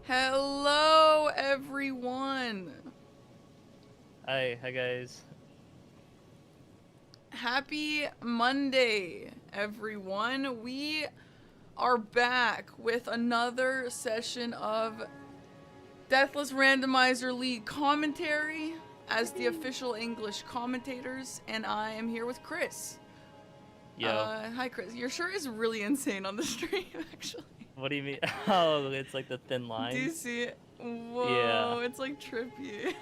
Hello, everyone. Hi guys. Happy Monday, everyone. We are back with another session of Deathless Randomizer League commentary as the official English commentators, and I am here with Chris. Yo. Hi, Chris. Your shirt is really insane on the stream, actually. What do you mean? Oh, it's like the thin lines. Do you see it? Whoa, Yeah. it's like trippy.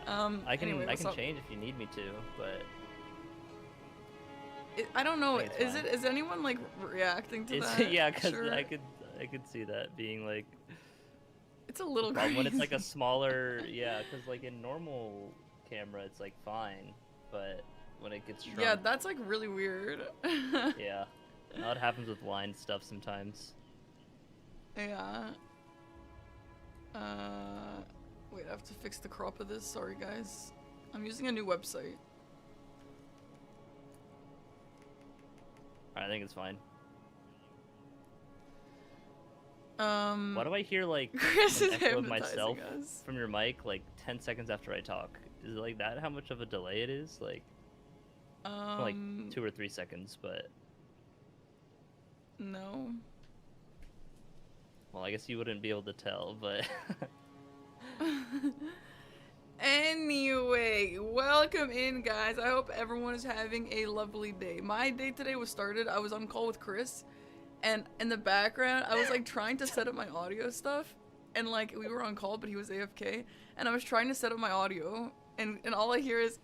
I can anyway, change if you need me to, but I don't know. Is anyone like reacting to that? Yeah, because sure. I could see that being like it's a little crazy. when it's like a smaller, yeah, because like in normal camera it's like fine, but when it gets shrunk, yeah, that's like really weird. Yeah, that happens with line stuff sometimes. Yeah. Wait, I have to fix the crop of this. Sorry, guys. I'm using a new website. I think it's fine. Why do I hear like Chris an is echo of myself us. from your mic like 10 seconds after I talk? Is it like that? How much of a delay it is? Like, like 2 or 3 seconds, but no. Well, I guess you wouldn't be able to tell, but Anyway, welcome in, guys. I hope everyone is having a lovely day. My day today was started. I was on call with Chris, and in the background, I was like trying to set up my audio stuff, and like we were on call, but he was AFK, and I was trying to set up my audio, and all I hear is,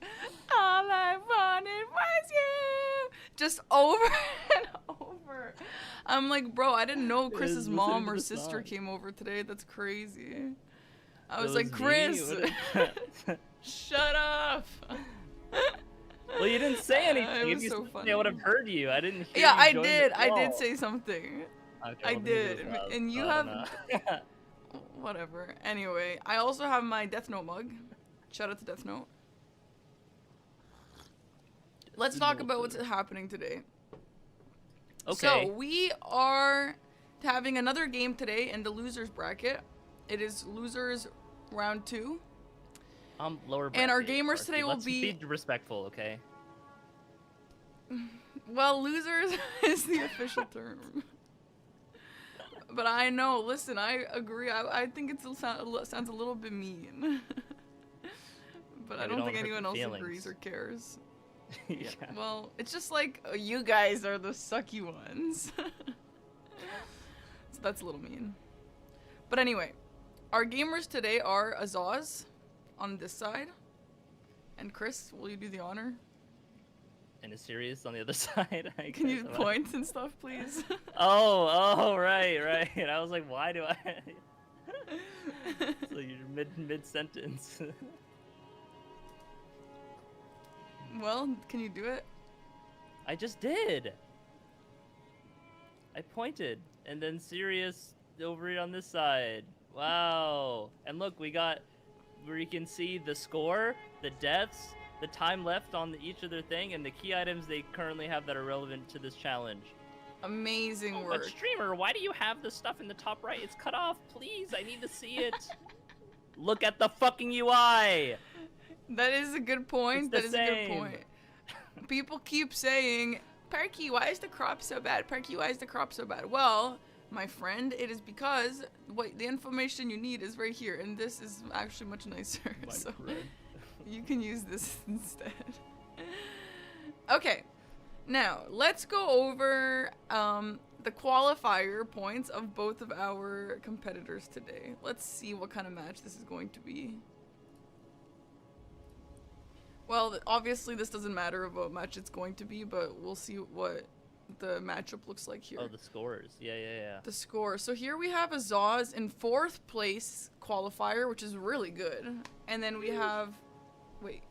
"All I wanted was you," just over and over. I'm like, bro, I didn't know Chris's mom or sister came over today. That's crazy. I was like, Chris, shut up. Well, you didn't say anything. It was so funny. I would have heard you. I didn't hear yeah, you. I did say something. Okay, I did. And you have... Whatever. Anyway, I also have my Death Note mug. Shout out to Death Note. Let's talk about what's happening today. Okay. So, we are having another game today in the losers bracket. It is losers round 2. Lower bracket. And our gamers today will be respectful, okay? Well, losers is the official term. But I know, listen, I agree. I think it sounds a little bit mean. But I don't think anyone else agrees or cares. Yeah. Well, it's just like, you guys are the sucky ones. So that's a little mean. But anyway, our gamers today are Azaz on this side. And Chris, will you do the honor? And a serious on the other side. Can you point and stuff, please? Oh, right. I was like, why do I? So you're mid sentence. Well, can you do it? I just did. I pointed, and then Sirius over here on this side. Wow. And look, we got where you can see the score, the deaths, the time left on each of their thing, and the key items they currently have that are relevant to this challenge. Amazing work. But streamer, why do you have the stuff in the top right? It's cut off. Please, I need to see it. Look at the fucking UI. That is a good point. That is a good point. People keep saying, Perky, why is the crop so bad? Perky, why is the crop so bad? Well, my friend, it is because the information you need is right here, and this is actually much nicer. So you can use this instead. Okay, now let's go over the qualifier points of both of our competitors today. Let's see what kind of match this is going to be. Well, obviously this doesn't matter of what match it's going to be, but we'll see what the matchup looks like here. Oh, the scores. Yeah. The score. So here we have Azaz in 4th place qualifier, which is really good. And then we have... Wait.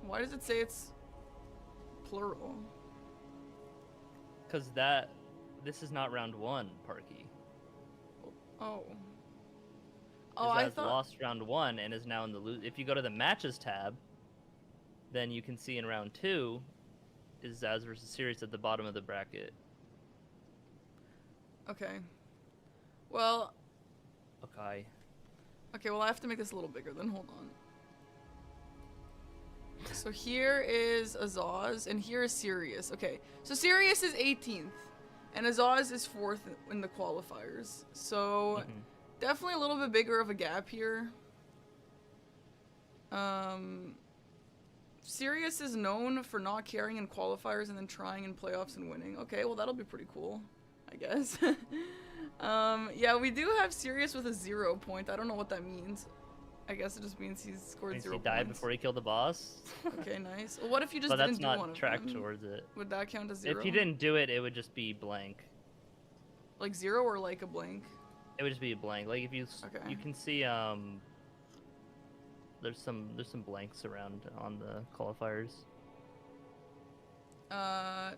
Why does it say it's plural? Because this is not round 1, Parky. Oh. I thought lost round 1 and is now in the lose. If you go to the matches tab, then you can see in round 2 is Zaz versus Sirius at the bottom of the bracket. Okay. Well, Okay. okay, well I have to make this a little bigger then, hold on. So here is Azaz, and here is Sirius. Okay, so Sirius is 18th, and Azaz is 4th in the qualifiers. So, definitely a little bit bigger of a gap here. Sirius is known for not caring in qualifiers and then trying in playoffs and winning. Okay, well that'll be pretty cool, I guess. Yeah, we do have Sirius with a 0 point. I don't know what that means. I guess it just means he's scored Means 0 he points. died before he killed the boss. Okay, nice. Well, what if you just But didn't that's do one not of tracked them? towards it. Would that count as 0? If he didn't do it, it would just be blank. Like 0 or like a blank? It would just be a blank. Like if you Okay. you can see there's some blanks around on the qualifiers.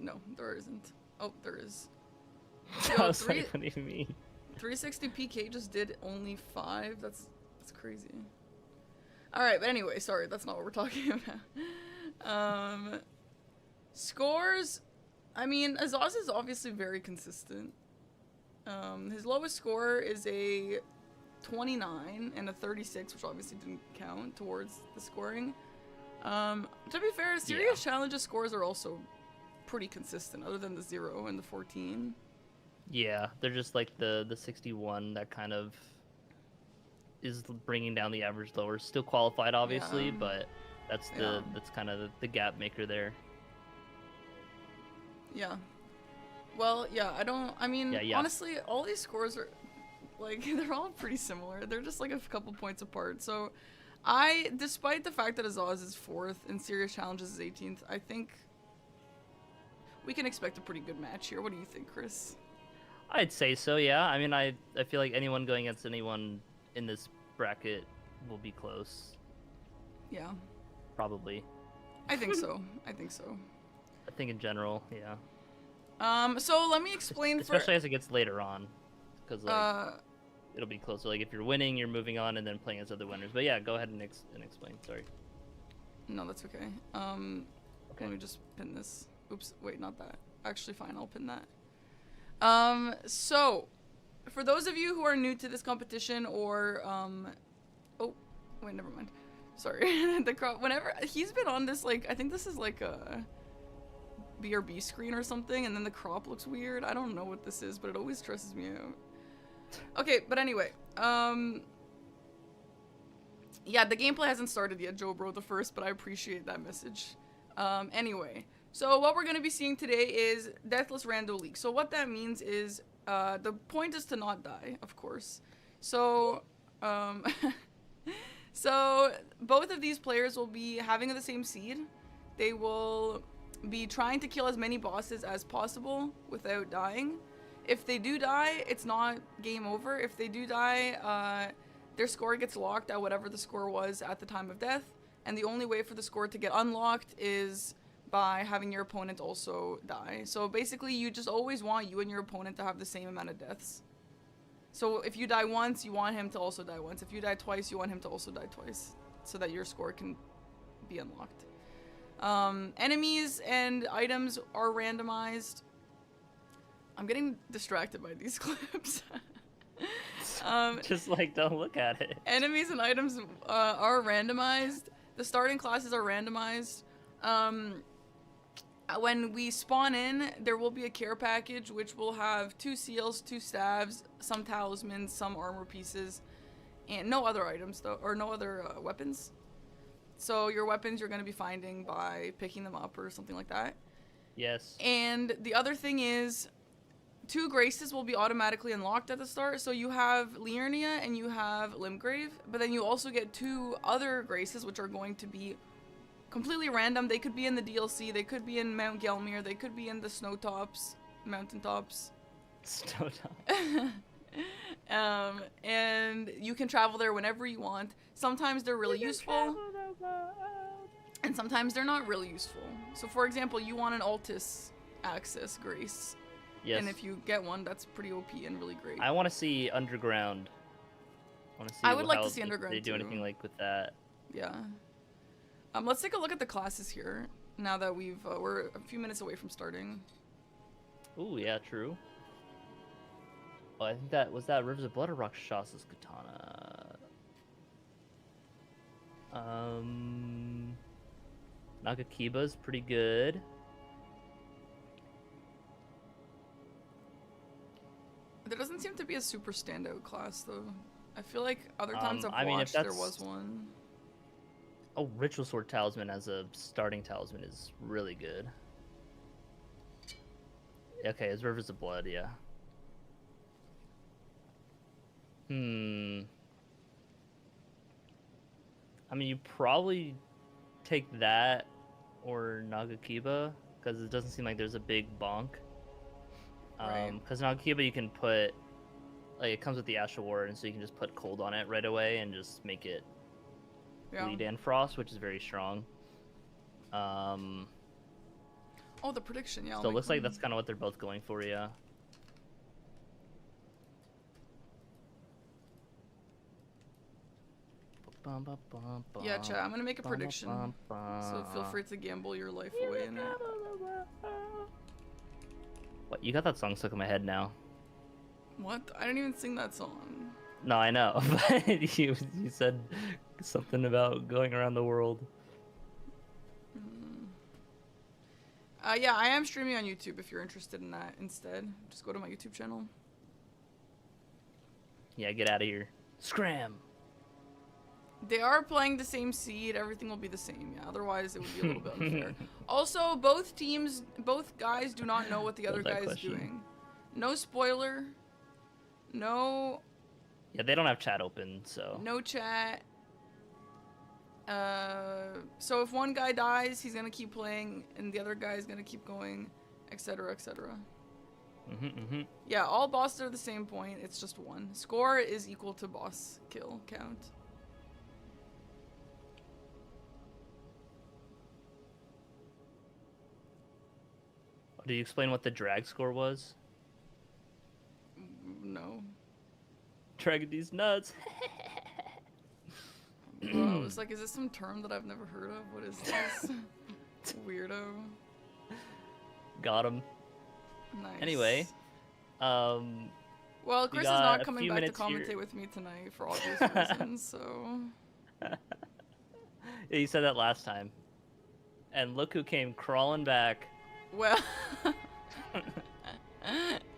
No, there isn't. Oh, there is. I was like, what do you mean? 360 PK just did only 5. That's crazy. All right, but anyway, sorry, that's not what we're talking about. Scores. I mean, Azaz is obviously very consistent. His lowest score is a 29 and a 36, which obviously didn't count towards the scoring. To be fair, serious challenges scores are also pretty consistent, other than the 0 and the 14. Yeah, they're just like the 61 that kind of is bringing down the average lower. Still qualified, obviously, Yeah. but that's that's kind of the gap maker there. Yeah. Well, yeah, I mean, honestly, all these scores are, like, they're all pretty similar. They're just, like, a couple points apart. So, despite the fact that Azaz is 4th and Serious Challenges is 18th, I think we can expect a pretty good match here. What do you think, Chris? I'd say so, yeah. I mean, I feel like anyone going against anyone in this bracket will be close. Yeah. Probably. I think so. I think so. I think in general, yeah. So let me explain especially as it gets later on, because like it'll be closer. Like if you're winning, you're moving on and then playing as other winners. But yeah, go ahead and explain. Sorry. No, that's okay. Okay. Let me just pin this. Oops, wait, not that. Actually, fine, I'll pin that. So, for those of you who are new to this competition or, oh, wait, never mind. Sorry. The crop, whenever, he's been on this, like, I think this is like a BRB screen or something, and then the crop looks weird. I don't know what this is, but it always stresses me out. Okay, but anyway, yeah, the gameplay hasn't started yet, Joe Bro the First, but I appreciate that message. Anyway, so what we're going to be seeing today is Deathless Rando League. So what that means is, the point is to not die, of course. So, so both of these players will be having the same seed. They will be trying to kill as many bosses as possible without dying. If they do die, it's not game over. If they do die, their score gets locked at whatever the score was at the time of death. And the only way for the score to get unlocked is by having your opponent also die. So basically, you just always want you and your opponent to have the same amount of deaths. So if you die once, you want him to also die once. If you die twice, you want him to also die twice, so that your score can be unlocked. Enemies and items are randomized. I'm getting distracted by these clips. Just like, don't look at it. Enemies and items are randomized. The starting classes are randomized. When we spawn in, there will be a care package which will have 2 seals, 2 staves, some talismans, some armor pieces, and no other items though, or no other weapons. So your weapons you're going to be finding by picking them up or something like that. Yes. And the other thing is, 2 graces will be automatically unlocked at the start. So you have Liurnia and you have Limgrave, but then you also get 2 other graces which are going to be completely random. They could be in the DLC, they could be in Mount Gelmir, they could be in the snowtops, mountaintops. Snowtop. And you can travel there whenever you want. Sometimes they're really useful, and sometimes they're not really useful. So for example, you want an Altus access grace. Yes. And if you get one, that's pretty OP and really great. I want to see underground. I would like to see underground they do too. anything like with that. Yeah. Let's take a look at the classes here. Now that we're a few minutes away from starting. Ooh, yeah, true. Oh, I think that was that Rivers of Blood or Rakshasa's katana. Nagakiba's pretty good. There doesn't seem to be a super standout class though. I feel like other times I I've mean, if watched there that's was one. oh, Ritual Sword Talisman as a starting talisman is really good. Okay, it's Rivers of Blood, yeah. I mean, you probably take that or Nagakiba because it doesn't seem like there's a big bonk. Right. Because Nagakiba you can put, like, it comes with the Asha Ward, and so you can just put cold on it right away and just make it bleed and frost, which is very strong. Oh, the prediction, yeah. So it looks like that's kind of what they're both going for, yeah. Yeah, chat, I'm gonna make a prediction. So feel free to gamble your life away in it. What? You got that song stuck in my head now. What? I didn't even sing that song. No, I know, but you said something about going around the world. Yeah, I am streaming on YouTube if you're interested in that instead. Just go to my YouTube channel. Yeah, get out of here. Scram! They are playing the same seed, everything will be the same, yeah. Otherwise, it would be a little bit unfair. Also, both guys do not know what the other guy is doing. No spoiler. No... Yeah, they don't have chat open, so... No chat. So if one guy dies, he's gonna keep playing, and the other guy is gonna keep going, etc., etc. Yeah, all bosses are the same point, it's just one. Score is equal to boss kill count. Did you explain what the drag score was? No. Dragging these nuts. Bro, I was like, is this some term that I've never heard of? What is this? Weirdo. Got him. Nice. Anyway, well, Chris is not coming back to commentate with me tonight for obvious reasons, so... Yeah, you said that last time. And look who came crawling back. Well...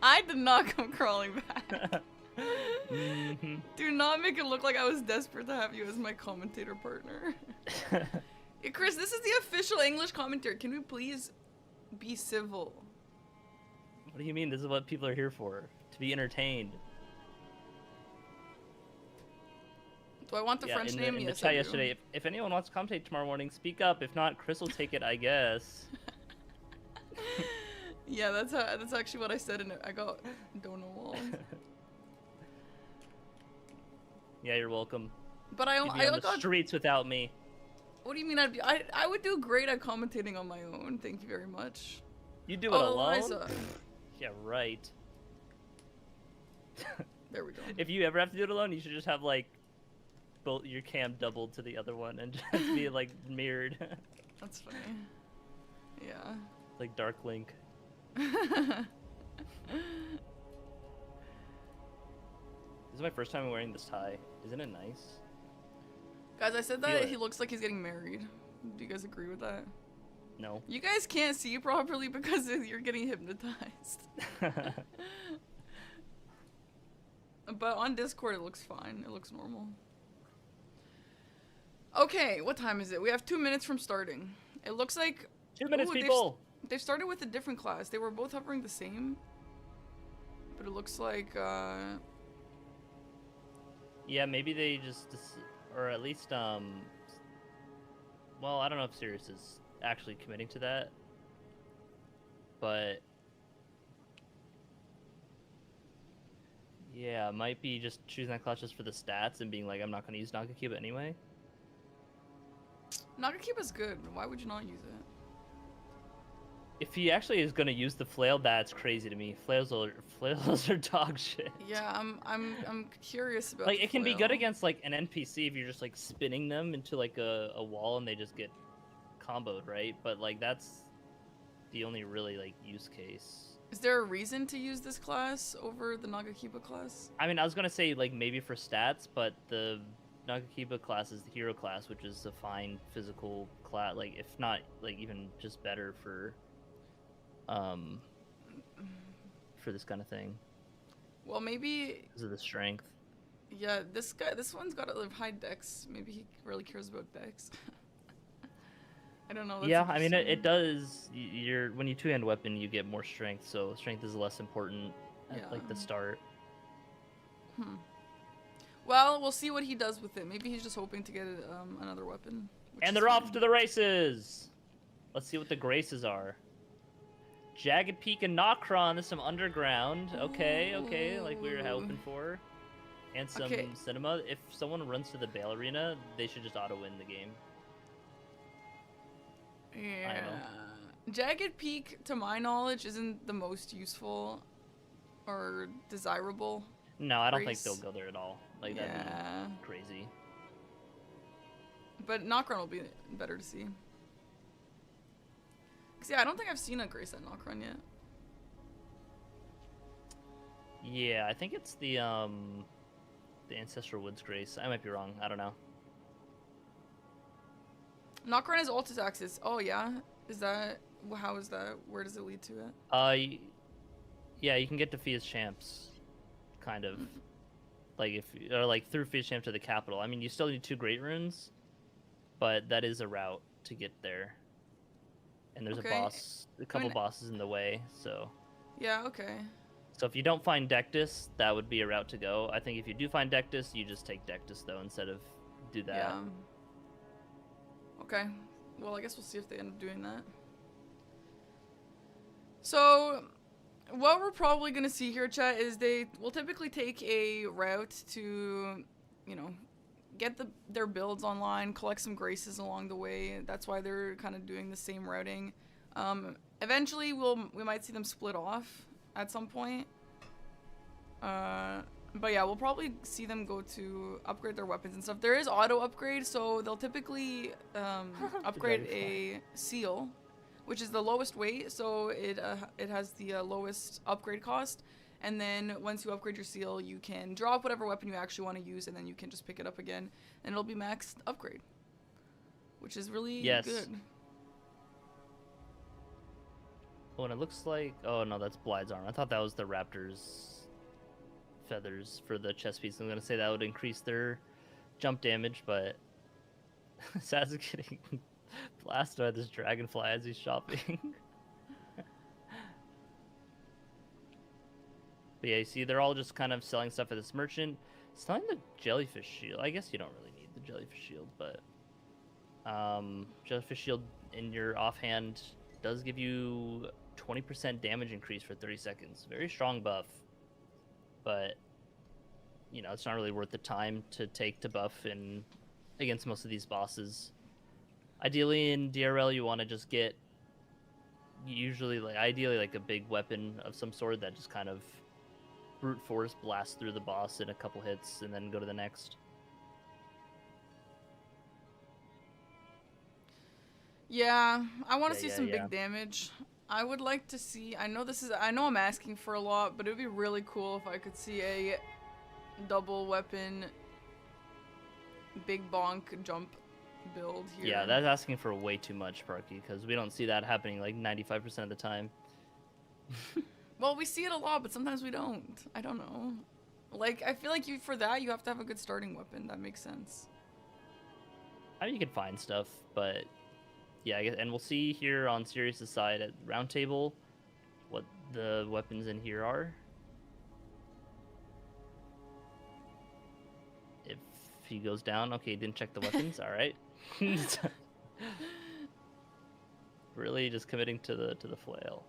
I did not come crawling back. Do not make it look like I was desperate to have you as my commentator partner. Hey, Chris, this is the official English commentator. Can we please be civil? What do you mean? This is what people are here for. To be entertained. Do I want the French name? In yes, the chat I do. yesterday, if anyone wants to commentate tomorrow morning, speak up. If not, Chris will take it, I guess. Yeah, that's actually what I said, and I got don't know all. Yeah, you're welcome. But I You'd be on the streets without me. What do you mean I would do great at commentating on my own. Thank you very much. You do it alone? Eliza. Yeah, right. There we go. If you ever have to do it alone, you should just have like both your cam doubled to the other one and just be like mirrored. That's funny. Yeah. Like Dark Link. This is my first time wearing this tie. Isn't it nice? Guys, I said that he looks like he's getting married. Do you guys agree with that? No. You guys can't see properly because you're getting hypnotized. But on Discord it looks fine. It looks normal. Okay, what time is it? We have 2 minutes from starting. It looks like... 2 minutes, people! They've started with a different class. They were both hovering the same. But it looks like, Yeah, maybe they just... Or at least, well, I don't know if Sirius is actually committing to that. But... Yeah, it might be just choosing that class just for the stats and being like, I'm not going to use Nagakiba anyway. Nagakiba's good. Why would you not use it? If he actually is going to use the flail, that's crazy to me. Flails are dog shit. Yeah, I'm curious about. Like, it can be good against like an NPC if you're just like spinning them into like a wall and they just get comboed, right? But like that's the only really like use case. Is there a reason to use this class over the Nagakiba class? I mean, I was gonna say like maybe for stats, but the Nagakiba class is the hero class, which is a fine physical class. Like if not like even just better um for this kind of thing. Well, maybe. Because of the strength. Yeah, this one's got a high dex. Maybe he really cares about dex. I don't know. That's Yeah, I mean it does. You're when you two-hand weapon, you get more strength, so strength is less important at like the start. Well, we'll see what he does with it. Maybe he's just hoping to get another weapon. And they're off to the races. Let's see what the graces are. Jagged Peak and Nocron. There's some underground. Okay, like we were hoping for. And some cinema. If someone runs to the Bale Arena, they should just auto-win the game. Yeah. Jagged Peak, to my knowledge, isn't the most useful or desirable. No, I don't think they'll go there at all. Like, that'd be crazy. But Nocron will be better to see. Cause yeah, I don't think I've seen a Grace at Nocron yet. Yeah, I think it's the Ancestral Woods Grace. I might be wrong. I don't know. Nocron has Altus Axis. Oh yeah, is that? How is that? Where does it lead to it? Yeah, you can get to Fia's Champs, kind of, like through Fia's Champ to the capital. I mean, you still need 2 Great Runes, but that is a route to get there. And there's a couple bosses in the way, so. Yeah. Okay. So if you don't find Deathless, that would be a route to go. I think if you do find Deathless, you just take Deathless though instead of do that. Yeah. Okay. Well, I guess we'll see if they end up doing that. So, what we're probably going to see here, chat, is they will typically take a route to, you know, get their builds online, collect some graces along the way. That's why they're kind of doing the same routing. Eventually, we might see them split off at some point. But yeah, we'll probably see them go to upgrade their weapons and stuff. There is auto upgrade, so they'll typically upgrade a seal, which is the lowest weight, so it has the lowest upgrade cost. And then once you upgrade your seal, you can drop whatever weapon you actually want to use, and then you can just pick it up again, and it'll be maxed upgrade, which is really good. Oh, and it looks like... Oh, no, that's Blide's arm. I thought that was the Raptor's feathers for the chest piece. I'm going to say that would increase their jump damage, but... Saz is getting blasted by this dragonfly as he's shopping. But yeah, you see, they're all just kind of selling stuff at this merchant. Selling the jellyfish shield. I guess you don't really need the jellyfish shield, but... jellyfish shield in your offhand does give you 20% damage increase for 30 seconds. Very strong buff. But, you know, it's not really worth the time to take to buff against most of these bosses. Ideally in DRL, you want to just get ideally like a big weapon of some sort that just kind of brute force blast through the boss in a couple hits and then go to the next. Yeah, I want to see some big damage. I would like to see, I know I'm asking for a lot, but it would be really cool if I could see a double weapon big bonk jump build here. Yeah, that's asking for way too much, Parky, because we don't see that happening like 95% of the time. Well, we see it a lot, but sometimes we don't. I don't know. Like, I feel like for that, you have to have a good starting weapon. That makes sense. I mean, you can find stuff, but yeah, I guess, and we'll see here on Sirius's side at round table what the weapons in here are. If he goes down, okay, didn't check the weapons. All right. Really, just committing to the flail.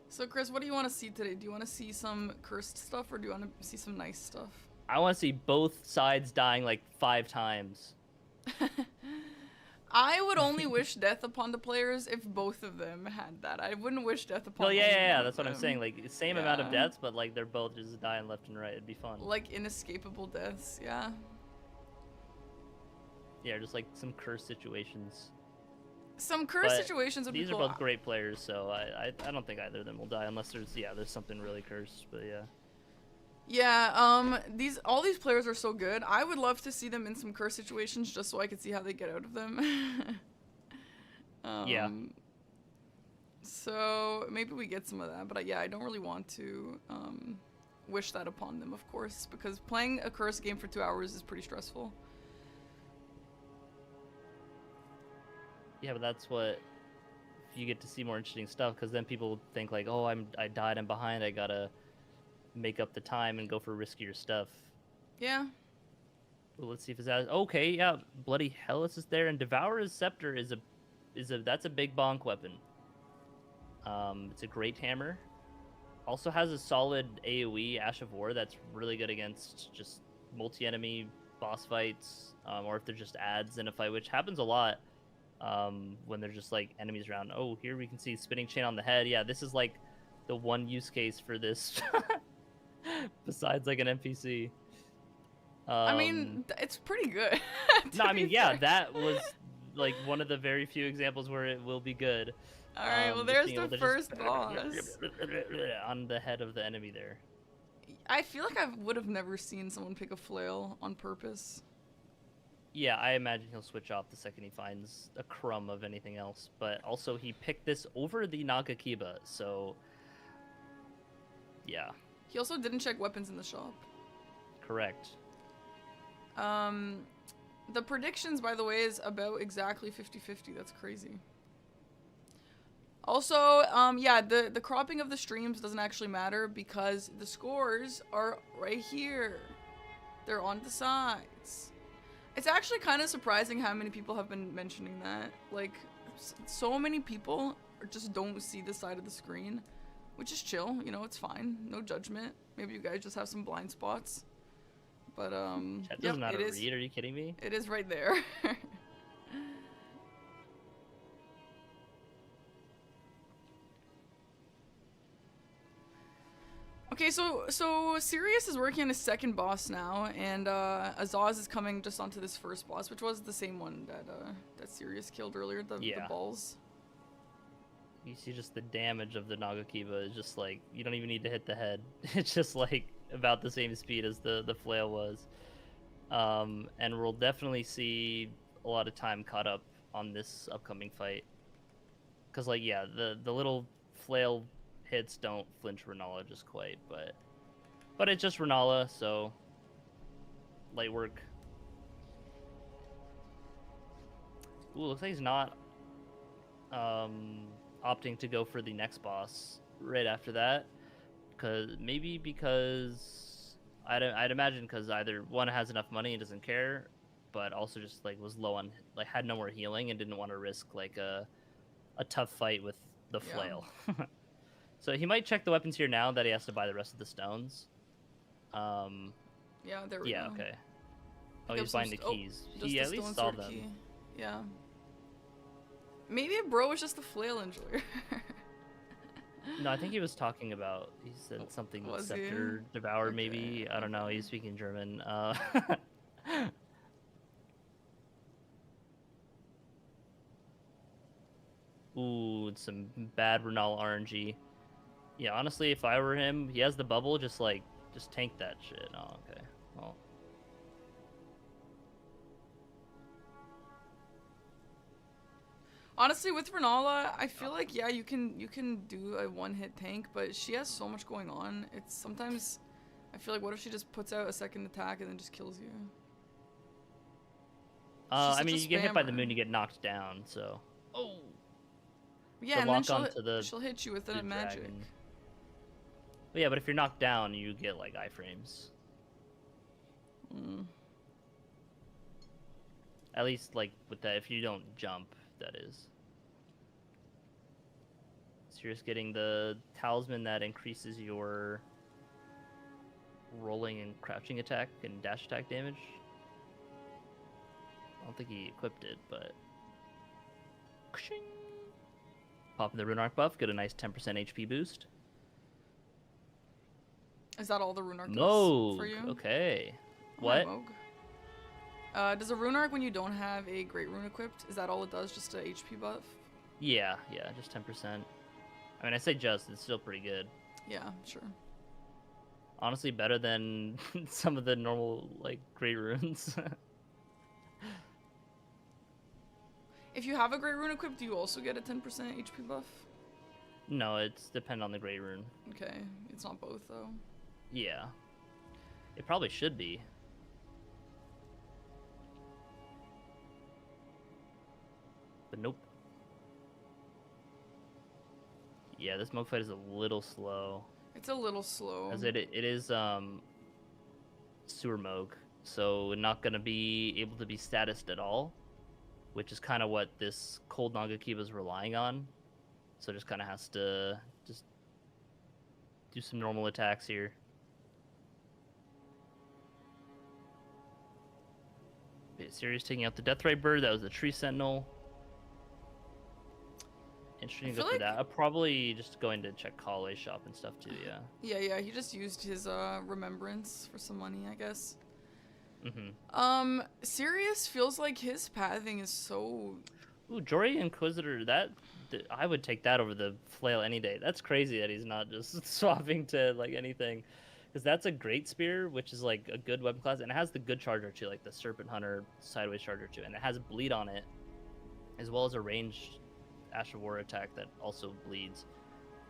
So, Chris, what do you want to see today? Do you want to see some cursed stuff, or do you want to see some nice stuff? I want to see both sides dying like 5 times. I would only wish death upon the players if both of them had that. I wouldn't wish death upon. Well, yeah, that's what I'm saying. Like, same amount of deaths, but like they're both just dying left and right. It'd be fun. Like inescapable deaths, yeah. Yeah, just like some cursed situations. Some curse But situations would be these cool. are both great players, so I don't think either of them will die unless there's something really cursed. But yeah. Yeah, all these players are so good. I would love to see them in some curse situations just so I could see how they get out of them. Yeah. So maybe we get some of that, but yeah, I don't really want to wish that upon them, of course, because playing a curse game for 2 hours is pretty stressful. Yeah, but that's what you get to see more interesting stuff, because then people think like, oh, I died, I'm behind, I gotta make up the time and go for riskier stuff. Yeah. Well, let's see if it's as okay. Yeah, bloody Hellas is there, and Devourer's Scepter that's a big bonk weapon. It's a great hammer. Also has a solid AoE Ash of War that's really good against just multi-enemy boss fights, or if they're just adds in a fight, which happens a lot. When they're just like enemies around. Oh, here we can see spinning chain on the head. Yeah, this is like the one use case for this besides like an NPC. I mean, it's pretty good. No, I mean, yeah, that was like one of the very few examples where it will be good. All right, well, there's the first boss on the head of the enemy there. I feel like I would have never seen someone pick a flail on purpose. Yeah, I imagine he'll switch off the second he finds a crumb of anything else. But also, he picked this over the Nagakiba, so yeah. He also didn't check weapons in the shop. Correct. The predictions, by the way, is about exactly 50-50. That's crazy. Also, yeah, the cropping of the streams doesn't actually matter because the scores are right here. They're on the sides. It's actually kind of surprising how many people have been mentioning that. Like, so many people just don't see the side of the screen, which is chill. You know, it's fine. No judgment. Maybe you guys just have some blind spots. But, Chat doesn't know how to read. Are you kidding me? It is right there. Okay, so Sirius is working on his second boss now, and Azaz is coming just onto this first boss, which was the same one that Sirius killed earlier, the balls. You see just the damage of the Nagakiba is just like, you don't even need to hit the head. It's just like about the same speed as the flail was. And we'll definitely see a lot of time caught up on this upcoming fight. Because, like, yeah, the little flail hits don't flinch Renala just quite, but it's just Renala, so light work. Ooh, looks like he's not opting to go for the next boss right after that, because I'd imagine because either one has enough money and doesn't care, but also just like was low on, like, had no more healing and didn't want to risk like a tough fight with the flail. So he might check the weapons here now that he has to buy the rest of the stones. Yeah, there we go. Yeah, okay. Oh, he's buying the keys. He at least saw them. Key. Yeah. Maybe bro was just a flail enjoyer. No, I think he was talking about, he said something with Scepter Devour, maybe. I don't know, he's speaking German. Ooh, some bad Renal RNG. Yeah, honestly, if I were him, he has the bubble, just tank that shit. Oh, okay. Well. Honestly, with Renala, I feel like, yeah, you can do a one-hit tank, but she has so much going on. It's sometimes, I feel like, what if she just puts out a second attack and then just kills you? I mean, you get hit by the moon, you get knocked down, so. Oh! Yeah, and then she'll hit you with a magic. Dragon. But yeah, but if you're knocked down, you get, like, iframes. At least, like, with that, if you don't jump, that is. So you're just getting the talisman that increases your rolling and crouching attack and dash attack damage. I don't think he equipped it, but... Pop in the Rune Arc buff, get a nice 10% HP boost. Is that all the Rune Arc does Moog. for you? Okay. What? Moog. Does a rune arc when you don't have a great rune equipped, is that all it does? Just a HP buff? Yeah, just 10%. I mean, I say just, it's still pretty good. Yeah, sure. Honestly, better than some of the normal, like, great runes. If you have a great rune equipped, do you also get a 10% HP buff? No, it's depend on the great rune. Okay, it's not both though. Yeah. It probably should be. But nope. Yeah, this mug fight is a little slow. It's a little slow. As it is sewer mog, so not gonna be able to be statused at all, which is kind of what this cold Nagakiba is relying on. So just kind of has to just do some normal attacks here. Sirius taking out the Deathrite Bird. That was the Tree Sentinel. Interesting to go through that. I'm probably just going to check Callaway's shop and stuff too, yeah. Yeah, he just used his remembrance for some money, I guess. Mm-hmm. Sirius feels like his pathing is so... Ooh, Jory Inquisitor, I would take that over the flail any day. That's crazy that he's not just swapping to, like, anything. Because that's a great spear, which is, like, a good weapon class, and it has the good charger, too, like the Serpent Hunter sideways charger, too. And it has bleed on it, as well as a ranged Ash of War attack that also bleeds.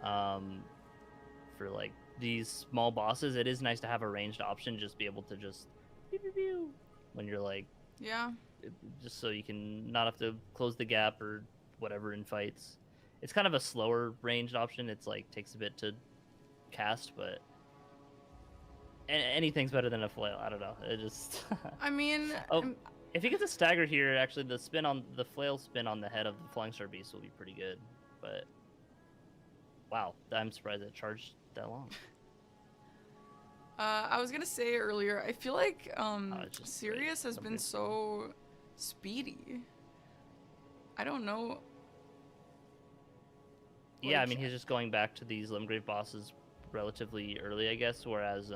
For, like, these small bosses, it is nice to have a ranged option, just be able to just pew, pew, pew, when you're, like... Yeah. Just so you can not have to close the gap or whatever in fights. It's kind of a slower ranged option. It's like takes a bit to cast, but anything's better than a flail. I don't know. It just. I mean. If he gets a stagger here, actually the flail spin on the head of the Flying Star Beast will be pretty good. But wow, I'm surprised it charged that long. I was gonna say earlier, I feel like Sirius has been good. so speedy. I don't know. Yeah, I mean he's just going back to these Limgrave bosses relatively early, I guess, whereas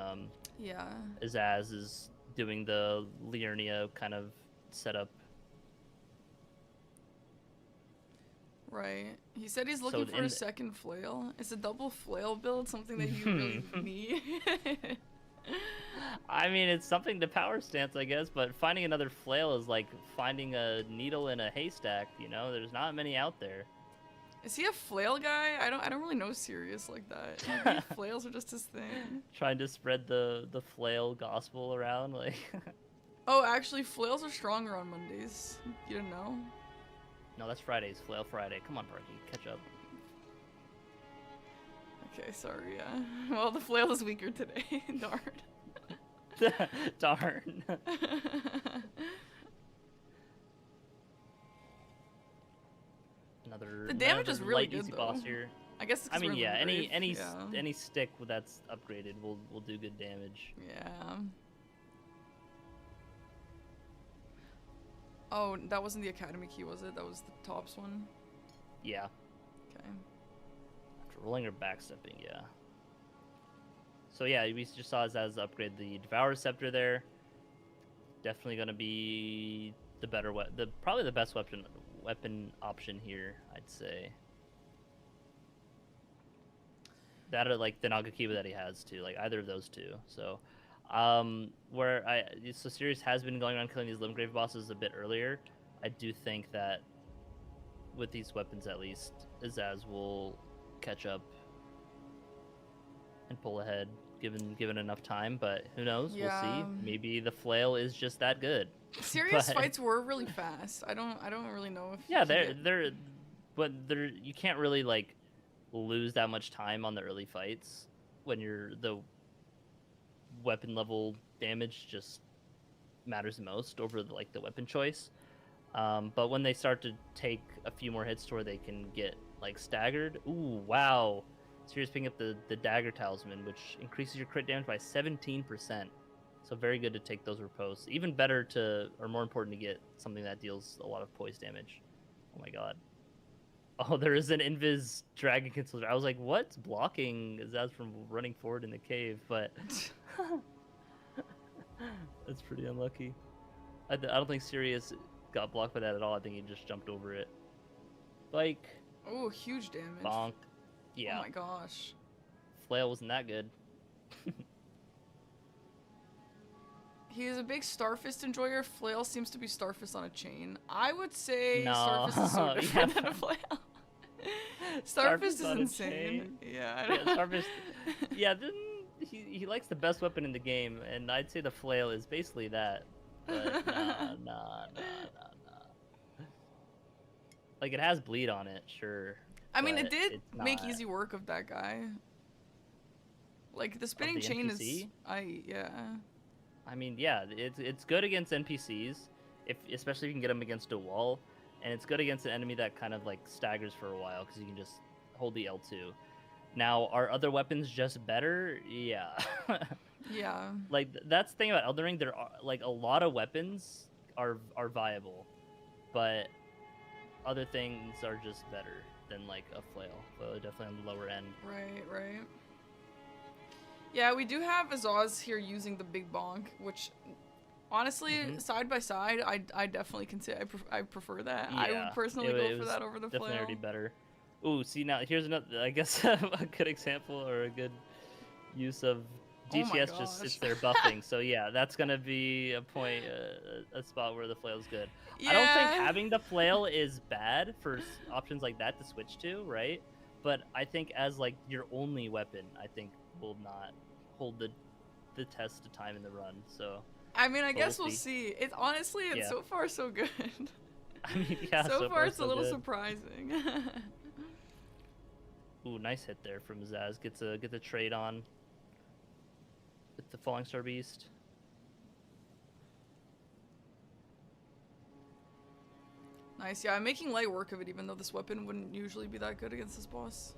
yeah, Azaz is doing the Liurnia kind of setup. Right. He said he's looking for a second flail. Is a double flail build something that you really need? I mean, it's something to power stance, I guess, but finding another flail is like finding a needle in a haystack, you know? There's not many out there. Is he a flail guy? I don't really know Sirius like that. Maybe flails are just his thing. Trying to spread the flail gospel around, like. Oh, actually, flails are stronger on Mondays. You didn't know? No, that's Fridays. Flail Friday. Come on, Parky, catch up. Okay, sorry, yeah. Well, the flail is weaker today. Darn. Darn. The damage is really good, easy though. boss here. I guess. I mean, yeah. Any stick that's upgraded will do good damage. Yeah. Oh, that wasn't the Academy key, was it? That was the tops one? Yeah. Okay. After rolling or backstepping, yeah. So yeah, we just saw Azaz upgrade the Devour Scepter there. Definitely gonna be the better probably the best weapon option here, I'd say. That or like the Nagakiba that he has too, like either of those two. So so Sirius has been going around killing these Limgrave bosses a bit earlier. I do think that with these weapons at least, Azaz will catch up and pull ahead given enough time, but who knows? Yeah. We'll see. Maybe the flail is just that good. Sirius fights were really fast. I don't really know if you can't really like lose that much time on the early fights when the weapon level damage just matters the most over the weapon choice. But when they start to take a few more hits to where they can get like staggered, ooh, wow. Sirius picking up the Dagger Talisman, which increases your crit damage by 17%. So very good to take those riposts. Even better or more important to get something that deals a lot of poise damage. Oh my god. Oh, there is an Invis Dragon Concealer. I was like, what's blocking Azaz from running forward in the cave? But that's pretty unlucky. I don't think Sirius got blocked by that at all. I think he just jumped over it. Like, Oh, huge damage. bonk. Oh Yeah, my gosh. flail wasn't that good. He is a big Starfist enjoyer. Flail seems to be Starfist on a chain. I would say No. Starfist is so different Yeah. than a Flail. Starfist is on a insane. chain. Yeah, I Yeah, know. Starfist. Yeah, then he likes the best weapon in the game, and I'd say the flail is basically that. But nah. Like, it has bleed on it, sure. I mean, it but did it's make not easy work of that guy. Like, the of spinning the chain is... NPC. Yeah. I mean, yeah, it's good against NPCs, especially if you can get them against a wall, and it's good against an enemy that kind of like staggers for a while because you can just hold the L2. Now, are other weapons just better? Yeah. Yeah. Like, that's the thing about Elden Ring. There are like a lot of weapons are viable, but other things are just better than like a flail. Flail is definitely on the lower end. Right. Yeah, we do have Azaz here using the big bonk, which, honestly, side by side, I definitely can say I prefer that. Yeah, I would personally go for that over the definitely flail. already better. Ooh, see, now here's another, I guess, a good example or a good use of Oh my DPS just sits gosh. there buffing. So yeah, that's gonna be a point, a spot where the flail's good. Yeah. I don't think having the flail is bad for options like that to switch to, right? But I think as like your only weapon, I think will not hold the test of time in the run. So I mean, I guess we'll we'll see. It's honestly, it's Yeah. so far so good. I mean, yeah, so far it's a so little good. surprising. Ooh, nice hit there from Zaz. Get the trade on with the Falling Star Beast. Nice, yeah, I'm making light work of it, even though this weapon wouldn't usually be that good against this boss.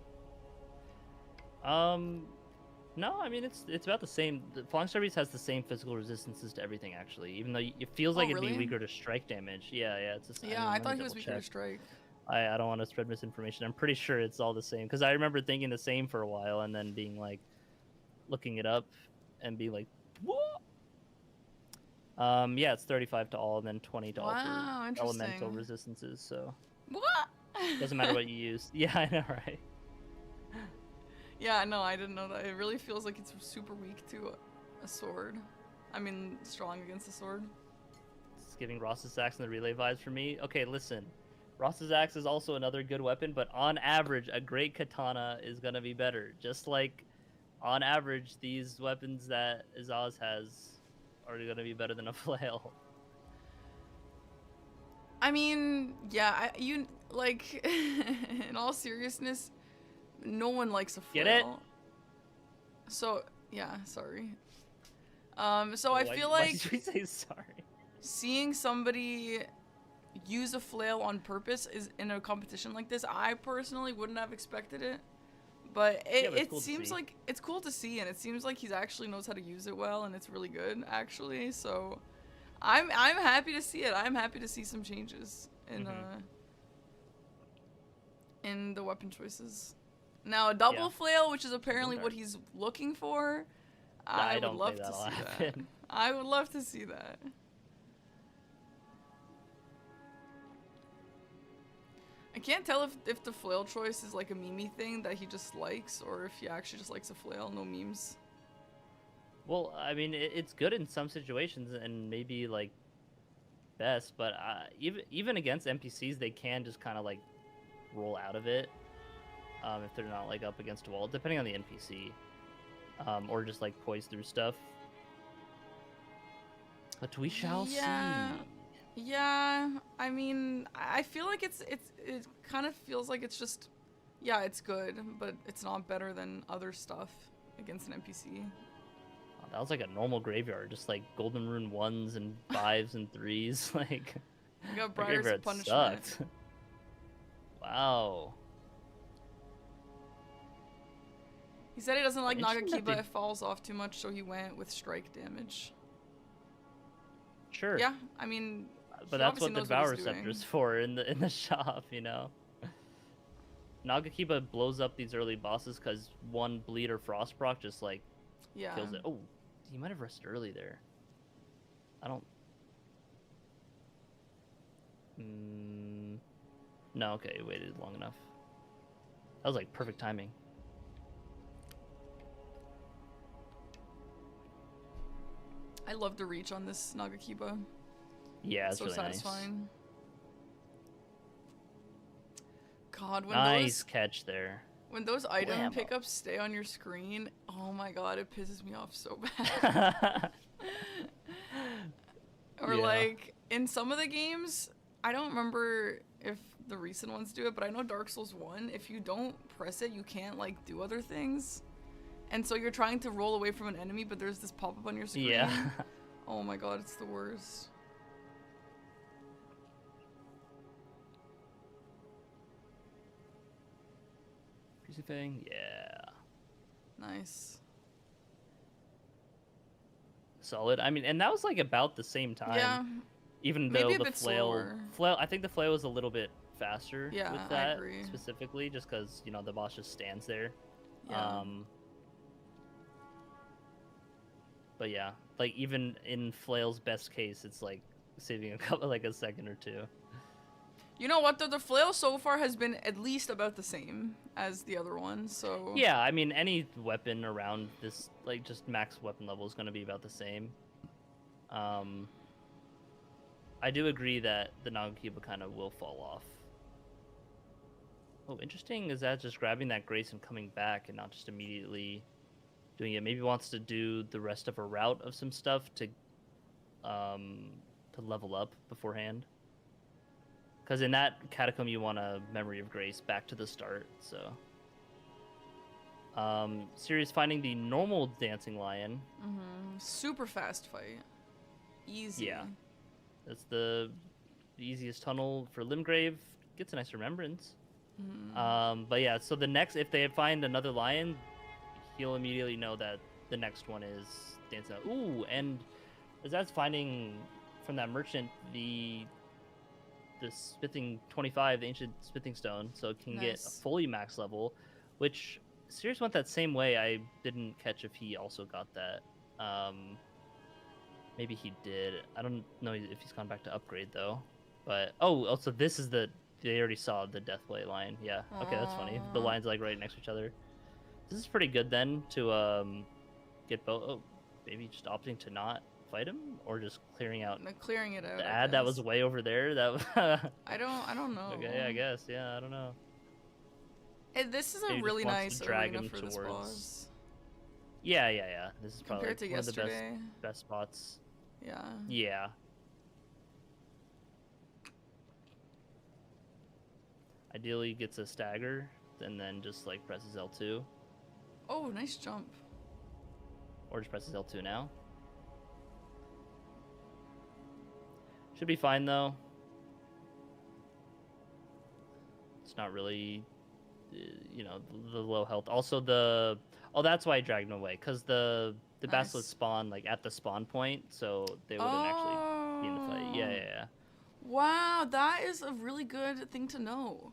No, I mean it's about the same. The Falling Star Beast has the same physical resistances to everything actually, even though it feels like it'd really? be weaker to strike damage. Yeah, it's the same. Yeah, I let me thought he was double weaker to check. strike. I don't want to spread misinformation. I'm pretty sure it's all the same because I remember thinking the same for a while and then being like, looking it up and being like, what? Yeah, it's 35 to all and then 20 to all Wow, for elemental interesting. resistances. So What? doesn't matter what you use. Yeah, I know, right? Yeah, no, I didn't know that. It really feels like it's super weak to a sword. I mean, strong against a sword. It's giving Ross's axe and the relay vibes for me. Okay, listen. Ross's axe is also another good weapon, but on average, a great katana is gonna be better. Just like, on average, these weapons that Azaz has are gonna be better than a flail. I mean, yeah, like, in all seriousness, no one likes a flail. Get it? So, yeah, sorry. So I feel why like did we say sorry? seeing somebody use a flail on purpose is in a competition like this, I personally wouldn't have expected it. But Yeah, but it's it cool to seems see. like it's cool to see, and it seems like he's actually knows how to use it well, and it's really good actually. So I'm happy to see it. I'm happy to see some changes in the weapon choices. Now a double flail, which is apparently what he's looking for, I would love to see that. I would love to see that. I can't tell if the flail choice is like a meme thing that he just likes, or if he actually just likes a flail, no memes. Well, I mean, it's good in some situations and maybe like best, but even against NPCs, they can just kind of like roll out of it if they're not like up against a wall, depending on the NPC, or just like poise through stuff. But we shall see. Yeah, I mean, I feel like it kind of feels like it's just, yeah, it's good, but it's not better than other stuff against an NPC. Oh, that was like a normal graveyard, just like golden rune 1s and 5s and 3s, like. You got The Briar's graveyard punishment. sucked. Wow. He said he doesn't like Interesting that Nagakiba, they- it falls off too much, so he went with strike damage. Sure. Yeah, I mean, But he that's obviously what the knows Devour he's doing. Receptor's for in the shop, you know. Nagakiba blows up these early bosses because one bleed or frost proc just like Yeah. kills it. Oh, he might have rested early there. I don't. No, okay, waited long enough. That was like perfect timing. I love the reach on this Nagakiba. Yeah, it's so really satisfying. nice. God, when Nice those catch there. when those item Blammo. pickups stay on your screen, oh my god, it pisses me off so bad. Or Yeah. like in some of the games, I don't remember if the recent ones do it, but I know Dark Souls 1, if you don't press it, you can't like do other things. And so you're trying to roll away from an enemy, but there's this pop-up on your screen. Yeah. Oh my god, it's the worst. Crucifying, yeah. Nice. Solid. I mean, and that was like about the same time. Yeah. Even Maybe though a the bit flail, slower. I think the flail was a little bit faster Yeah, with I that agree. specifically, just because you know the boss just stands there. Yeah. But yeah, like even in flail's best case, it's like saving like a second or two. You know what, though? The flail so far has been at least about the same as the other one, so... Yeah, I mean, any weapon around this, like, just max weapon level is going to be about the same. I do agree that the Nagakiba kind of will fall off. Oh, interesting is that just grabbing that Grace and coming back and not just immediately doing it. Maybe wants to do the rest of a route of some stuff to level up beforehand. Because in that catacomb, you want a Memory of Grace back to the start, so... Sirius finding the normal dancing lion. Super fast fight. Easy. Yeah. That's the easiest tunnel for Limgrave. Gets a nice remembrance. But yeah, so the next, if they find another lion, he'll immediately know that the next one is dancing. Ooh, and as that's finding from that merchant the Smithing 25, the ancient Smithing Stone, so it can get a fully max level, which Sirius went that same way. I didn't catch if he also got that. Maybe he did. I don't know if he's gone back to upgrade though. But also this is they already saw the Deathblade line. Yeah. Okay, that's funny. The lines like right next to each other. This is pretty good then to get both. Oh, maybe just opting to not fight him or just clearing out. Clearing it out. The ad that was way over there. That was I don't know. Okay, I guess. Yeah, I don't know. This is a Maybe really just wants nice to drag arena him for this towards- boss. Yeah. This is probably Compared to one of the yesterday. best spots. Yeah. Yeah. Ideally gets a stagger and then just like presses L2. Oh, nice jump. Or just presses L2 now. Should be fine though. It's not really, you know, the low health. Also that's why I dragged him away, because the Basilisk spawn like at the spawn point, so they wouldn't actually be in the fight. Yeah. Wow, that is a really good thing to know.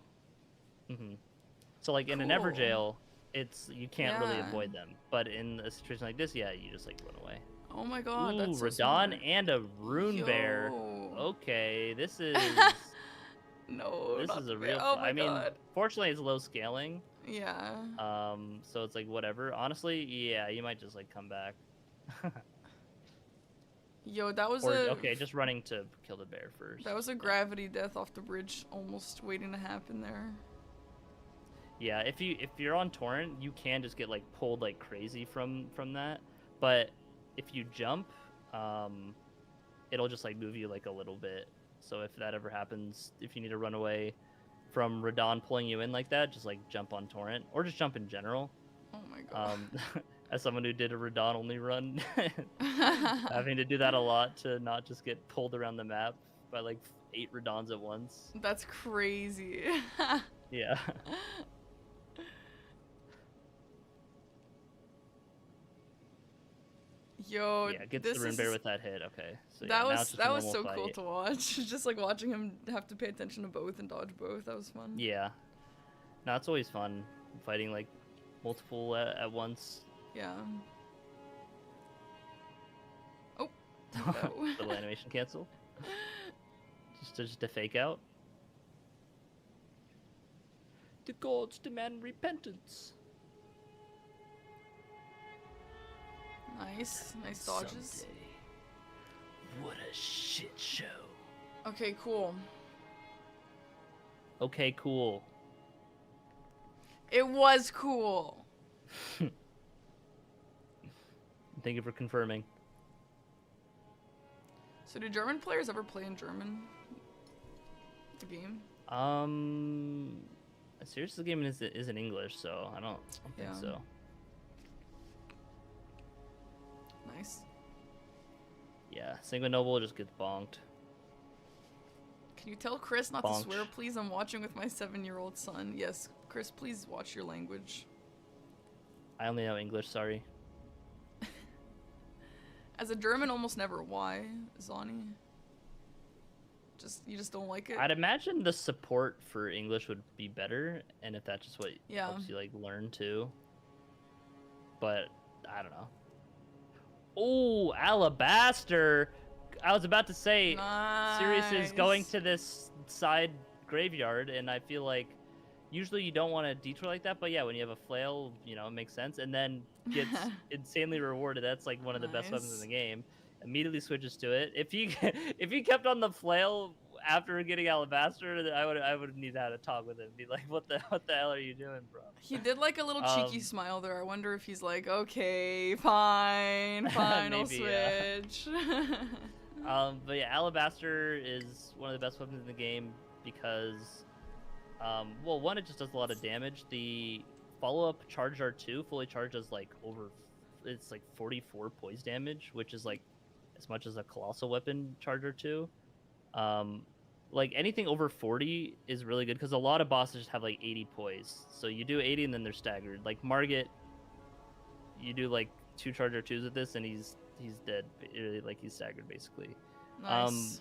So like in an Cool. Everjail, you can't really Yeah. avoid them, but in a situation like this, yeah, you just like run away. Oh my god, Ooh, that's so Radon smart. and a Rune Bear. Yo. Okay, this is No, this not is the a bear. real. Oh my I mean, god. fortunately, it's low scaling. Yeah. So it's like whatever. Honestly, yeah, you might just like come back. Yo, that was Okay, just running to kill the bear first. That was a gravity death off the bridge, almost waiting to happen there. Yeah, if you're on torrent, you can just get like pulled like crazy from that. But if you jump, it'll just like move you like a little bit. So if that ever happens, if you need to run away from Radon pulling you in like that, just like jump on torrent or just jump in general. Oh my god. As someone who did a Radon only run, having to do that a lot to not just get pulled around the map by like 8 Radons at once. That's crazy. Yeah. Yo, Yeah, gets the Rune Bear with that hit. Okay. So that yeah, was so cool to watch. Just like watching him have to pay attention to both and dodge both. That was fun. Yeah. No, it's always fun fighting like multiple at once. Yeah. Oh. Little animation cancel. Just to fake out. The gods demand repentance. Nice dodges. Someday. What a shit show. Okay, cool. Okay, cool. It was cool. Thank you for confirming. So do German players ever play in German? The game? Seriously, the game is in English, so I don't think so. Nice. Yeah, Sanguine Noble just gets bonked. Can you tell Chris not to swear, please? I'm watching with my 7-year-old son. Yes, Chris, please watch your language. I only know English, sorry. As a German, almost never. Why, Zani? You just don't like it? I'd imagine the support for English would be better, and if that's just what helps you like learn too. But I don't know. Oh, Alabaster! I was about to say, Sirius is going to this side graveyard, and I feel like usually you don't want to detour like that, but yeah, when you have a flail, you know, it makes sense, and then gets insanely rewarded. That's like one of the best weapons in the game. Immediately switches to it. If you kept on the flail after getting Alabaster, then I would need to have a talk with him. Be like, what the hell are you doing, bro? He did like a little cheeky smile there. I wonder if he's like, okay, fine, I'll switch. But yeah, Alabaster is one of the best weapons in the game because, well, one, it just does a lot of damage. The follow-up Charge R2 fully charges like it's like 44 poise damage, which is like as much as a colossal weapon Charge R2. Like anything over 40 is really good because a lot of bosses have like 80 poise. So you do 80 and then they're staggered. Like Margit, you do like 2 Charge R2s with this and he's dead. Like he's staggered basically. Nice.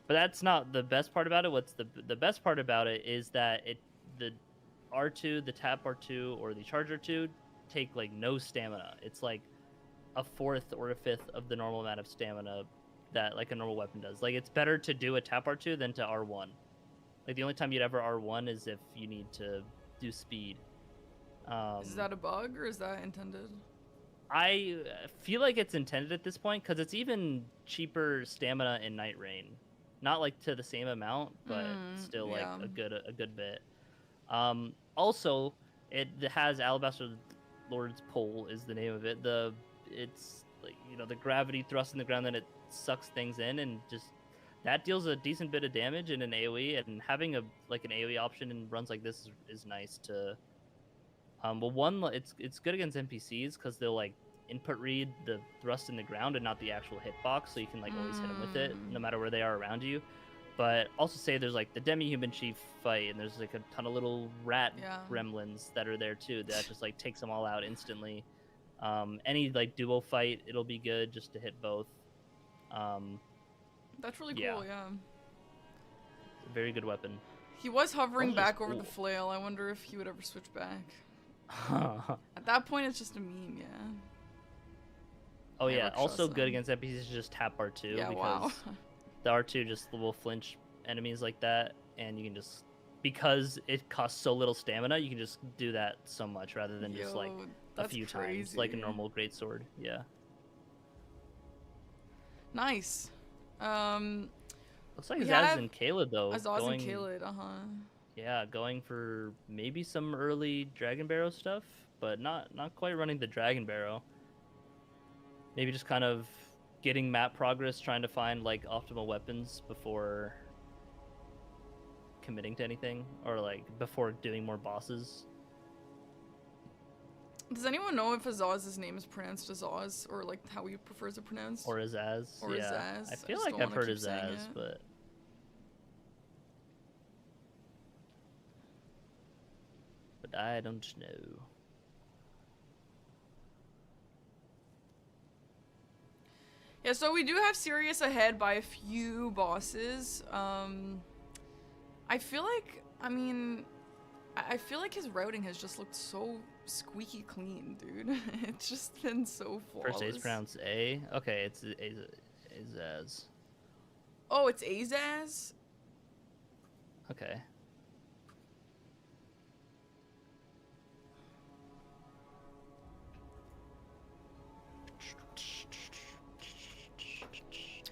But that's not the best part about it. What's the best part about it is that the R2, the tap R2, or the Charge R2 take like no stamina. It's like a fourth or a fifth of the normal amount of stamina that like a normal weapon does. Like it's better to do a tap R2 than to R1. Like the only time you'd ever R1 is if you need to do speed. Is that a bug or is that intended? I feel like it's intended at this point because it's even cheaper stamina in Night Rain. Not like to the same amount, but still like a good bit. Also, it has Alabaster Lord's Pole is the name of it. It's like, you know, the gravity thrust in the ground, then it sucks things in, and just that deals a decent bit of damage in an AoE. And having an AoE option in runs like this is nice to. Well, one, it's good against NPCs because they'll like input read the thrust in the ground and not the actual hitbox, so you can like always hit them with it no matter where they are around you. But also say there's like the demi-human chief fight, and there's like a ton of little rat gremlins that are there too that just like takes them all out instantly. Any like duo fight, it'll be good just to hit both. That's really cool, yeah. It's a very good weapon. He was hovering back over the flail. I wonder if he would ever switch back. At that point, it's just a meme, yeah. Oh yeah, also good against NPCs is just tap R2 because the R2 just will flinch enemies like that, and you can just, because it costs so little stamina, you can just do that so much rather than just like a few times like a normal greatsword. Yeah. Nice. Looks like Azaz and Caled though. Azaz and Caled, Yeah, going for maybe some early Dragonbarrow stuff, but not quite running the Dragonbarrow. Maybe just kind of getting map progress, trying to find like optimal weapons before committing to anything, or like before doing more bosses. Does anyone know if Azaz's name is pronounced Azaz, or like how he prefers it pronounced? Or Azaz. Or Azaz. I feel like I've heard Azaz, but I don't know. Yeah, so we do have Sirius ahead by a few bosses. I feel like, I feel like his routing has just looked so squeaky clean, dude. It's just been so flawless. First A's pronounced A? Okay, it's Azaz. Oh, it's Azaz? Okay.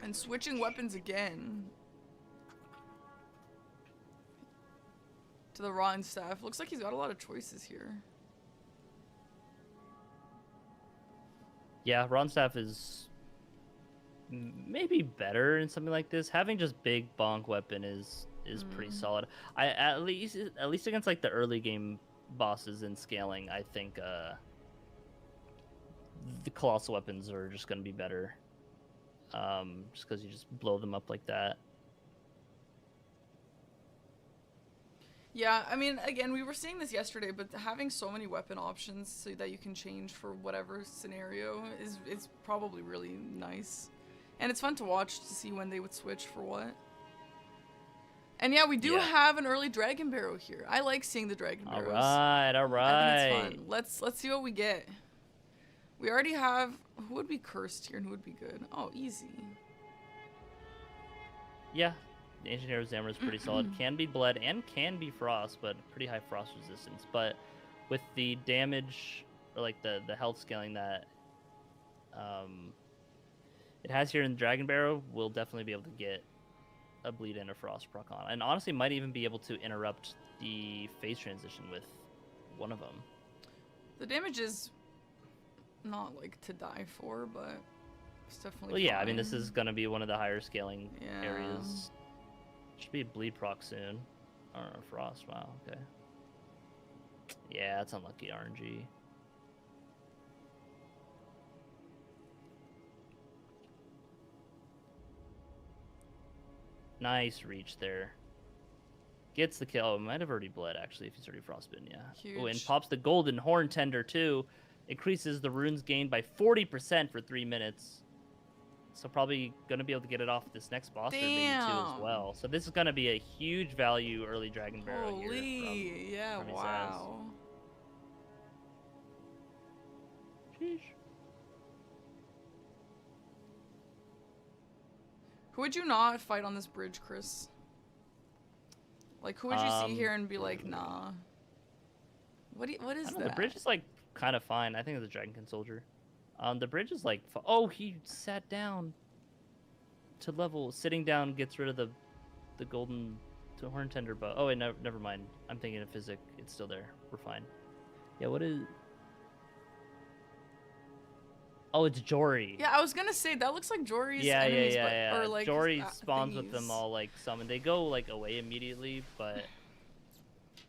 And switching weapons again. To the Ron staff. Looks like he's got a lot of choices here. Yeah, Ronstaff is maybe better in something like this. Having just big bonk weapon is pretty solid. At least against like the early game bosses in scaling, I think the colossal weapons are just going to be better. Just because you just blow them up like that. Yeah, I mean, again, we were seeing this yesterday, but having so many weapon options so that you can change for whatever scenario is probably really nice. And it's fun to watch to see when they would switch for what. And yeah, we do have an early Dragonbarrow here. I like seeing the Dragonbarrows. All right. I think it's fun. Let's see what we get. We already have... Who would be cursed here and who would be good? Oh, easy. Yeah. The Ancient Hero Zammer is pretty solid. Can be bled and can be frost, but pretty high frost resistance. But with the damage, or like the health scaling that it has here in Dragonbarrow, we'll definitely be able to get a bleed and a frost proc on. And honestly, might even be able to interrupt the phase transition with one of them. The damage is not like to die for, but it's definitely Well, yeah, fine. I mean, this is going to be one of the higher scaling areas. Should be a bleed proc soon. Or a frost, wow, okay. Yeah, that's unlucky RNG. Nice reach there. Gets the kill. Might have already bled, actually, if he's already frostbitten, yeah. Oh, and pops the golden horn tender, too. Increases the runes gained by 40% for 3 minutes. So probably going to be able to get it off this next boss or maybe too as well. So this is going to be a huge value early Dragonbarrow here. Holy, yeah, from wow. Sheesh. Who would you not fight on this bridge, Chris? Like, who would you see here and be like, nah? What is that? The bridge is like kind of fine. I think it's a Dragonkin soldier. The bridge is like, oh, he sat down to level. Sitting down gets rid of the golden horn tender bow. Oh wait, never mind. I'm thinking of physic. It's still there. We're fine. Yeah, what is? Oh, it's Jory. Yeah, I was gonna say that looks like Jory's yeah, enemies, yeah. Or like Jory spawns with thingies. them all like summoned. They go like away immediately, but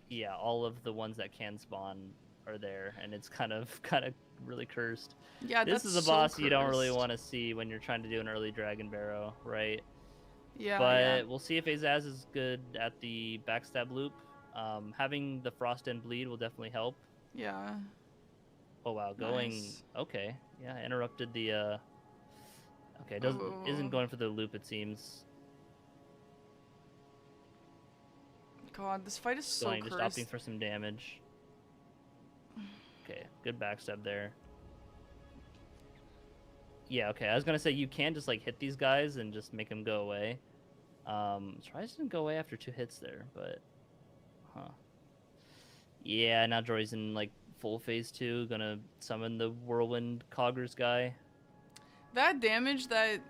yeah, all of the ones that can spawn are there, and it's kind of really cursed. Yeah, this is a boss you don't really want to see when you're trying to do an early Dragonbarrow, right? Yeah, but we'll see if Azaz is good at the backstab loop. Having the frost and bleed will definitely help. Yeah. Oh wow, going Nice. okay. Yeah, interrupted the okay, isn't going for the loop, it seems. God, this fight is so Just opting for some damage. Okay, good backstab there. Yeah, okay, I was gonna say you can just like hit these guys and just make them go away. Tries didn't go away after 2 hits there, but yeah, now Jory's in like full phase 2, gonna summon the whirlwind Coggers guy. That damage that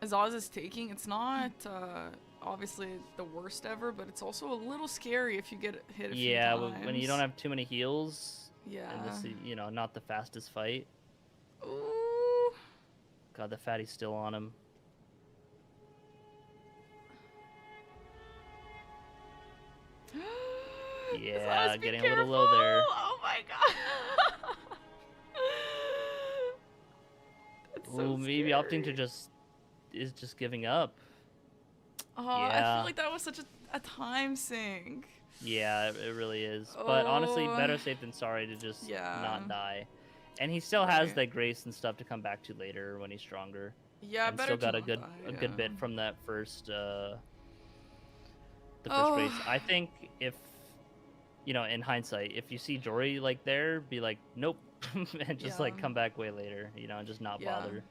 Azaz is taking, it's not obviously the worst ever, but it's also a little scary if you get hit a few times. When you don't have too many heals. Yeah. And this is, not the fastest fight. Ooh. God, the fatty's still on him. Yeah, getting a little low there. Oh my god. Ooh, maybe opting to just giving up. Oh, I feel like that was such a time sink. Yeah, it really is. But honestly, better safe than sorry to just not die. And he still has that grace and stuff to come back to later when he's stronger. Yeah, and better still got to a good not die, good bit from that first grace. I think if in hindsight, if you see Jory like there, be like, nope, and just like come back way later, and just not bother.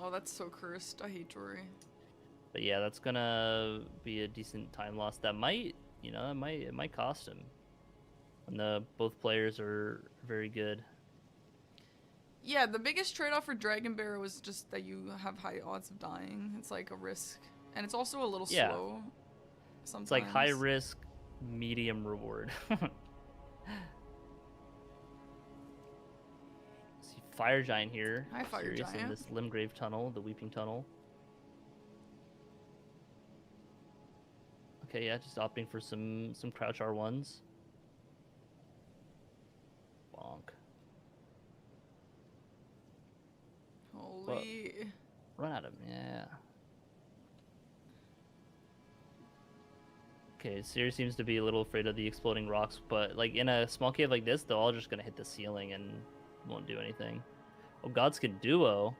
Oh, that's so cursed. I hate Jory. But yeah, that's gonna be a decent time loss. That might, you know, it might cost him. When the both players are very good. Yeah, the biggest trade-off for Dragonbarrow is just that you have high odds of dying. It's like a risk, and it's also a little Yeah. slow. Sometimes It's like high risk, medium reward. See Fire Giant here. Hi, Fire Serious in Giant. this Limgrave tunnel, the Weeping Tunnel. Okay, yeah, just opting for some crouch R1s. Bonk. Holy. Run at him, yeah. Okay, Siri seems to be a little afraid of the exploding rocks, but like in a small cave like this, they're all just gonna hit the ceiling and won't do anything. Oh, Godskin Duo.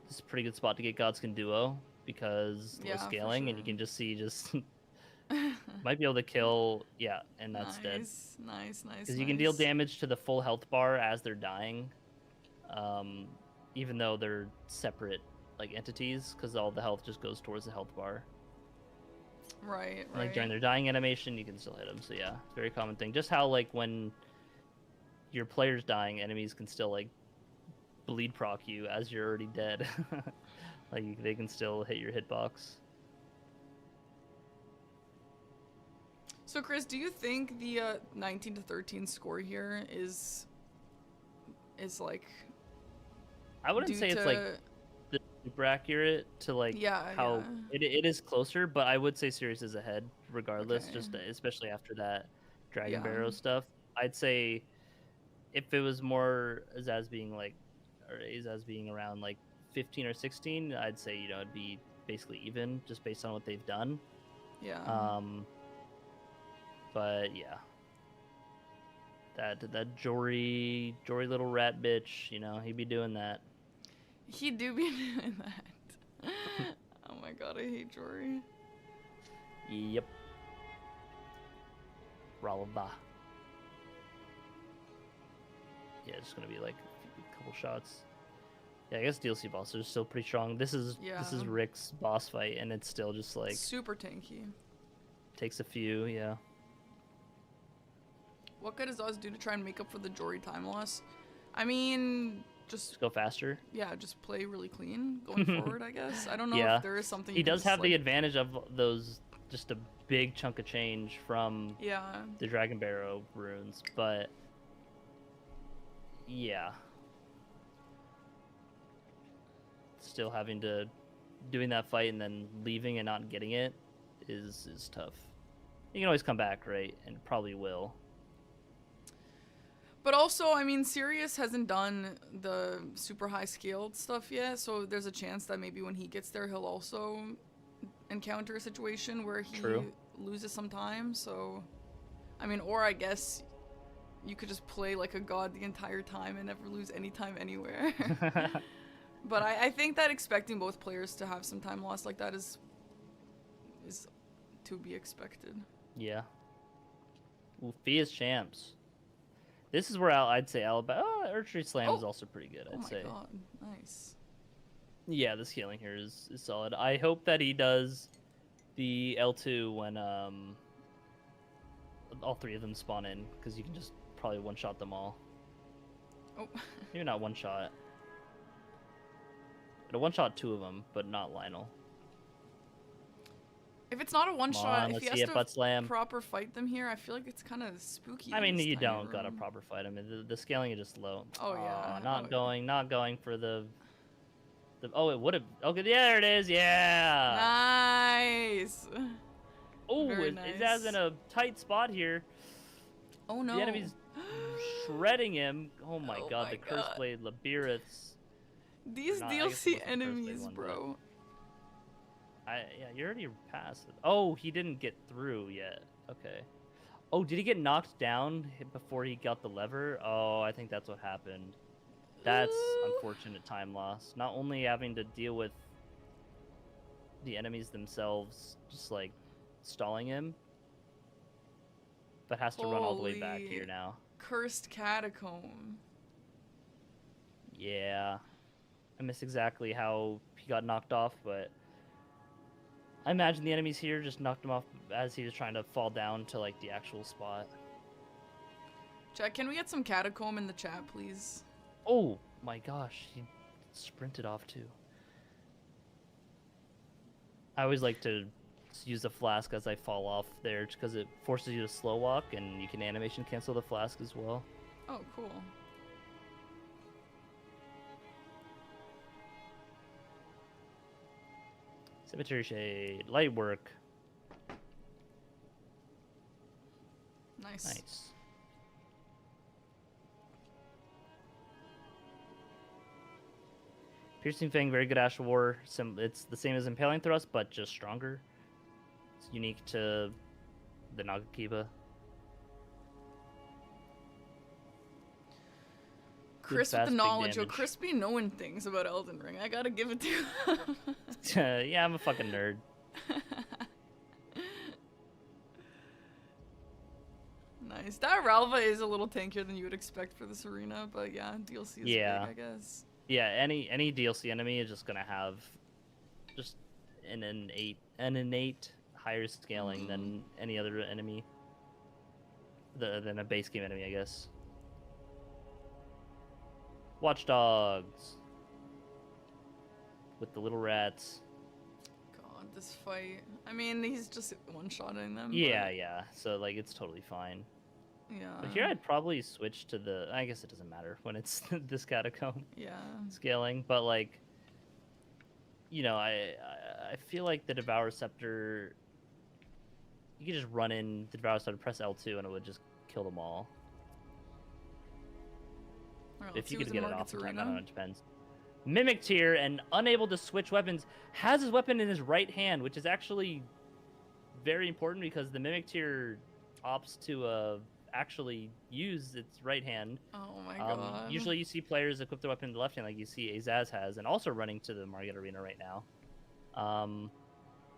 This is a pretty good spot to get Godskin Duo because low Yeah, for scaling, and you sure. can just see might be able to kill, yeah, and that's dead. Nice. Because you can deal damage to the full health bar as they're dying, even though they're separate like entities, because all the health just goes towards the health bar. Right. Like during their dying animation, you can still hit them. So yeah, it's a very common thing. Just how like when your player's dying, enemies can still like bleed proc you as you're already dead. Like they can still hit your hitbox. So Chris, do you think the 19 to 13 score here is like? I wouldn't say it's like super accurate to like how it is closer, but I would say Sirius is ahead regardless. Okay. Just especially after that Dragonbarrow stuff. I'd say if it was more Azaz being like, or Azaz being around like 15 or 16, I'd say, you know, it'd be basically even just based on what they've done. Yeah. But yeah, that Jory little rat bitch, you know, he'd be doing that. He do be doing that. Oh my god, I hate Jory. Yep. Ralva. Yeah, it's gonna be like a couple shots. Yeah, I guess DLC bosses are still pretty strong. This is Rick's boss fight, and it's still just like super tanky. Takes a few, yeah. What could Azaz do to try and make up for the Jory time loss? I mean, just go faster. Yeah, just play really clean going forward, I guess. I don't know if there is something. He does have the advantage of those, just a big chunk of change from the Dragonbarrow runes, but yeah. Still having to doing that fight and then leaving and not getting it is tough. You can always come back, right? And probably will. But also, I mean, Sirius hasn't done the super high scaled stuff yet, so there's a chance that maybe when he gets there, he'll also encounter a situation where he loses some time. So, I mean, or I guess you could just play like a god the entire time and never lose any time anywhere. But I think that expecting both players to have some time loss like that is to be expected. Yeah. Fia's champs. This is where I'd say Alabama. Archery Slam is also pretty good, I'd say. Oh my god, nice. Yeah, the scaling here is solid. I hope that he does the L2 when all three of them spawn in, because you can just probably one-shot them all. Oh. Maybe not one-shot. But a one-shot two of them, but not Lionel. If it's not a one-shot, if he has to proper fight them here, I feel like it's kind of spooky. I mean, you don't gotta proper fight him. The scaling is just low. Oh, yeah. Not going for the... Oh, it would have... Okay, yeah, there it is, yeah! Nice! Oh, Azaz in a tight spot here. Oh, no. The enemy's shredding him. Oh my god, the Curse Blade Labyrinths. These DLC enemies, bro. Yeah, you already passed it. Oh, he didn't get through yet. Okay. Oh, did he get knocked down before he got the lever? Oh, I think that's what happened. That's unfortunate time loss. Not only having to deal with the enemies themselves just like stalling him, but has to run all the way back here now. Cursed Catacomb. Yeah. I miss exactly how he got knocked off, but I imagine the enemies here just knocked him off as he was trying to fall down to like the actual spot. Chat, can we get some catacomb in the chat, please? Oh my gosh, he sprinted off too. I always like to use the flask as I fall off there because it forces you to slow walk and you can animation cancel the flask as well. Oh, cool. Cemetery Shade, light work. Nice. Nice. Piercing Fang, very good Ash of War. It's the same as Impaling Thrust, but just stronger. It's unique to the Nagakiba. Chris with the knowledge. Yo, Chris be knowing things about Elden Ring. I gotta give it to him. Yeah, I'm a fucking nerd. Nice. That Ralva is a little tankier than you would expect for this arena, but yeah, DLC is big, I guess. Yeah, any DLC enemy is just gonna have just an innate higher scaling than any other enemy. Than a base game enemy, I guess. Watchdogs with the little rats. God, this fight. I mean, he's just one-shotting them. Yeah, but... yeah. So like, it's totally fine. Yeah. But here I'd probably switch to the. I guess it doesn't matter when it's this catacomb. Yeah. Scaling, but like, you know, I feel like the Devour Scepter. You could just run in the Devour Scepter, press L2, and it would just kill them all. Right, if you could get it off in time, I don't know, it depends. Mimic tier and unable to switch weapons, has his weapon in his right hand, which is actually very important because the Mimic tier opts to actually use its right hand. Oh my god. Usually you see players equip their weapon in the left hand like you see Azaz has, and also running to the Margit Arena right now.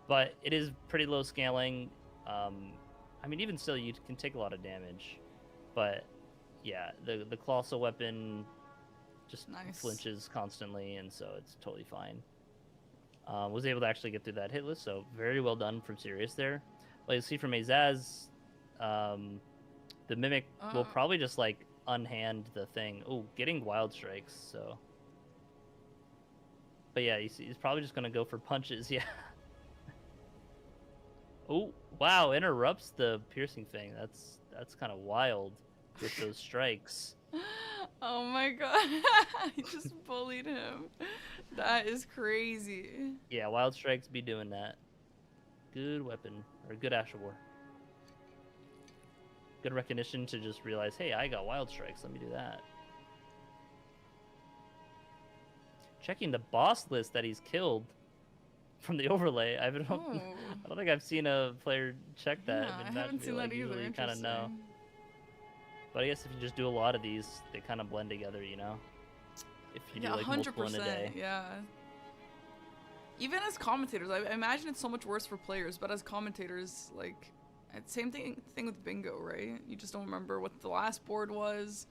But it is pretty low scaling. I mean, even still, you can take a lot of damage. But yeah, the Colossal weapon just flinches constantly, and so it's totally fine. Was able to actually get through that hit list, so very well done from Sirius there. Like you see from Azaz, the Mimic will probably just like unhand the thing. Oh, getting Wild Strikes, so. But yeah, you see, he's probably just gonna go for punches, yeah. Oh, wow, interrupts the Piercing Fang. That's kind of wild with those strikes. Oh my god, he just bullied him. That is crazy. Yeah, Wild Strikes be doing that. Good weapon, or good Ash of War. Good recognition to just realize, hey, I got Wild Strikes, let me do that. Checking the boss list that he's killed from the overlay. I don't think I've seen a player check that. Yeah, I haven't seen that either. You kind of know. But I guess if you just do a lot of these, they kind of blend together, you know? If you do like multiple in a day. Yeah. Even as commentators, I imagine it's so much worse for players, but as commentators, like, same thing with bingo, right? You just don't remember what the last board was.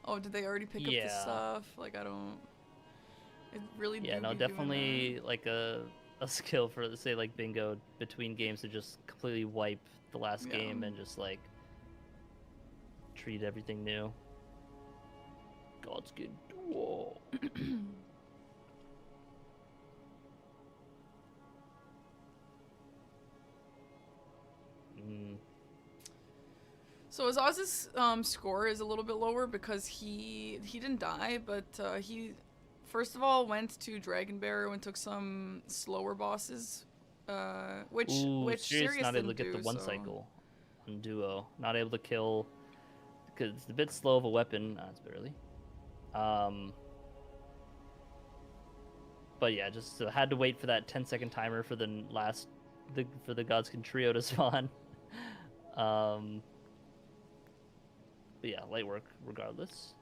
Oh, did they already pick up the stuff? Like, I don't... It really Yeah, no, definitely like a skill for, say, like bingo between games to just completely wipe the last game and just like treat everything new. God's good duel. So Azaz's score is a little bit lower because he didn't die, but he first of all went to Dragonbarrow and took some slower bosses, which Sirius not able to get the one cycle on duo. Not able to kill because it's a bit slow of a weapon. It's barely. But yeah, just had to wait for that 10-second timer for the for the Godskin trio to spawn. But yeah, light work regardless.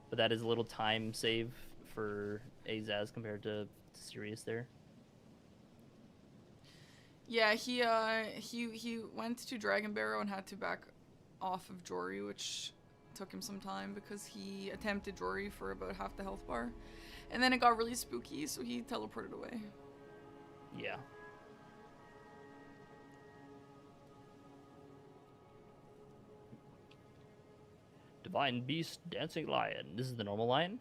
But that is a little time save for Azaz compared to Sirius there. Yeah, he went to Dragonbarrow and had to back off of Jory, which took him some time because he attempted Jory for about half the health bar. And then it got really spooky, so he teleported away. Yeah. Divine Beast, Dancing Lion. This is the normal lion.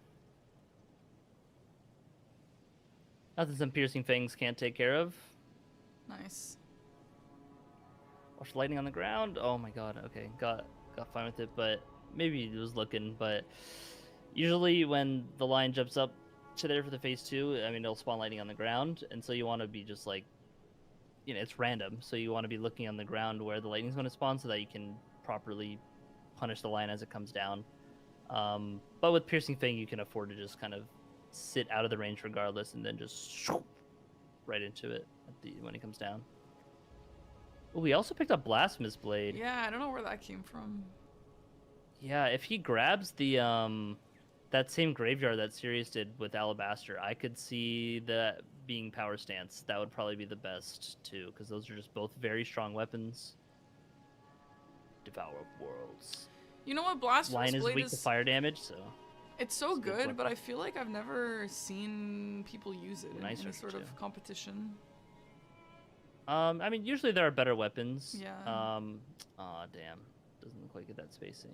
Nothing some piercing fangs can't take care of. Nice. Watch lightning on the ground. Oh my god. Okay, got fine with it, but maybe it was looking. But usually when the lion jumps up to there for the phase 2, I mean it'll spawn lightning on the ground, and so you want to be just like, you know, it's random. So you want to be looking on the ground where the lightning's going to spawn, so that you can properly punish the lion as it comes down. But with piercing fang, you can afford to just kind of sit out of the range regardless, and then just right into it when it comes down. Oh, we also picked up Blasphemous Blade. Yeah, I don't know where that came from. Yeah, if he grabs the that same graveyard that Sirius did with Alabaster, I could see that being power stance. That would probably be the best too, because those are just both very strong weapons. Devourer of Worlds. You know what, Blasphemous Lion is Blade weak to fire damage, so it's so it's a good good, weapon. but I feel like I've never seen people use it in Nicer any sort too. of competition. I mean, usually there are better weapons. Yeah. Aw, damn. Doesn't look like it that spacing.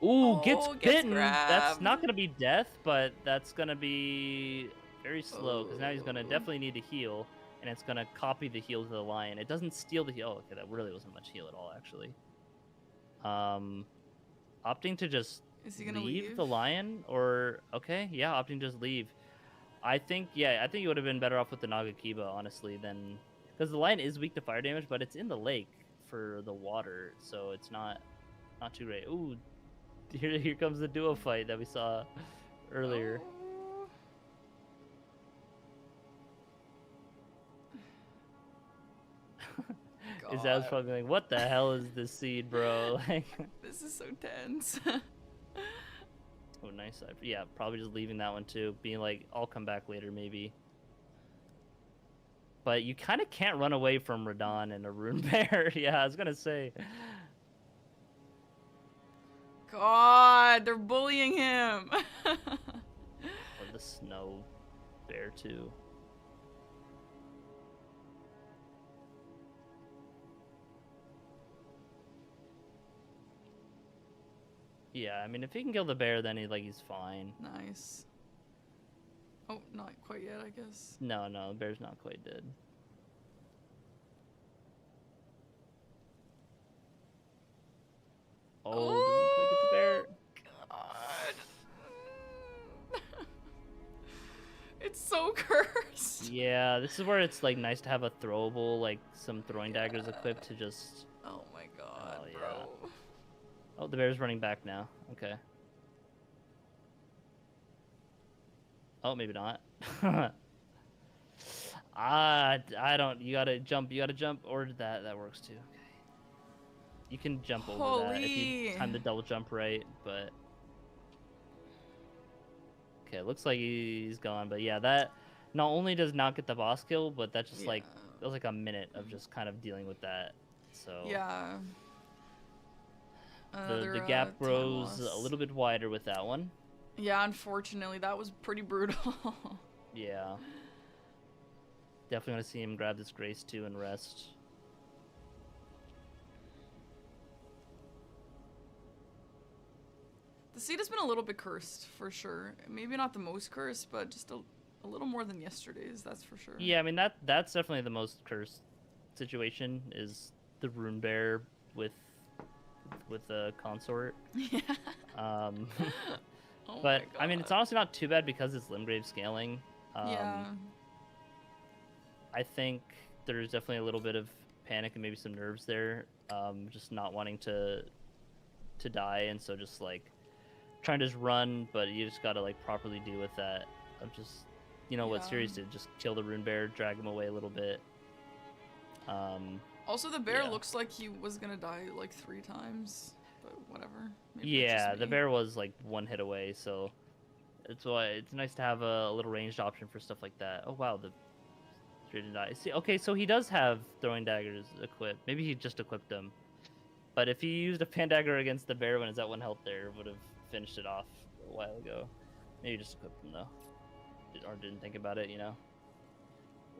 Ooh, gets bitten. That's not going to be death, but that's going to be very slow, because now he's going to definitely need to heal, and it's going to copy the heal to the lion. It doesn't steal the heal. Oh, okay, that really wasn't much heal at all, actually. Opting to just leave the lion, or... Okay, yeah, opting to just leave. I think you would have been better off with the Nagakiba, honestly, than... Because the lion is weak to fire damage, but it's in the lake for the water, so it's not too great. Ooh, here comes the duo fight that we saw earlier. Is that probably like, what the hell is this seed, bro? Like, this is so tense. Oh, nice. Yeah, probably just leaving that one too. Being like, I'll come back later, maybe. But you kind of can't run away from Radon and a Rune Bear. Yeah, I was gonna say. God, they're bullying him. Or the Snow Bear too. Yeah, I mean, if he can kill the bear, then he's fine. Nice. Oh, not quite yet, I guess. No, the bear's not quite dead. Oh, doesn't quite get the bear. God. It's so cursed. Yeah, this is where it's like nice to have a throwable, like some throwing daggers equipped to just... Oh my god, oh, yeah. bro. Oh, the bear's running back now. Okay. Oh, maybe not. I don't. You gotta jump. Or that works too. Okay. You can jump over that if you time the double jump right, but... Okay, looks like he's gone, but yeah, that not only does not get the boss kill, but that just that was like a minute of just kind of dealing with that. So yeah. The gap grows a little bit wider with that one. Yeah, unfortunately, that was pretty brutal. Yeah. Definitely want to see him grab this Grace too and rest. The seed has been a little bit cursed, for sure. Maybe not the most cursed, but just a little more than yesterday's, that's for sure. Yeah, I mean, that's definitely the most cursed situation, is the Rune Bear with a consort. Yeah. Oh but I mean, it's honestly not too bad because it's Limgrave scaling. Yeah. I think there's definitely a little bit of panic and maybe some nerves there, just not wanting to die, and so just like trying to just run, but you just gotta like properly deal with that. Of just, you know, what Sirius did, just kill the Rune Bear, drag him away a little bit. Also, the bear looks like he was gonna die like 3 times, but whatever. Maybe yeah, the bear was like 1 hit away, so that's why it's nice to have a little ranged option for stuff like that. Oh wow, the didn't die. See, okay, so he does have throwing daggers equipped. Maybe he just equipped them. But if he used a pan dagger against the bear when it's at 1 health, there would have finished it off a while ago. Maybe just equipped them though, or didn't think about it. You know,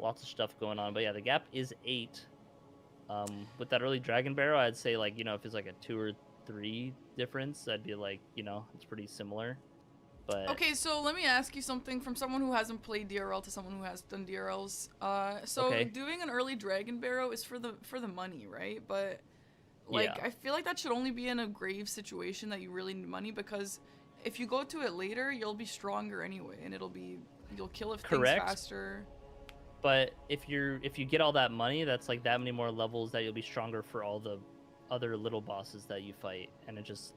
lots of stuff going on. But yeah, the gap is 8. With that early Dragonbarrow, I'd say, like, you know, if it's like a 2 or 3 difference, I'd be like, you know, it's pretty similar. But Okay, so let me ask you something from someone who hasn't played DRL to someone who has done DRLs. So okay, doing an early Dragonbarrow is for the money, right? But like yeah, I feel like that should only be in a grave situation that you really need money, because if you go to it later, you'll be stronger anyway, and you'll kill if things correct. faster. But if you get all that money, that's like that many more levels that you'll be stronger for all the other little bosses that you fight, and it just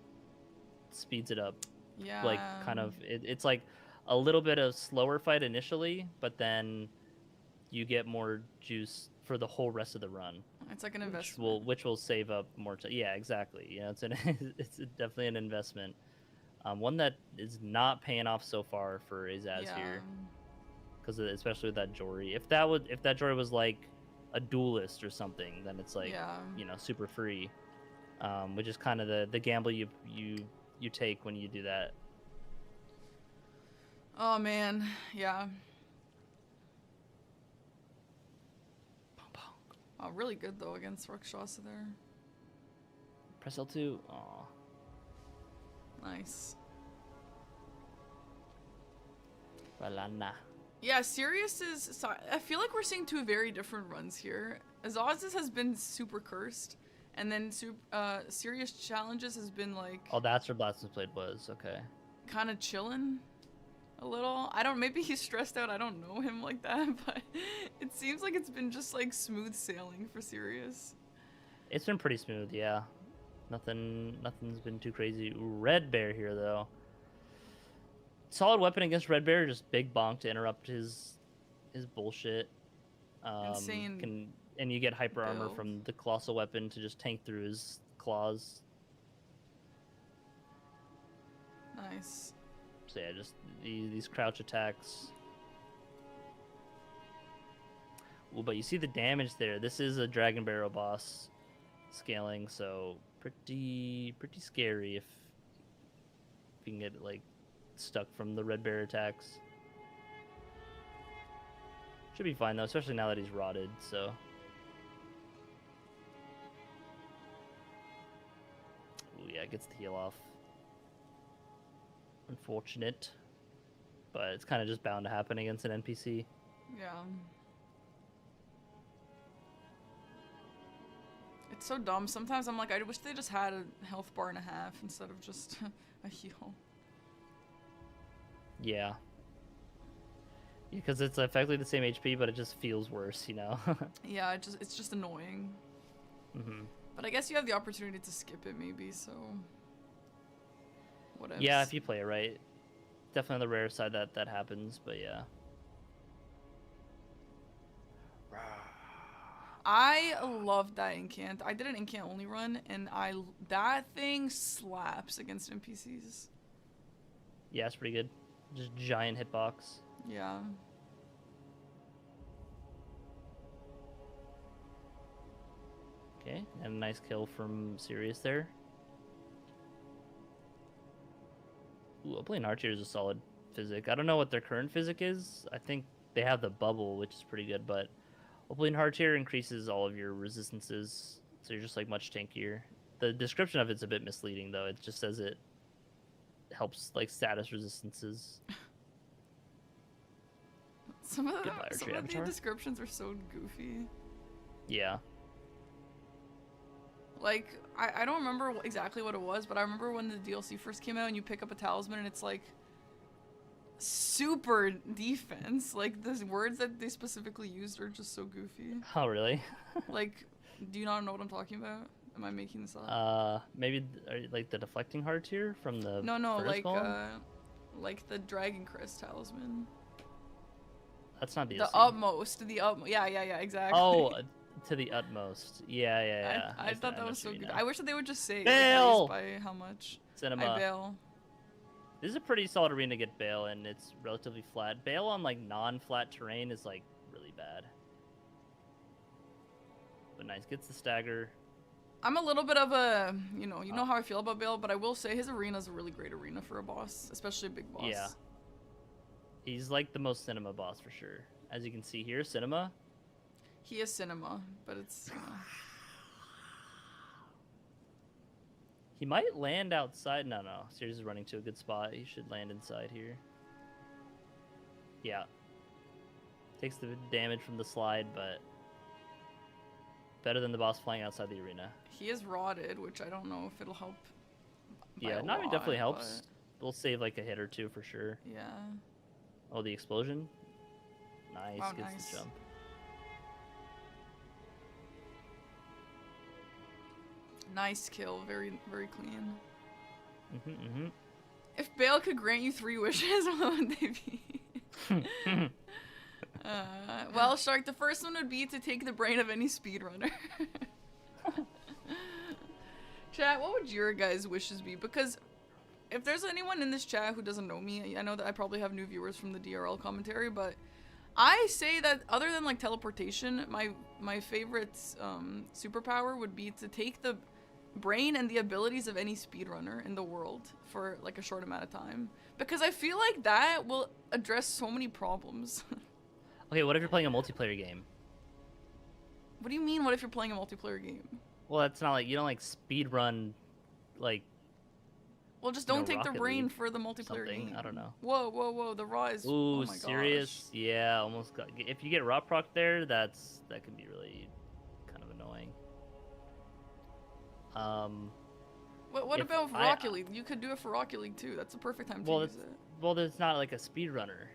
speeds it up. Like Yeah. kind of it's like a little bit of slower fight initially, but then you get more juice for the whole rest of the run, It's like an investment. which will save up more time. Yeah, exactly. You know, it's definitely an investment. One that is not paying off so far for Azaz Yeah. here, because especially with that Jory. If that Jory was like a duelist or something, then it's like, Yeah. you know, super free. Which is kind of the gamble you take when you do that. Oh man, yeah. Oh, really good though against Rakshasa there. Press L2. Aw. Nice. Balana. Yeah, Sirius is. So I feel like we're seeing two very different runs here. Azaz's has been super cursed, and then Sirius Challenges has been like Oh, that's where Blasphemous Blade was. Okay. kind of chilling a little. I don't. Maybe he's stressed out. I don't know him like that, but it seems like it's been just like smooth sailing for Sirius. It's been pretty smooth, yeah. Nothing's been too crazy. Red Bear here though. Solid weapon against Red Bear, just big bonk to interrupt his bullshit. Insane. And you get hyper armor build. from the colossal weapon to just tank through his claws. Nice. So yeah, just these crouch attacks. Ooh, but you see the damage there. This is a Dragonbarrow boss scaling, so pretty scary if you can get like stuck from the Red Bear attacks. Should be fine though, especially now that he's rotted, so. Ooh, yeah, gets the heal off. Unfortunate. But it's kind of just bound to happen against an NPC. Yeah. It's so dumb. Sometimes I'm like, I wish they just had a health bar and a half instead of just a heal. Yeah. Because it's effectively the same HP, but it just feels worse, you know? Yeah, it's just annoying. Mm-hmm. But I guess you have the opportunity to skip it maybe, so whatever. Yeah, if you play it right. Definitely on the rare side that happens, but yeah. I loved that incant. I did an incant only run, and that thing slaps against NPCs. Yeah, it's pretty good. Just giant hitbox. Yeah. Okay, and a nice kill from Sirius there. Ooh, Oblivion Archer is a solid physic. I don't know what their current physic is. I think they have the bubble, which is pretty good, but Oblivion Archer increases all of your resistances, so you're just like much tankier. The description of it's a bit misleading though. It just says it helps like status resistances. Some of Goodbye, the Avatar. descriptions are so goofy. Yeah. Like, I don't remember exactly what it was, but I remember when the DLC first came out and you pick up a talisman and it's like super defense. Like, the words that they specifically used are just so goofy. Oh, really? Like, do you not know what I'm talking about? Am I making this up? Maybe like the deflecting heart here from the No, furnace like the Dragonbarrow talisman. That's not DLC. The utmost. Yeah, exactly. Oh, to the utmost. Yeah. I thought that was so good. I wish that they would just say Bail! by how much. Cinema. I bail. This is a pretty solid arena to get Bail, and it's relatively flat. Bail on like non-flat terrain is like really bad. But nice, gets the stagger. I'm a little bit of a, you know how I feel about Bail, but I will say his arena is a really great arena for a boss, especially a big boss. Yeah. He's like the most cinema boss for sure. As you can see here, cinema. He is cinema, but it's. He might land outside. No, Sirius is running to a good spot. He should land inside here. Yeah. Takes the damage from the slide, but better than the boss flying outside the arena. He is rotted, which I don't know if it'll help. Yeah, Nami definitely helps. We'll save like a hit or two for sure. Yeah. Oh, the explosion. Nice, wow, gets nice. the jump. Nice kill, very, very clean. Mm-hmm. If Bale could grant you 3 wishes, what would they be? Well, Shark, the first one would be to take the brain of any speedrunner. Chat, what would your guys' wishes be? Because if there's anyone in this chat who doesn't know me, I know that I probably have new viewers from the DRL commentary, but I say that other than like teleportation, my favorite superpower would be to take the brain and the abilities of any speedrunner in the world for like a short amount of time. Because I feel like that will address so many problems. Okay, what if you're playing a multiplayer game? What do you mean, what if you're playing a multiplayer game? Well, that's not like, you don't like speed run, like. Well, just don't take their Rocket brain League for the multiplayer game. I don't know. Whoa, the raw is. Ooh, oh my serious? Gosh. Yeah, almost got. If you get raw proc there, that can be really kind of annoying. What about Rocket League? You could do it for Rocket League too. That's the perfect time to use it. Well, there's not like a speedrunner.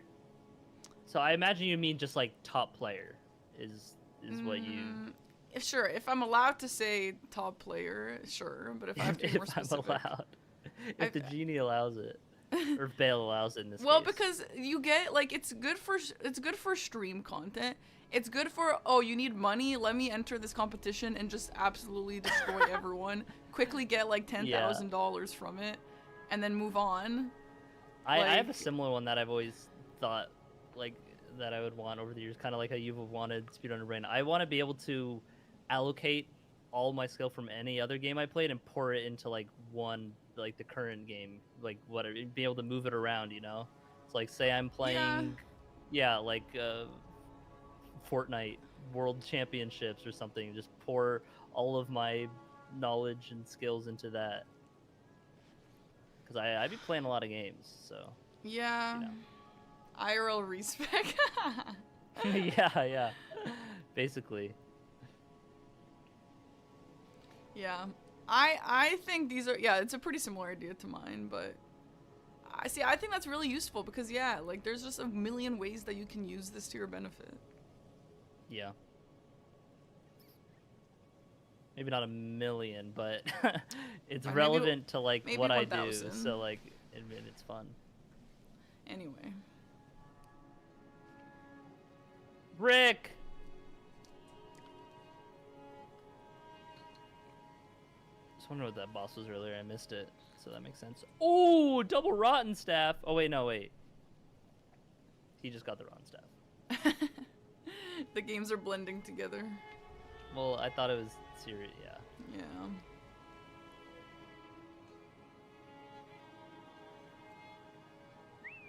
So I imagine you mean just like top player is what you. Sure, if I'm allowed to say top player, sure. But if I have to be more specific, I'm allowed, if the genie allows it, or if Bale allows it in this well, case. because you get like it's good for stream content. It's good for, oh, you need money, let me enter this competition and just absolutely destroy everyone. Quickly get like $10,000 from it, and then move on. I have a similar one that I've always thought like that I would want over the years, kind of like how you've wanted Speedrunner Brain. I want to be able to allocate all my skill from any other game I played and pour it into like one, like the current game, like whatever, be able to move it around, you know? It's like, say I'm playing, like Fortnite World Championships or something, just pour all of my knowledge and skills into that. Because I be playing a lot of games, so. Yeah. You know. IRL respec. yeah. Basically. Yeah. I think these are, it's a pretty similar idea to mine, but I think that's really useful because like there's just a million ways that you can use this to your benefit. Yeah. Maybe not a million, but it's relevant to like what 1, I do, so like it's fun. Anyway. Rick! Just wonder what that boss was earlier. I missed it, so that makes sense. Oh, double rotten staff. Oh wait, no, wait. He just got the rotten staff. The games are blending together. Well, I thought it was serious. Yeah.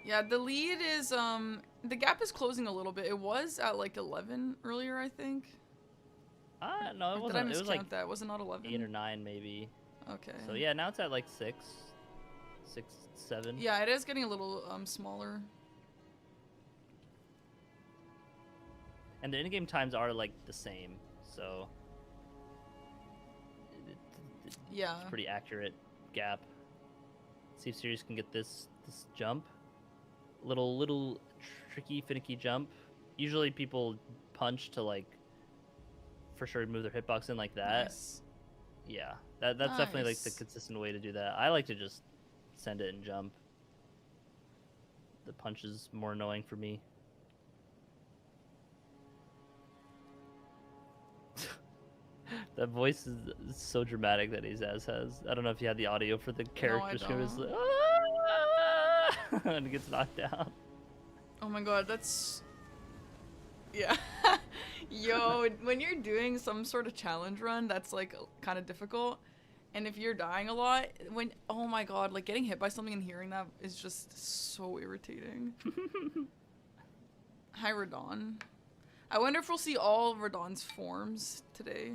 Yeah, the lead is the gap is closing a little bit. It was at like 11 earlier, I think. No, it wasn't. Did I miscount it was like that? Was it not 11? 8 or 9 maybe. Okay. So yeah, now it's at like 6, 7. Yeah, it is getting a little smaller. And the in-game times are like the same, so it's pretty accurate gap. See if Sirius can get this jump. Little tricky, finicky jump. Usually people punch to like for sure move their hitbox in like that. Nice. Yeah, that's definitely like the consistent way to do that. I like to just send it and jump. The punch is more annoying for me. That voice is so dramatic that his ass has. I don't know if you had the audio for the character scream. It's like, and it gets knocked down. Oh my god, that's... Yeah. Yo, when you're doing some sort of challenge run that's like kind of difficult, and if you're dying a lot, oh my god, like getting hit by something and hearing that is just so irritating. Hi, Radon. I wonder if we'll see all of Radon's forms today.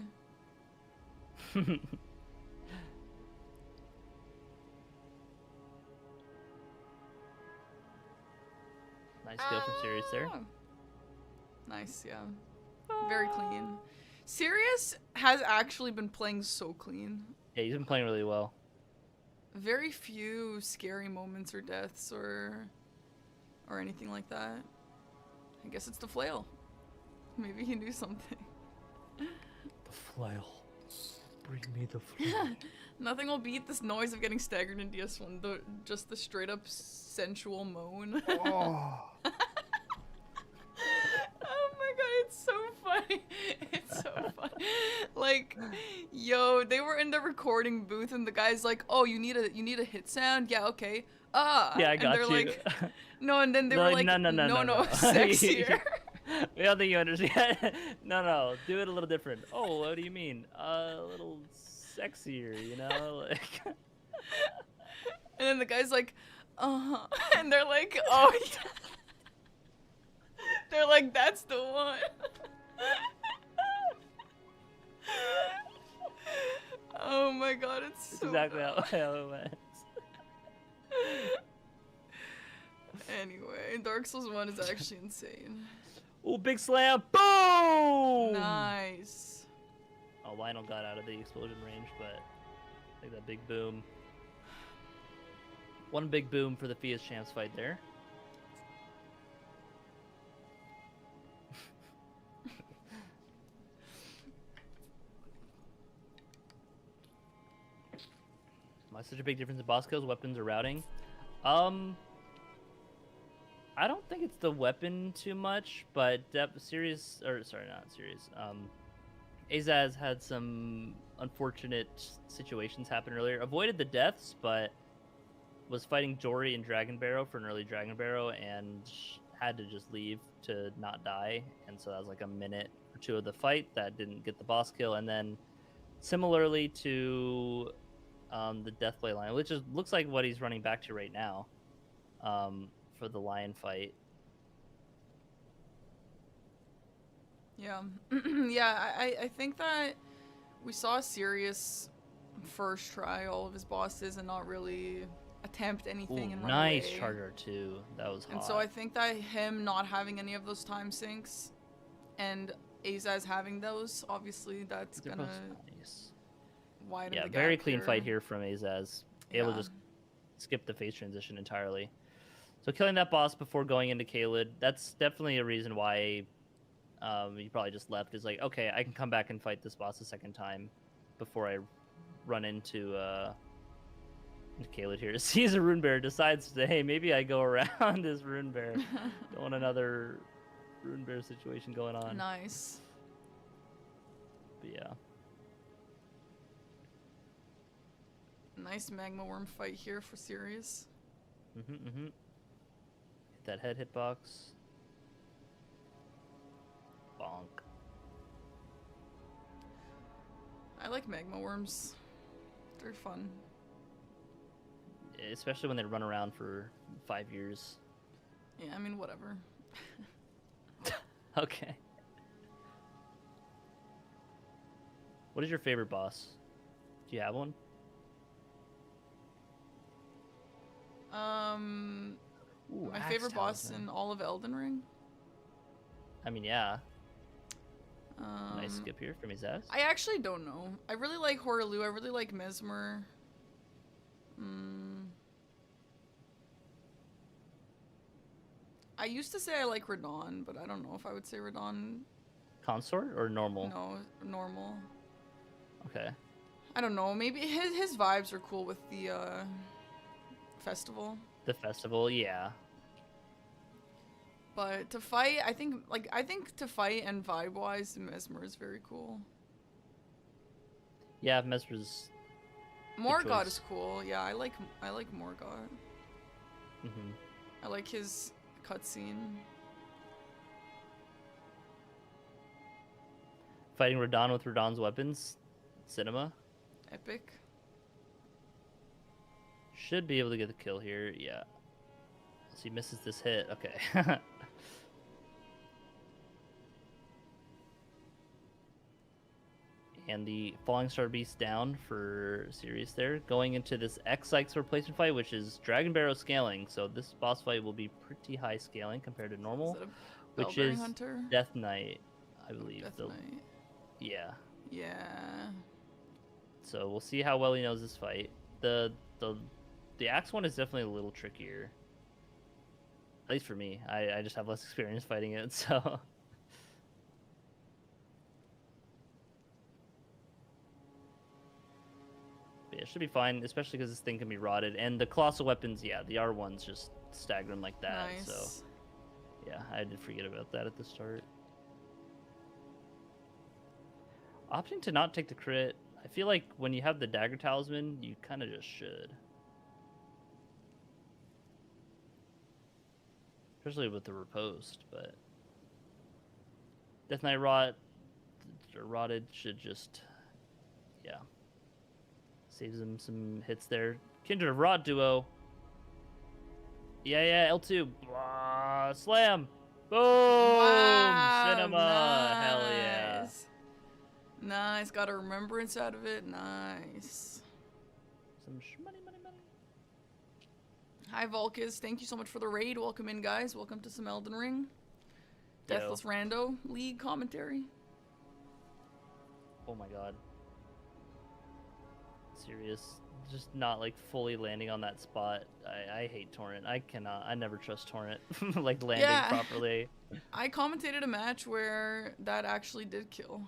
kill from Sirius there. Nice, yeah. Very clean. Sirius has actually been playing so clean. Yeah, he's been playing really well. Very few scary moments or deaths or anything like that. I guess it's the flail. Maybe he knew something. The flail. Bring me the flail. Nothing will beat this noise of getting staggered in DS1. Just the straight up sensual moan. Oh. Oh my god, it's so funny. It's so funny. Like, yo, they were in the recording booth and the guy's like, "Oh, you need a hit sound? Yeah, okay." Yeah, I got and they're you. Like, no, and then they were like, no, sexier. I don't think you understand. No, do it a little different. Oh, what do you mean? A little sexier, you know? Like. And then the guy's like, and they're like, "Oh, yeah." They're like, "That's the one." Oh my god, it's so exactly dumb. how it went. Anyway, Dark Souls 1 is actually insane. Oh, big slam! Boom! Nice. Oh, Lionel got out of the explosion range, but I think that big boom. One big boom for the Fia's Champs fight there. Why such a big difference in boss kills, weapons, or routing? I don't think it's the weapon too much, but Azaz had some unfortunate situations happen earlier. Avoided the deaths, but was fighting Jory and Dragonbarrow for an early Dragonbarrow and had to just leave to not die. And so that was like a minute or two of the fight that didn't get the boss kill. And then similarly to the Deathblade line, which looks like what he's running back to right now for the lion fight. Yeah. Yeah, I think that we saw Sirius first try all of his bosses and not really attempt anything. Ooh, and run nice away. charger too. That was hot. And so I think that him not having any of those time sinks and Azaz having those, obviously that's They're gonna both nice. widen Yeah, the gap very clean here. fight here from Azaz. Able Yeah. to just skip the phase transition entirely. So killing that boss before going into Caelid, that's definitely a reason why you probably just left. Is like, okay, I can come back and fight this boss a second time before I run into Caelid here. Sees a rune bear, decides to, hey, maybe I go around this rune bear. Don't want another rune bear situation going on. Nice. But yeah. Nice magma worm fight here for Sirius. Hit that head hitbox. Bonk. I like magma worms. They're fun. Especially when they run around for 5 years. Yeah, I mean, whatever. Okay. What is your favorite boss? Do you have one? Ooh, My Axe favorite boss Talisman. in all of Elden Ring. I mean, yeah. Nice skip here from his ass. I actually don't know. I really like Horaloo. I really like Mesmer. I used to say I like Radon, but I don't know if I would say Radon. Consort or normal? No, normal. Okay. I don't know. Maybe his vibes are cool with the festival. The festival, yeah. But to fight, I think to fight and vibe wise, Mesmer is very cool. Yeah, Mesmer's. Morgott is cool. Yeah, I like Morgott. Mm-hmm. I like his cutscene. Fighting Radon with Radon's weapons. Cinema. Epic. Should be able to get the kill here. Yeah. So he misses this hit. Okay. and the Falling Star Beast down for Sirius there. Going into this X-Sykes replacement fight, which is Dragonbarrow scaling. So this boss fight will be pretty high scaling compared to normal, Is it a which Bellberry is Hunter? Death Knight, I believe. Death Knight. Yeah. Yeah. So we'll see how well he knows this fight. The Axe one is definitely a little trickier. At least for me. I just have less experience fighting it, so... But yeah, it should be fine, especially because this thing can be rotted. And the colossal weapons, yeah, the R1s just stagger them like that, Nice. so... Yeah, I did forget about that at the start. Opting to not take the crit, I feel like when you have the Dagger Talisman, you kind of just should. Especially with the riposte, but... Death Knight Rotted should just... Yeah. Saves him some hits there. Kindred of Rot duo. Yeah, L2. Blah, slam! Boom! Wow, Cinema! nice. Hell yeah. Nice, got a remembrance out of it. Nice. Some money. Hi, Volkis. Thank you so much for the raid. Welcome in, guys. Welcome to some Elden Ring. Deathless Rando League commentary. Oh my god. Serious. Just not like fully landing on that spot. I hate Torrent. I never trust Torrent. Like landing properly. I commentated a match where that actually did kill.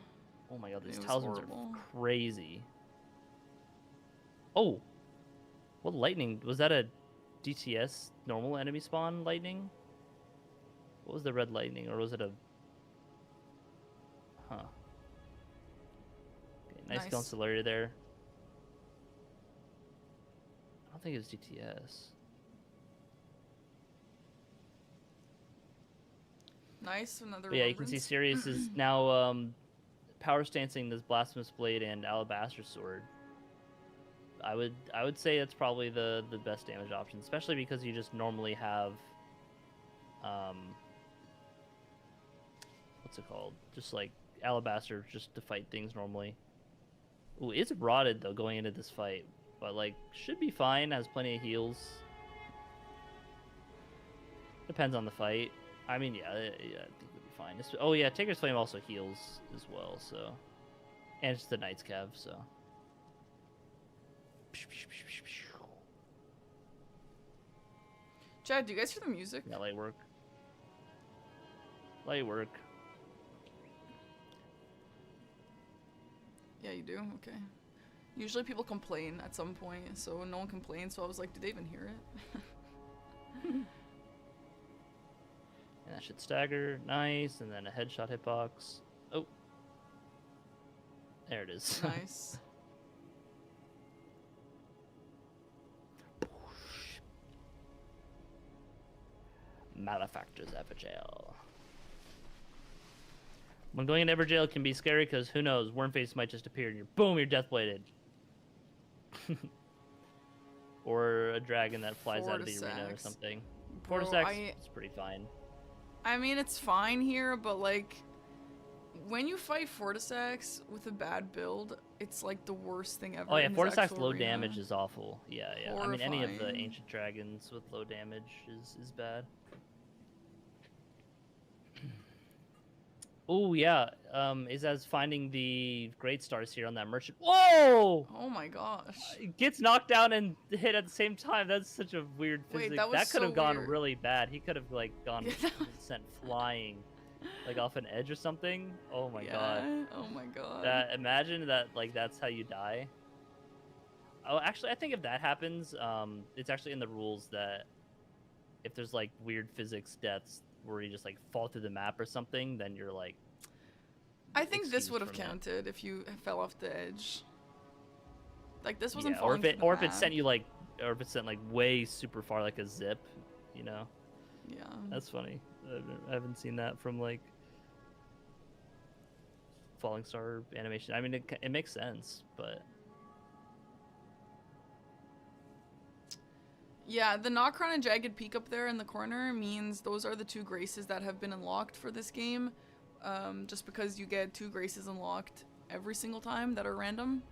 Oh my god, these It was talismans horrible. are crazy. Oh! What lightning? Was that a DTS normal enemy spawn lightning? What was the red lightning? Or was it a... Huh. Okay, nice kill on Solaria there. I don't think it was DTS. Nice, another But yeah, you can see Sirius is now power stancing this Blasphemous Blade and Alabaster Sword. I would say that's probably the best damage option, especially because you just normally have what's it called? Just like Alabaster just to fight things normally. Ooh, it's rotted though going into this fight, but like should be fine, has plenty of heals. Depends on the fight. I mean, yeah, I think it'll be fine. Oh yeah, Taker's Flame also heals as well, so, and it's the Knight's Cav, so. Chad, do you guys hear the music? Yeah, light work. Light work. Yeah, you do? Okay. Usually people complain at some point, so no one complains, so I was like, do they even hear it? And that should stagger. Nice. And then a headshot hitbox. Oh. There it is. Nice. Malefactor's Everjail. When going in Everjail can be scary because who knows, Wormface might just appear and you're boom, you're deathbladed. Or a dragon that flies out of the arena or something. Fortisax is pretty fine. I mean, it's fine here, but like, when you fight Fortisax with a bad build, it's like the worst thing ever. Oh yeah, Fortisax low damage is awful. Yeah. Horrifying. I mean, any of the ancient dragons with low damage is bad. Oh yeah, Izaz finding the great stars here on that merchant. Whoa! Oh my gosh. Gets knocked down and hit at the same time. That's such a weird physics. Wait, that could have gone weird. really bad. He could have like gone sent flying, like off an edge or something. Oh my god. Oh my god. Imagine that, like that's how you die. Oh, actually, I think if that happens, it's actually in the rules that if there's like weird physics deaths where you just like fall through the map or something, then you're like. I think this would have counted if you fell off the edge. Like this wasn't or falling if it sent you like, or if it sent like way super far, like a zip, you know. Yeah. That's funny. I haven't seen that from like Falling Star animation. I mean, it makes sense, but. Yeah, the Nocron and Jagged Peak up there in the corner means those are the two graces that have been unlocked for this game. Just because you get 2 graces unlocked every single time that are random.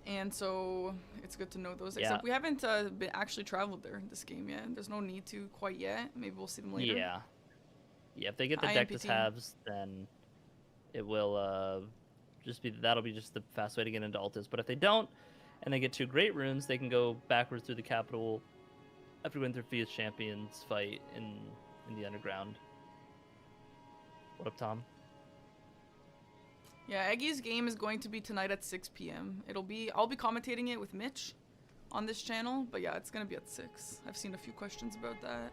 And so it's good to know those. Yeah. Except we haven't been actually traveled there in this game yet. There's no need to quite yet. Maybe we'll see them later. Yeah. Yeah, if they get the Deathless IMPT. halves, then it will just be, that'll be just the fast way to get into Altus. But if they don't, and they get 2 great runes, they can go backwards through the capital after going through Fierce Champions fight in the underground. What up, Tom? Yeah, Eggy's game is going to be tonight at 6 p.m. I'll be commentating it with Mitch on this channel, but yeah, it's gonna be at 6. I've seen a few questions about that.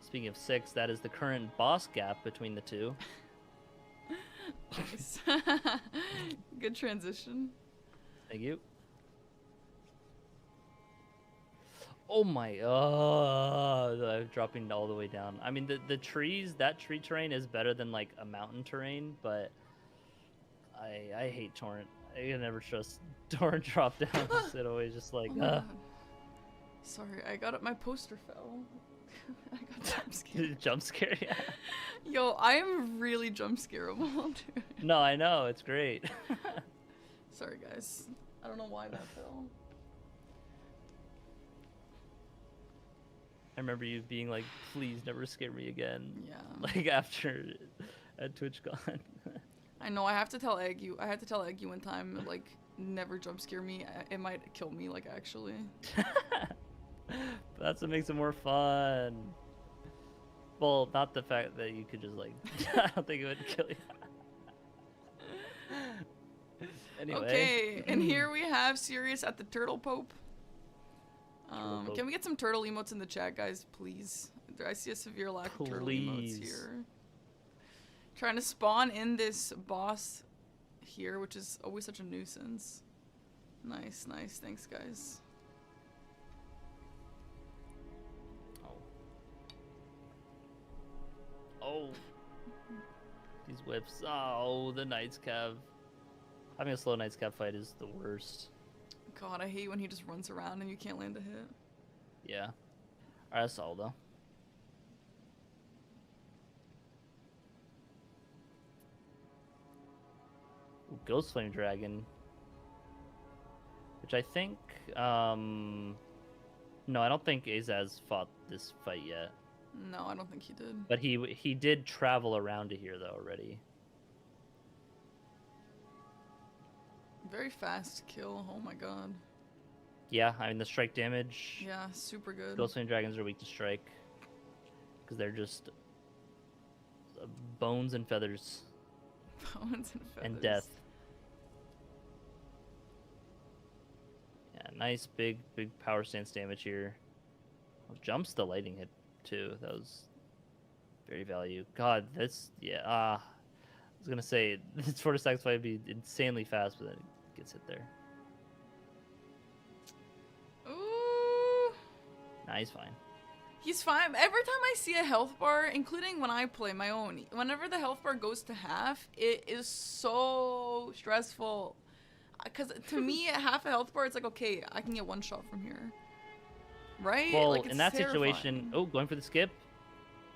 Speaking of 6, that is the current boss gap between the 2. Nice. Good transition. Thank you. Oh my, I'm dropping all the way down. I mean, the trees, that tree terrain is better than like a mountain terrain, but I hate torrent. I can never trust torrent drop downs. It always just like, Oh my God. Sorry, I got it. My poster fell. I got jump scared. Jump scare, yeah. Yo, I am really jump scareable, dude. No, I know, it's great. Sorry, guys. I don't know why that fell. I remember you being like, please never scare me again. Yeah. Like after at TwitchCon. I know. I have to tell Eggy. I had to tell Eggy one time, like, never jump scare me. It might kill me, like, actually. That's what makes it more fun. Well, not the fact that you could just like, I don't think it would kill you. Anyway. Okay, and here we have Sirius at the Turtle Pope. Pope. Can we get some turtle emotes in the chat, guys, please? I see a severe lack of turtle emotes here. Trying to spawn in this boss here, which is always such a nuisance. Nice, nice. Thanks, guys. Oh. These whips. Oh, the Knights Cav. Having a slow Knights Cav fight is the worst. God, I hate when he just runs around and you can't land a hit. Yeah. Alright, that's all though. Ooh, Ghost Flame Dragon. Which I think, no, I don't think Azaz fought this fight yet. No, I don't think he did. But he did travel around to here though already. Very fast kill. Oh my god. Yeah, I mean the strike damage. Yeah, super good. Ghost Flame Dragons are weak to strike because they're just bones and feathers. Bones and feathers. And death. Yeah, nice big power stance damage here. Oh, jumps the lightning hit too. That was very value. God, this, yeah. I was gonna say this Fortis Stacks fight would be insanely fast, but then it gets hit there. Ooh. Nah, he's fine. He's fine. Every time I see a health bar, including when I play my own, whenever the health bar goes to half, it is so stressful. Because to me, at half a health bar, it's like, okay, I can get one shot from here. Right? Well, like, in that terrifying. situation, oh, going for the skip.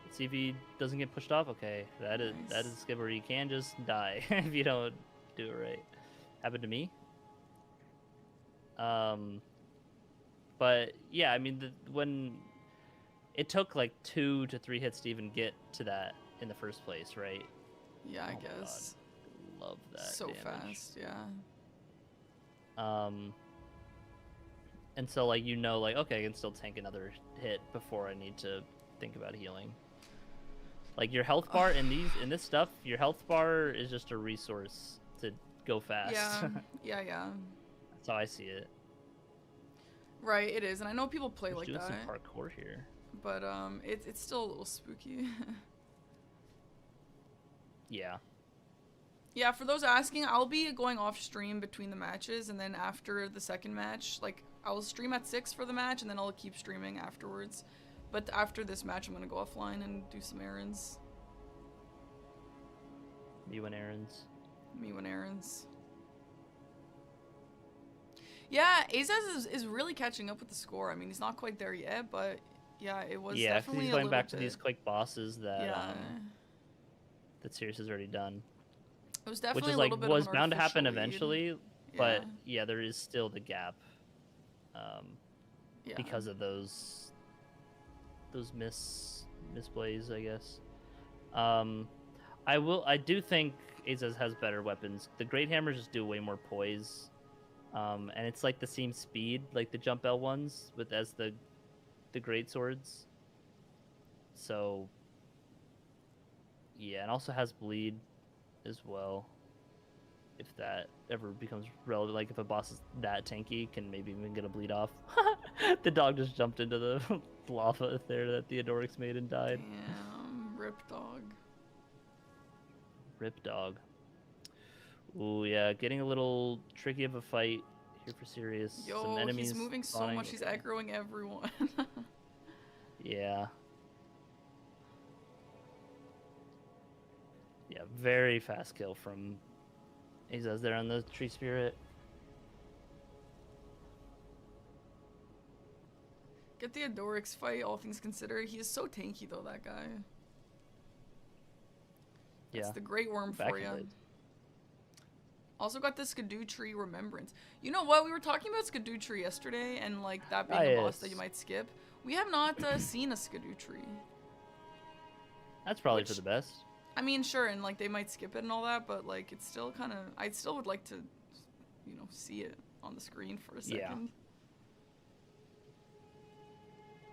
Let's see if he doesn't get pushed off. Okay, that is Nice. that is a skip where you can just die if you don't do it right. Happened to me. But yeah, I mean, when it took like 2 to 3 hits to even get to that in the first place, right? Yeah, I Oh my guess. God. Love that. So damage. fast, yeah. And so like like okay, I can still tank another hit before I need to think about healing. Like your health bar in this stuff, your health bar is just a resource to go fast. Yeah, yeah. That's how I see it. Right, it is, and I know people play Just like doing that, some parkour here. but it's still a little spooky. Yeah. Yeah, for those asking, I'll be going off stream between the matches, and then after the second match, like, I'll stream at 6 for the match, and then I'll keep streaming afterwards. But after this match, I'm gonna go offline and do some errands. You and errands. Me when errands. Yeah, Azaz is really catching up with the score. I mean, he's not quite there yet, but Yeah, it was Yeah, because definitely he's a going little back to bit. these quick bosses that Yeah, that Sirius has already done. it was Which definitely is a like little bit of was an bound to artificial happen lead. eventually, Yeah, but yeah, there is still the gap um, yeah. because of those misplays, I guess. I do think Azaz has better weapons. The Great Hammers just do way more poise, and it's like the same speed like the Jump L ones with as the Great Swords. So yeah, and also has bleed as well. If that ever becomes relevant, like if a boss is that tanky, can maybe even get a bleed off. The dog just jumped into the lava there that Theodorix made and died. Damn, rip dog. Rip dog. Ooh, yeah, getting a little tricky of a fight here for Sirius. Some Yo, enemies he's moving so spawning. much. He's Okay. aggroing everyone. Yeah. Yeah, very fast kill from Azaz there on the tree spirit. Get the Adorix fight, all things considered. He is so tanky though, that guy. That's Yeah. the Great Worm Back for in you. blades. Also got the Skidoo Tree Remembrance. You know what? We were talking about Skidoo Tree yesterday, and like that being a boss that you might skip. We have not seen a Skidoo Tree. That's probably for the best. I mean, sure, and like they might skip it and all that, but like it's still kind of. I still would like to, you know, see it on the screen for a second. Yeah.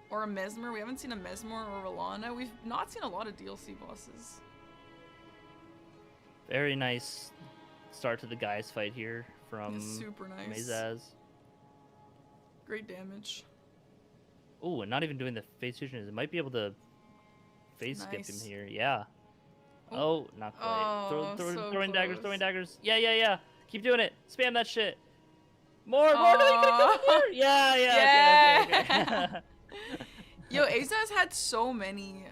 Or a Mesmer. We haven't seen a Mesmer or a Lana. We've not seen a lot of DLC bosses. Very nice start to the guys fight here from Super nice. Azaz. Great damage. Oh, and not even doing the phase fusion. It might be able to phase skip him here. Yeah. Oh, not quite. Oh, so throwing daggers, close. throwing daggers. Yeah. Keep doing it. Spam that shit. More. No, you could have come up here. Yeah. Okay. Yo, Azaz had so many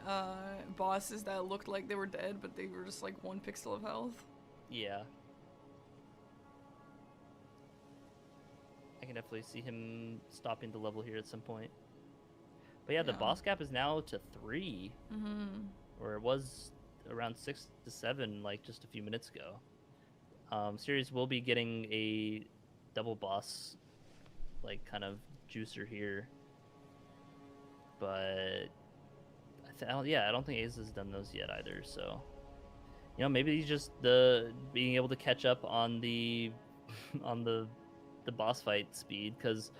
bosses that looked like they were dead, but they were just like 1 pixel of health. Yeah. I can definitely see him stopping the level here at some point. But yeah, the boss gap is now to 3. Mm-hmm. Or it was around 6 to 7 like just a few minutes ago. Series will be getting a double boss like kind of juicer here. But I don't think Ace has done those yet either, so you know, maybe he's just being able to catch up on the on the boss fight speed, because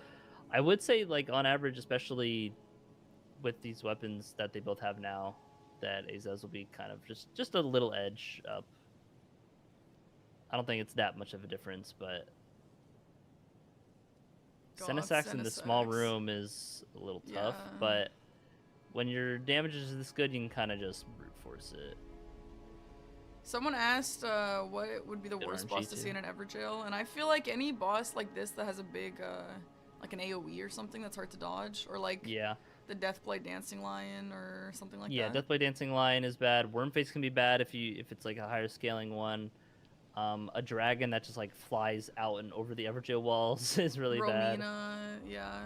I would say like on average, especially with these weapons that they both have now, that Azaz will be kind of just a little edge up. I don't think it's that much of a difference, but Senesax in the small room is a little tough, but when your damage is this good, you can kind of just brute force it. Someone asked what would be the worst boss to see in an Everjail, and I feel like any boss like this that has a big, like an AoE or something that's hard to dodge, or like the Deathblade Dancing Lion or something like that. Yeah, Deathblade Dancing Lion is bad. Wormface can be bad if it's like a higher scaling one. A dragon that just like flies out and over the Everjail walls is really bad. Romina, yeah.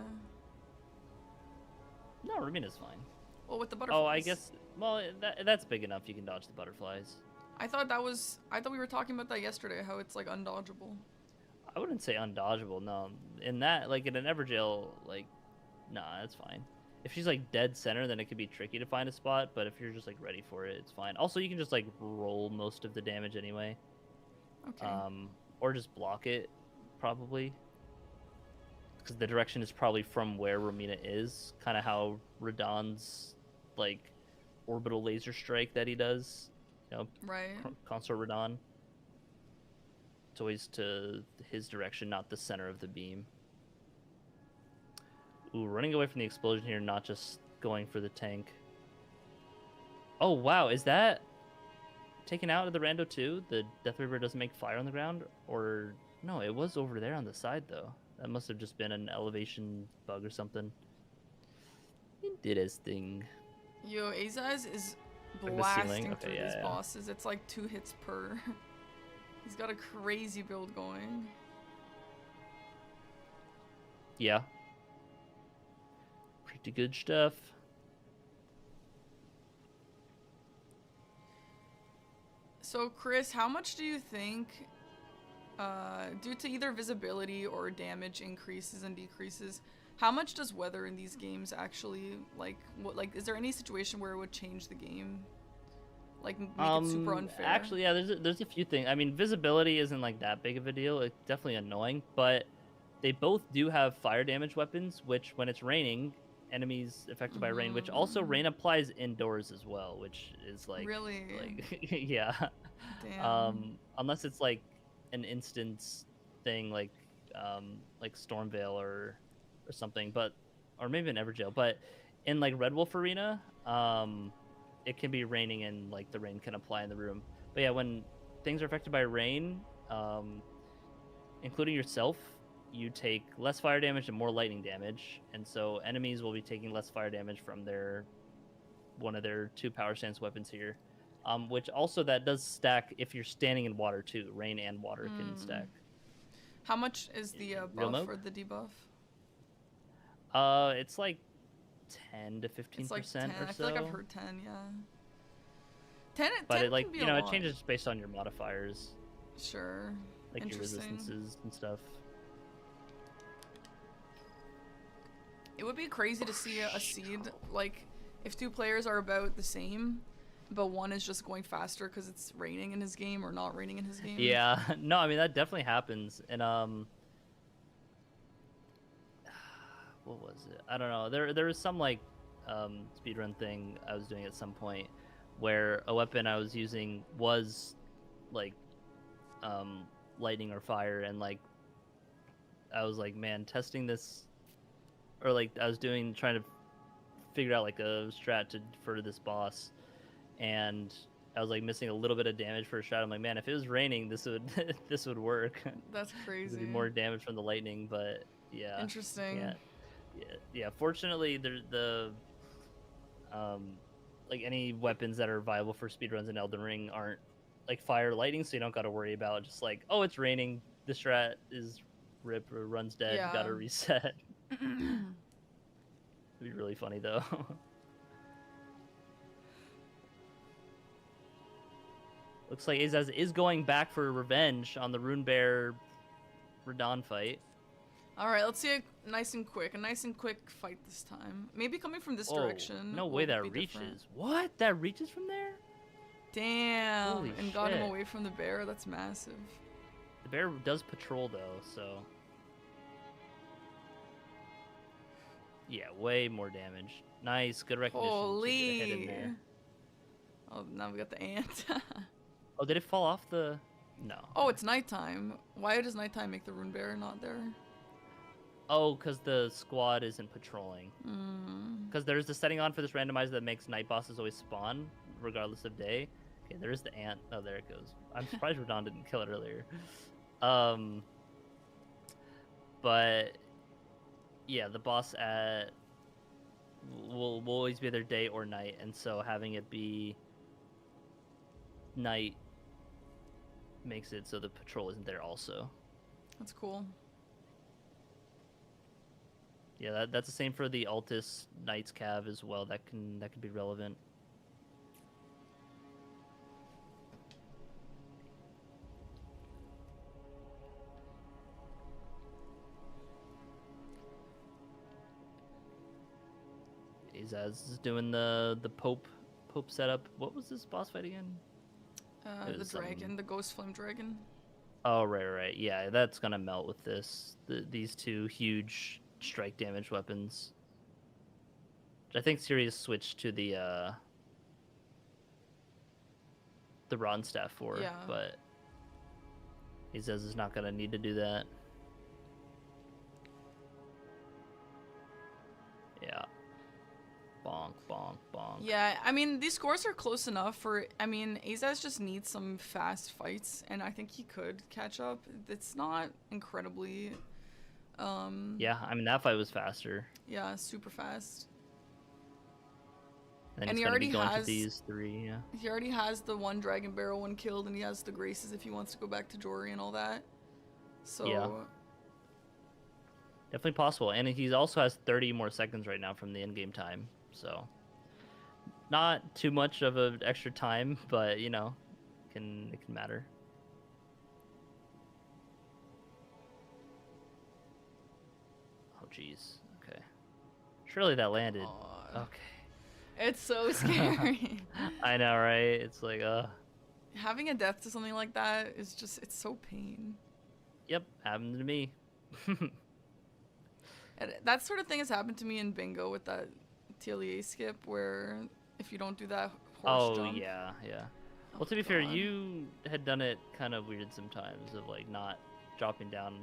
No, Romina's fine. Well, with the butterflies. Oh, I guess. Well, that's big enough. You can dodge the butterflies. I thought we were talking about that yesterday. How it's like undodgeable. I wouldn't say undodgeable. No, in that like in an Everjail, like, nah, that's fine. If she's like dead center, then it could be tricky to find a spot. But if you're just like ready for it, it's fine. Also, you can just like roll most of the damage anyway. Okay. Or just block it, probably. Because the direction is probably from where Romina is. Kind of how Radahn's, like, orbital laser strike that he does. You know, right. Consort Radahn. It's always to his direction, not the center of the beam. Ooh, running away from the explosion here, not just going for the tank. Oh, wow, is that taken out of the Rando too? The Death Reaper doesn't make fire on the ground? Or no, it was over there on the side though. That must have just been an elevation bug or something. Interesting. Yo, Azaz is like blasting through these bosses. It's like 2 hits per. He's got a crazy build going. Yeah. Pretty good stuff. So, Chris, how much do you think, due to either visibility or damage increases and decreases, how much does weather in these games actually, like, is there any situation where it would change the game? Like, make it super unfair? Actually, yeah, there's a few things. I mean, visibility isn't like that big of a deal. It's definitely annoying, but they both do have fire damage weapons, which when it's raining, enemies affected by rain, which also rain applies indoors as well, which is like Really? yeah. Damn. Unless it's like an instance thing like Stormveil or something, but or maybe an Everjail, but in like Red Wolf Arena, it can be raining and like the rain can apply in the room. But yeah, when things are affected by rain, including yourself, you take less fire damage and more lightning damage, and so enemies will be taking less fire damage from one of their 2 power stance weapons here, which also that does stack if you're standing in water too. Rain and water can stack. How much is the buff or the debuff? It's like 10 to 15% It's like 10. or so. I feel like I've heard 10, yeah. 10, but 10 it like can be you a know lot. it changes based on your modifiers, Sure. like your resistances and stuff. It would be crazy to see a seed, like, if 2 players are about the same, but one is just going faster because it's raining in his game or not raining in his game. Yeah, no, I mean that definitely happens, and what was it? I don't know. There was some like speedrun thing I was doing at some point where a weapon I was using was like lightning or fire, and like I was like, man, testing this, or like I was trying to figure out like a strat for this boss, and I was like missing a little bit of damage for a shot. I'm like, man, if it was raining, this would this would work. That's crazy. There'd be more damage from the lightning, but yeah. Interesting. Yeah. Fortunately, like any weapons that are viable for speedruns in Elden Ring aren't like fire or lightning, so you don't got to worry about just like, oh, it's raining, the strat is rip or runs dead, Yeah. gotta reset. It'd be really funny though. Looks like Azaz is going back for revenge on the Rune Bear Radon fight. Alright, let's see a nice and quick fight this time. Maybe coming from this direction. No way that be reaches. different. What? That reaches from there? Damn. Holy and got him shit. away from the bear. That's massive. The bear does patrol though, so yeah, way more damage. Nice, good recognition. To get a hit in Holy. there. Oh, now we got the ant. Oh, did it fall off the? No. Oh, it's nighttime. Why does nighttime make the rune bear not there? Oh, because the squad isn't patrolling. Because there's the setting on for this randomizer that makes night bosses always spawn, regardless of day. Okay, there's the ant. Oh, there it goes. I'm surprised Radon didn't kill it earlier. But yeah, the boss will always be either day or night, and so having it be night makes it so the patrol isn't there also. That's cool. Yeah, that's the same for the Altus Knights Cav as well. That can be relevant. Azaz is doing the Pope setup. What was this boss fight again? The dragon, the ghost flame dragon. Oh right. Yeah, that's gonna melt with this. These 2 huge strike damage weapons. Which I think Sirius switched to the Ron staff for, Yeah. but he says is not gonna need to do that. Yeah. Bonk, bonk, bonk. Yeah, I mean, these scores are close enough for... I mean, Azaz just needs some fast fights, and I think he could catch up. It's not incredibly... Yeah, I mean, that fight was faster. Yeah, super fast. And he he's already going has... to these 3, yeah. He already has the one Dragonbarrow one killed, and he has the Graces if he wants to go back to Jory and all that. So... Yeah. Definitely possible. And he also has 30 more seconds right now from the in-game time. So, not too much of an extra time, but, you know, can matter. Oh jeez. Okay. Surely that landed. God. Okay. It's so scary. I know, right? It's like, Having a death to something like that is just, it's so pain. Yep, happened to me. And that sort of thing has happened to me in bingo with that TLEA skip, where if you don't do that horse jump. Yeah. Oh, Well, to be fair, God. you had done it kind of weird sometimes of like not dropping down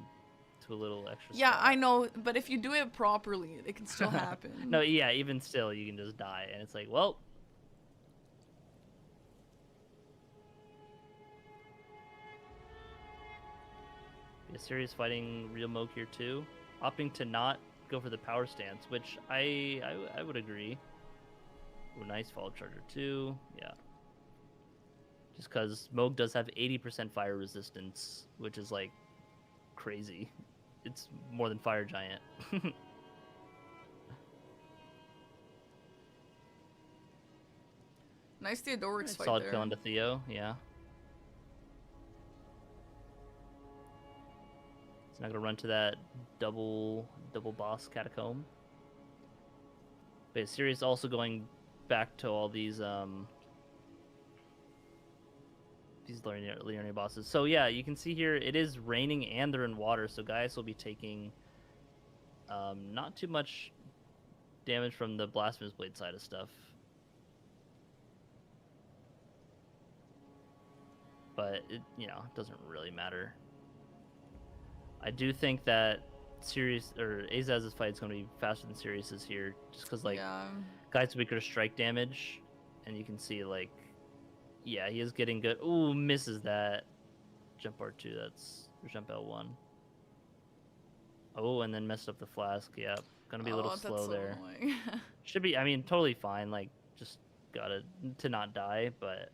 to a little extra Yeah, spot. I know, but if you do it properly, it can still happen. No, yeah, even still, you can just die, and it's like, well. Be a serious fighting real Moke here too, opting to not go for the power stance, which I would agree. Ooh, nice follow charger too, yeah. Just because Moke does have 80% fire resistance, which is like crazy. It's more than Fire Giant. Nice Theodoric's fight Solid there. kill into Theo, yeah. It's not gonna run to that double boss catacomb. But Sirius also going back to all these Liurnia bosses. So yeah, you can see here it is raining and they're in water, so guys will be taking not too much damage from the Blasphemous Blade side of stuff. But it, doesn't really matter. I do think that Sirius or Azaz's fight is going to be faster than Sirius's here, just because like Guy's weaker strike damage, and you can see like, yeah, he is getting good. Ooh, misses that jump R2. That's jump L1. Oh, and then messed up the flask. Yeah, gonna be a little slow there. Should be. I mean, totally fine. Like, just gotta to not die, but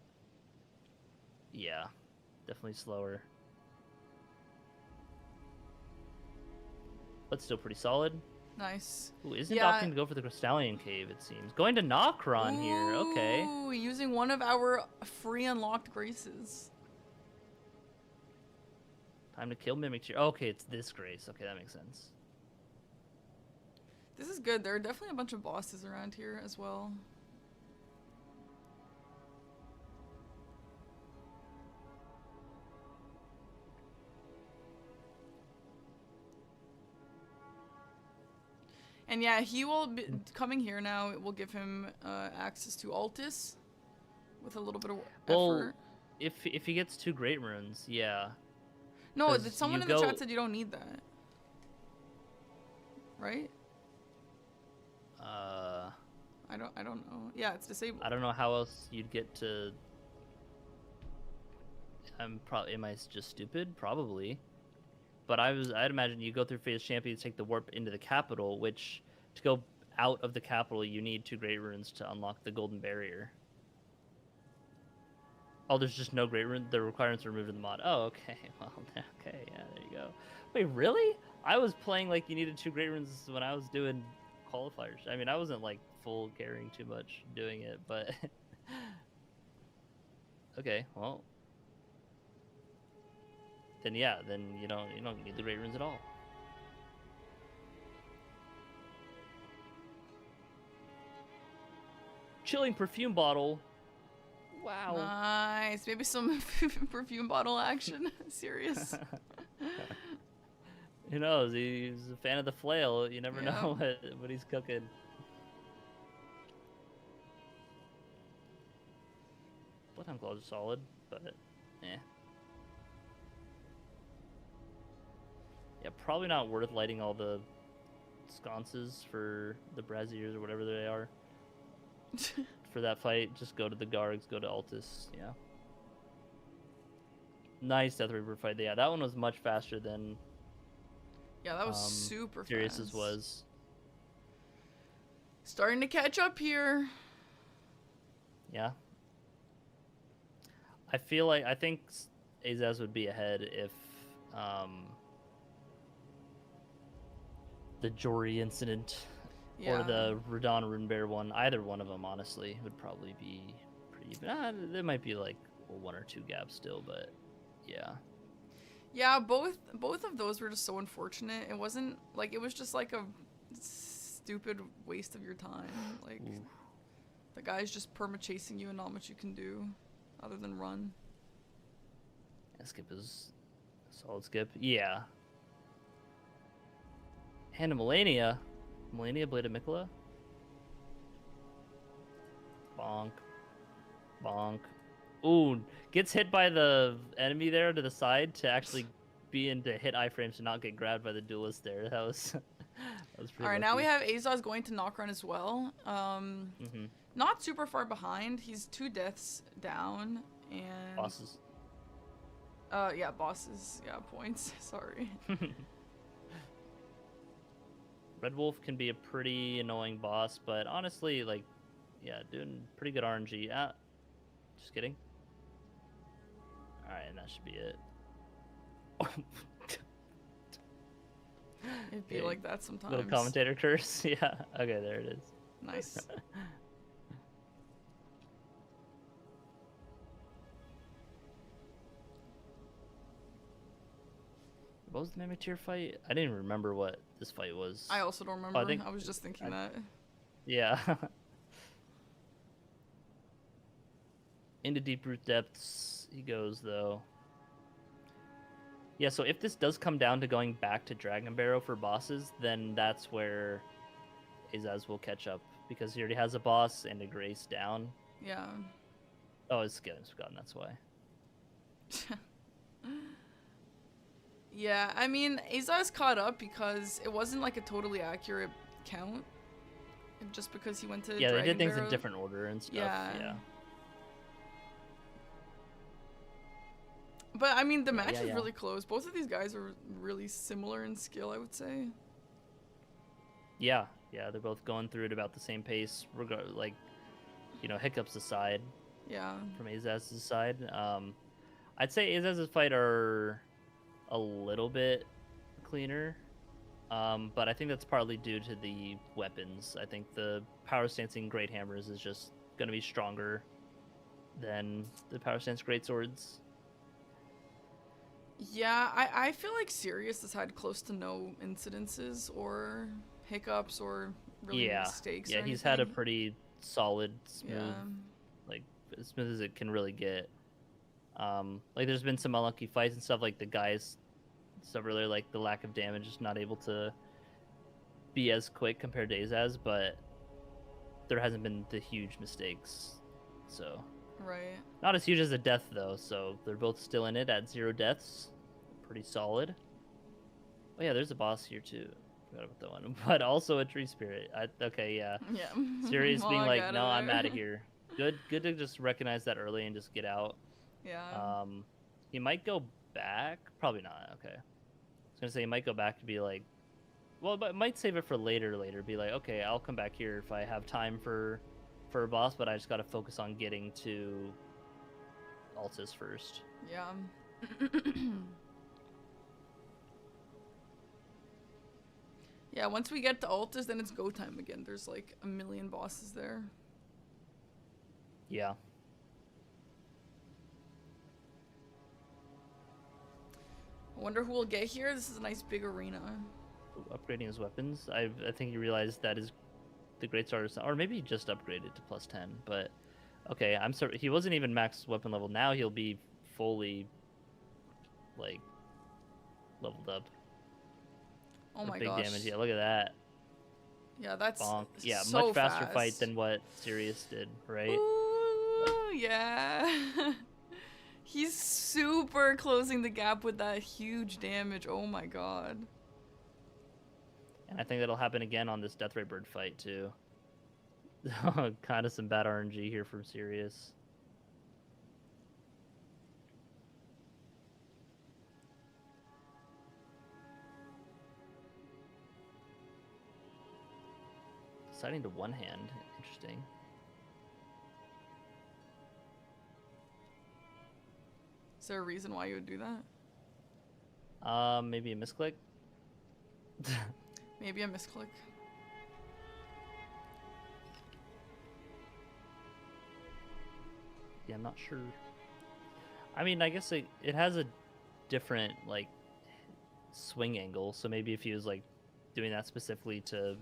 yeah, definitely slower. But still pretty solid. Nice. Ooh, isn't opting to go for the Crystallian Cave, it seems. Going to Nokron here, okay. Ooh, using one of our free unlocked graces. Time to kill Mimic here. Okay, it's this grace. Okay, that makes sense. This is good. There are definitely a bunch of bosses around here as well. And yeah, he will be coming here now. It will give him access to Altis with a little bit of effort. If he gets 2 Great Runes, yeah. No, someone in the chat said you don't need that. Right? I don't know. Yeah, it's disabled. I don't know how else you'd get to. Am I just stupid? Probably. But I'd imagine you go through Phase Champion to take the warp into the capital, which to go out of the capital you need 2 Great Runes to unlock the Golden Barrier. Oh, there's just no Great Rune. The requirements are removed in the mod. Oh, okay. Well, okay, yeah, there you go. Wait, really? I was playing like you needed 2 Great Runes when I was doing qualifiers. I mean, I wasn't like full caring too much doing it, but okay, well. Then yeah, then you don't need the Great Runes at all. Chilling perfume bottle. Wow. Nice. Maybe some perfume bottle action. Serious. Who knows? He's a fan of the flail. You never know what he's cooking. Bloodhound Claws are solid, but eh. Yeah, probably not worth lighting all the sconces for the Braziers or whatever they are. For that fight, just go to the Gargs, go to Altis, yeah. Nice Death Reaper fight. Yeah, that one was much faster than yeah, that was super Sirius's fast. was. Starting to catch up here. Yeah. I think Azaz would be ahead if the Jory incident or the Radon Runebear one, either one of them, honestly, would probably be pretty even. There might be like well, 1 or 2 gaps still, but yeah. Yeah, both of those were just so unfortunate. It wasn't like it was just like a stupid waste of your time. Like Ooh. the guy's just perma chasing you and not much you can do other than run. Yeah, skip is a solid skip. Yeah. Hand of Melania. Melania, Blade of Mikola. Bonk. Bonk. Ooh, gets hit by the enemy there to the side to actually be into hit iframes to not get grabbed by the duelist there. That was that was pretty Alright, lucky. now we have Azaz going to knock run as well. Not super far behind. He's 2 deaths down and Bosses. Yeah, bosses. Yeah, points. Sorry. Red Wolf can be a pretty annoying boss, but honestly, like, yeah, doing pretty good RNG. Just kidding. Alright, and that should be it. It'd be like that sometimes. Little commentator curse. Yeah. Okay, there it is. Nice. What was the name of tier fight? I didn't even remember what this fight was. I also don't remember. I I was just thinking that. Yeah. Into deep root depths he goes, though. Yeah, so if this does come down to going back to Dragonbarrow for bosses, then that's where Azaz will catch up, because he already has a boss and a Grace down. Yeah. Oh, it's getting forgotten, that's why. Yeah, I mean, Azaz caught up because it wasn't like a totally accurate count. Just because he went to Yeah, they did things in Dragonbarrow. different order and stuff. Yeah. But I mean, the match yeah, was yeah. really close. Both of these guys are really similar in skill, I would say. Yeah, they're both going through at about the same pace, like, you know, hiccups aside. Yeah. From Azaz's side. I'd say Azaz's fight are a little bit cleaner, but I think that's partly due to the weapons. I think the power stancing great hammers is just going to be stronger than the power stance great swords. Yeah, I feel like Sirius has had close to no incidences or hiccups or really mistakes. Yeah, or he's had a anything. pretty solid, smooth, Yeah. like as smooth as it can really get. Like there's been some unlucky fights and stuff, like the guys stuff earlier, like the lack of damage, just not able to be as quick compared to Azaz, but there hasn't been the huge mistakes. So Right. not as huge as a death though, so they're both still in it at 0 deaths. Pretty solid. Oh yeah, there's a boss here too. Forgot about that one. But also a tree spirit. Okay, yeah. Yeah. Sirius being Log like, out no, of I'm there. out of here. Good to just recognize that early and just get out. Yeah. He might go back. Probably not. Okay. I was gonna say he might go back to be like, well, but might save it for later. Be like, okay, I'll come back here if I have time for a boss, but I just gotta focus on getting to Altus first. Yeah. Yeah, once we get to Altus, then it's go time again. There's like a million bosses there. Yeah. I wonder who will get here. This is a nice big arena. Upgrading his weapons. I think he realized that is the great starters, or maybe he just upgraded to +10. But okay, I'm sorry, he wasn't even max weapon level. Now he'll be fully like leveled up. Oh my big gosh. damage. Yeah, look at that. Yeah, that's Bonk. Yeah, so much faster fast. fight than what Sirius did, right? Ooh, yeah. He's super closing the gap with that huge damage. Oh my god. And I think that'll happen again on this Death Ray Bird fight too. Kind of some bad RNG here from Sirius. Deciding to one hand. Interesting. Is there a reason why you would do that? Maybe a misclick. Maybe a misclick. Yeah, I'm not sure. I mean, I guess it has a different like swing angle, so maybe if he was like doing that specifically to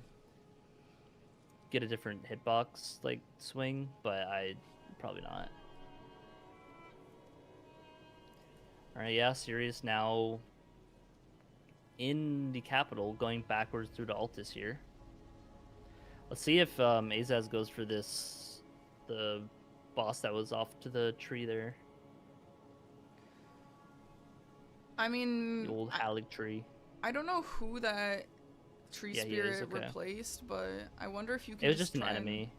get a different hitbox like swing, but I probably not. All right, yeah, Sirius now in the capital, going backwards through to Altus here. Let's see if Azaz goes for the boss that was off to the tree there. I mean, The old Halig tree. I don't know who that tree Yeah, he spirit is, okay. replaced, but I wonder if you can. It was just an try enemy.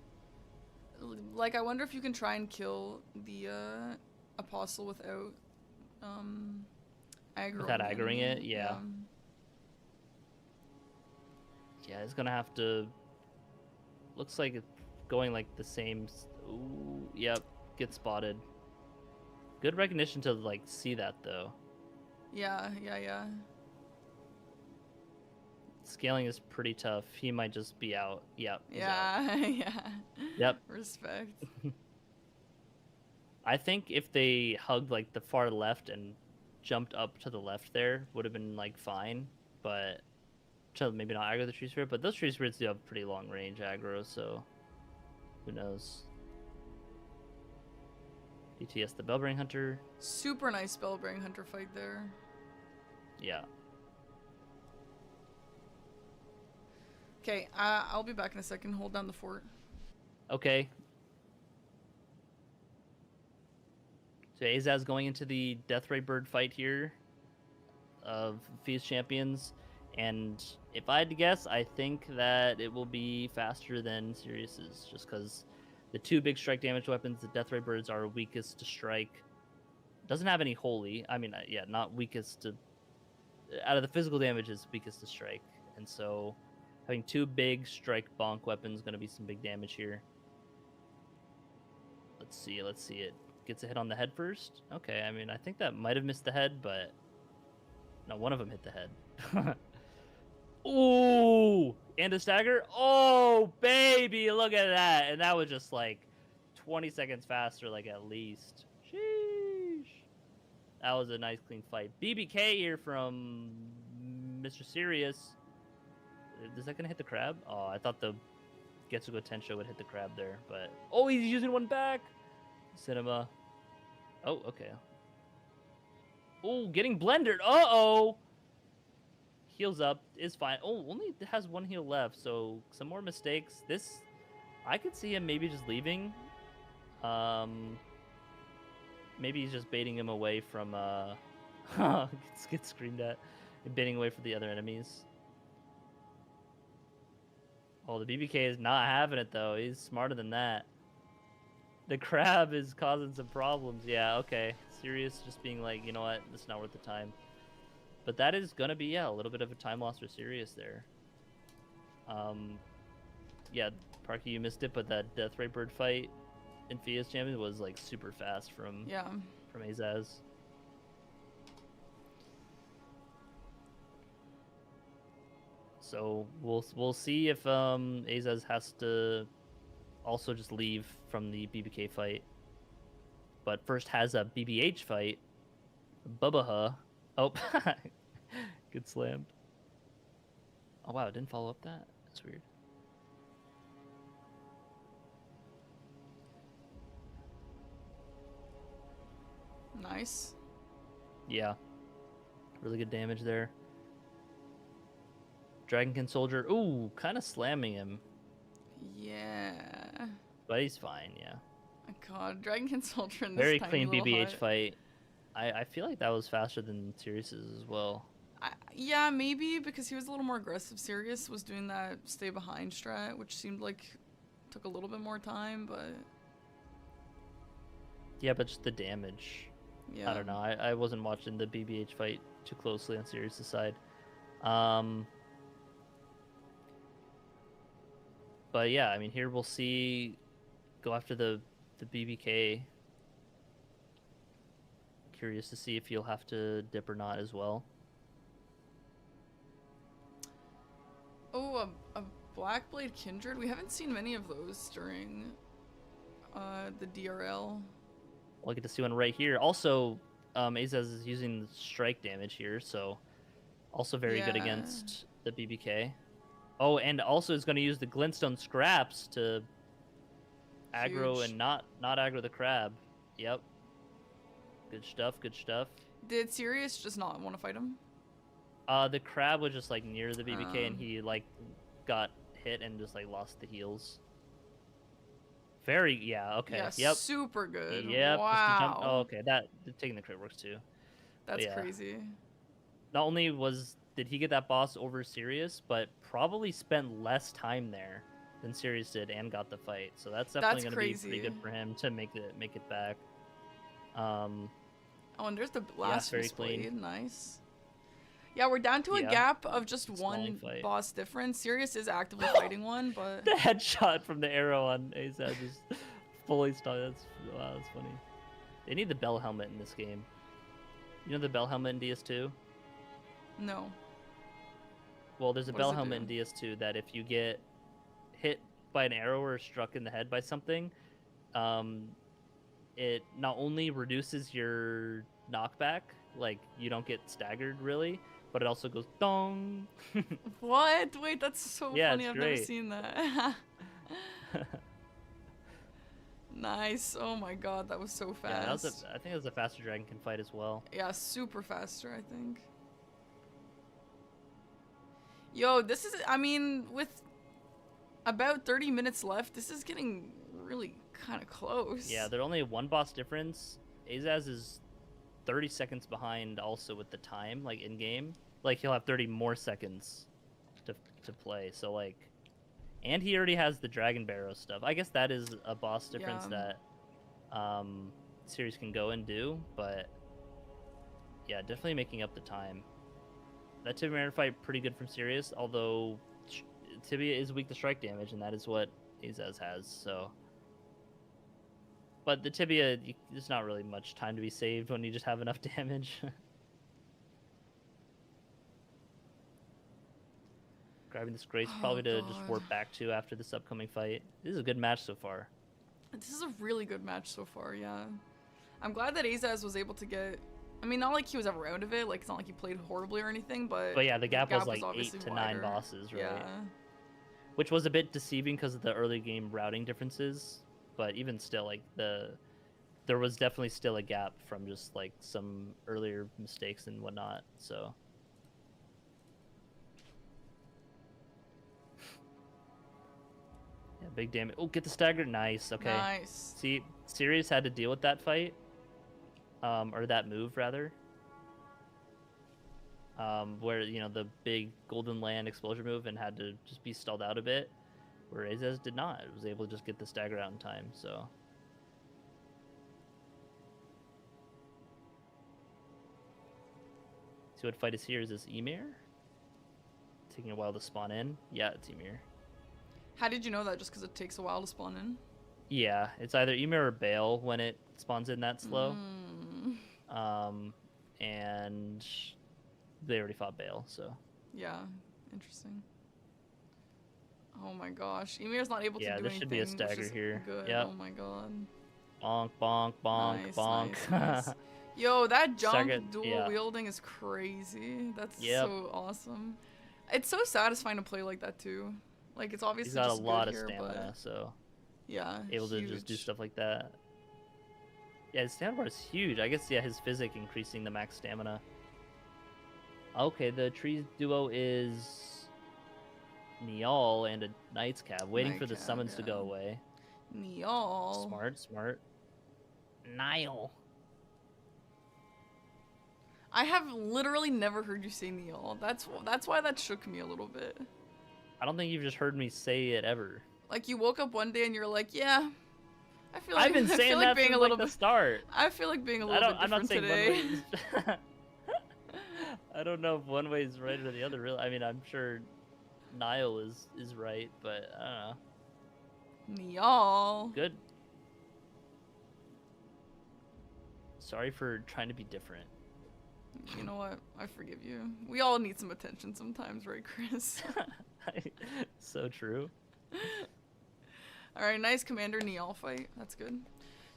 Like, I wonder if you can try and kill the apostle without aggroing. Without aggroing it, yeah. Yeah, it's gonna have to. Looks like it's going like the same. Ooh, yep, get spotted. Good recognition to like see that though. Yeah. Scaling is pretty tough. He might just be out. Yep. Yeah, out. yeah. Yep. Respect. I think if they hugged like the far left and jumped up to the left there, would have been like fine. But maybe not aggro the tree spirit. But those tree spirits do have pretty long range aggro, so who knows? BTS the Bellbring Hunter. Super nice Bellbring Hunter fight there. Yeah. Okay, I'll be back in a second. Hold down the fort. Okay. So Azaz going into the Deathray Bird fight here of Fuse Champions. And if I had to guess, I think that it will be faster than Sirius's, just because the two big strike damage weapons, the Deathray Birds, are weakest to strike. Doesn't have any holy. I mean, yeah, not weakest to... Out of the physical damage, is weakest to strike. And so having two big strike bonk weapons going to be some big damage here. Let's see it. Gets a hit on the head first. Okay, I mean, I think that might have missed the head, but... No, one of them hit the head. Ooh! And a stagger? Oh, baby! Look at that! And that was just like 20 seconds faster, like at least. Sheesh. That was a nice, clean fight. BBK here from Mr. Sirius. Is that gonna hit the crab? Oh, I thought the Getsugo Tensho would hit the crab there, but... Oh, he's using one back! Cinema. Oh, okay. Oh, getting blendered! Uh-oh! Heals up, is fine. Oh, only has one heal left, so some more mistakes. This, I could see him maybe just leaving. Maybe he's just baiting him away from, get screamed at. Baiting away from the other enemies. Oh, the BBK is not having it, though. He's smarter than that. The crab is causing some problems. Yeah, okay. Sirius just being like, you know what, it's not worth the time. But that is going to be, yeah, a little bit of a time loss for Sirius there. Yeah, Parky, you missed it, but that Deathray Bird fight in Fia's Champion was, like, super fast from Azaz. So we'll see if Azaz has to also just leave from the BBK fight. But first has a BBH fight. Bubbaha. Oh, good slammed. Oh wow, it didn't follow up that? That's weird. Nice. Yeah. Really good damage there. Dragonkin Soldier. Ooh, kind of slamming him. Yeah. But he's fine, yeah. Oh god, Dragonkin Soldier in this Very tiny clean little BBH hut. fight. I feel like that was faster than Sirius's as well. Yeah, maybe because he was a little more aggressive. Sirius was doing that stay behind strat, which seemed like took a little bit more time, but... Yeah, but just the damage. Yeah. I don't know. I wasn't watching the BBH fight too closely on Sirius's side. But yeah, I mean, here we'll see go after the BBK. Curious to see if you'll have to dip or not as well. Oh, a Blackblade Kindred? We haven't seen many of those during the DRL. We'll get to see one right here. Also, Azaz is using strike damage here, so also very good Yeah. against the BBK. Oh, and also is going to use the glintstone scraps to aggro Huge. and not aggro the crab. Yep. Good stuff. Good stuff. Did Sirius just not want to fight him? The crab was just like near the BBK and he like got hit and just like lost the heals. Very okay. Yeah, Yep. super good. Yep. Just to jump. Oh, Wow. okay. That taking the crit works too. That's yeah. crazy. Not only did he get that boss over Sirius, but probably spent less time there than Sirius did and got the fight. So that's definitely going to be pretty good for him to make it back. Oh, and there's the last very blade. clean. Nice. Yeah, we're down to a gap of just one boss difference. Sirius is actively fighting one, but the headshot from the arrow on Azaz is fully stunned. Wow, that's funny. They need the bell helmet in this game. You know the bell helmet in DS2? No. Well, there's a bell helmet in DS2 that if you get hit by an arrow or struck in the head by something, it not only reduces your knockback, like you don't get staggered really, but it also goes dong. What? Wait, that's so funny. I've great. never seen that. Nice. Oh my god, that was so fast. Yeah, I think it was a faster dragonkin fight as well. Yeah, super faster, I think. Yo, this is, I mean, with about 30 minutes left, this is getting really kind of close. Yeah, they're only one boss difference. Azaz is 30 seconds behind also with the time, like in-game. Like, he'll have 30 more seconds to play, so like... And he already has the Dragonbarrow stuff. I guess that is a boss difference that Series can go and do, but... Yeah, definitely making up the time. That Tibia fight pretty good from Sirius, although Tibia is weak to strike damage, and that is what Azaz has, so... But the Tibia, there's not really much time to be saved when you just have enough damage. Grabbing this Grace probably to just warp back to after this upcoming fight. This is a good match so far. This is a really good match so far, yeah. I'm glad that Azaz was able to get... I mean, not like he was ever out of it, like it's not like he played horribly or anything, but... But yeah, the gap was like 8 to 9 bosses, right? Yeah. Which was a bit deceiving because of the early game routing differences. But even still, like, there was definitely still a gap from just, like, some earlier mistakes and whatnot, so... Yeah, big damage. Oh, get the stagger. Nice, okay. Nice. See, Sirius had to deal with that fight. Or that move, rather. Where, you know, the big Golden Land explosion move and had to just be stalled out a bit. Where Azaz did not. It was able to just get the stagger out in time, so... See what fight is here? Is this Emir? Taking a while to spawn in? Yeah, it's Emir. How did you know that? Just because it takes a while to spawn in? Yeah, it's either Emir or Bale when it spawns in that slow. And they already fought Bale, so... Yeah, interesting. Oh my gosh, Emir's not able to do anything. Yeah, there should be a stagger here. Good. Yep. Oh my god. Bonk, bonk, bonk, Nice, bonk. nice, nice. Yo, that jump dual yeah. wielding is crazy. That's so awesome. It's so satisfying to play like that too. Like it's obviously he's got just a lot good of here, stamina, but... so yeah, able to just do stuff like that. Yeah, his stamina bar is huge. I guess his physic increasing the max stamina. Okay, the trees duo is Niall and a Knight's Cab, waiting for the summons to go away. Niall. Smart. Niall. I have literally never heard you say Niall. That's why that shook me a little bit. I don't think you've just heard me say it ever. Like you woke up one day and you're like, yeah. I feel like I've been saying that being since a little the start. I feel like being a little bit different I'm not saying today. one way I don't know if one way is right or the other. Really, I mean, I'm sure Niall is right, but I don't know. Niall. Good. Sorry for trying to be different. You know what? I forgive you. We all need some attention sometimes, right, Chris? So true. Alright, nice Commander Niall fight. That's good.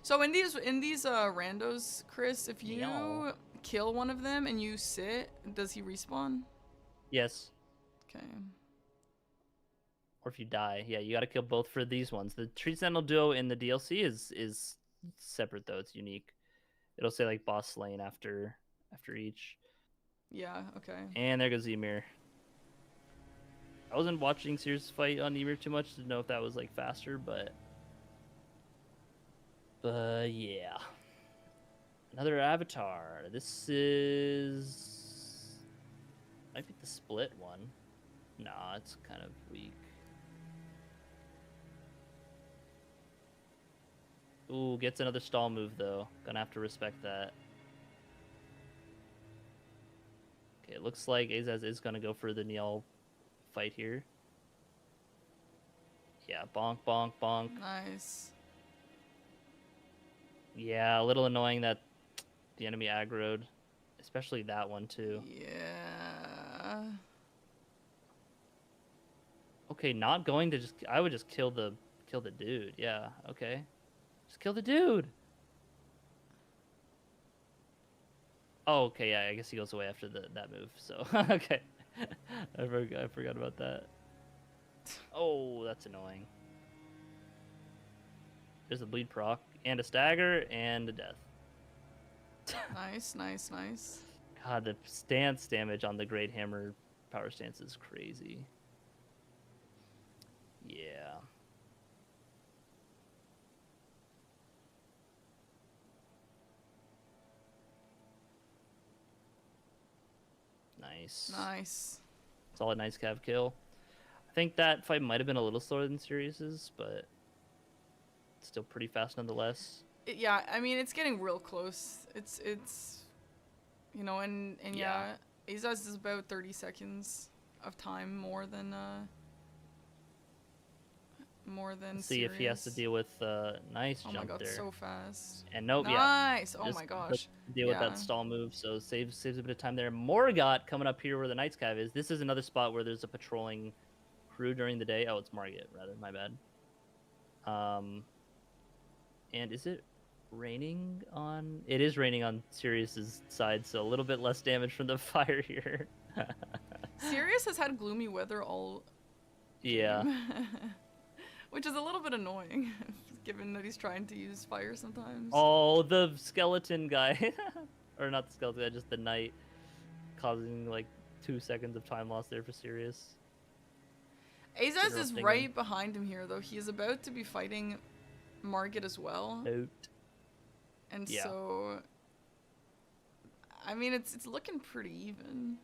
So in these randos, Chris, if you Meow. kill one of them and you sit, does he respawn? Yes. Okay. Or if you die, yeah, you got to kill both for these ones. The Tree Sentinel duo in the DLC is separate though; it's unique. It'll say like boss slain after each. Yeah. Okay. And there goes Ymir. I wasn't watching Sears fight on Ymir too much to know if that was like faster, but yeah. Another avatar. This is might be the split one. Nah, it's kind of weak. Ooh, gets another stall move though. Gonna have to respect that. Okay, it looks like Azaz is gonna go for the Niall fight here. Yeah, bonk, bonk, bonk. Nice. Yeah, a little annoying that the enemy aggroed, especially that one too. Yeah. Okay, not going to just. I would just kill the dude. Yeah. Okay. Just kill the dude. Oh, okay. Yeah, I guess he goes away after that move. So okay. I forgot about that. Oh, that's annoying. There's a bleed proc and a stagger and a death. Nice, nice, nice. God, the stance damage on the Great Hammer power stance is crazy. Yeah. Nice. Nice. Solid nice cav kill. I think that fight might have been a little slower than Sirius's, but still pretty fast nonetheless. Yeah, I mean it's getting real close. It's you know, and yeah, Azaz is about 30 seconds of time more than See if he has to Sirius. deal with nice Oh jump my god, there. so fast. And nope, Nice. yeah. Oh Just my gosh. deal with that stall move, so saves a bit of time there. Morgot coming up here where the Knight's Cav is. This is another spot where there's a patrolling crew during the day. Oh, it's Margit rather. My bad. And is it raining on? It is raining on Sirius's side, so a little bit less damage from the fire here. Sirius has had gloomy weather all Yeah. game. Which is a little bit annoying, given that he's trying to use fire sometimes. Oh, the skeleton guy. Or not the skeleton guy, just the knight. Causing like 2 seconds of time loss there for Sirius. Azaz is right behind him here, though. He is about to be fighting Margit as well. Out. And Yeah. so... I mean, it's looking pretty even.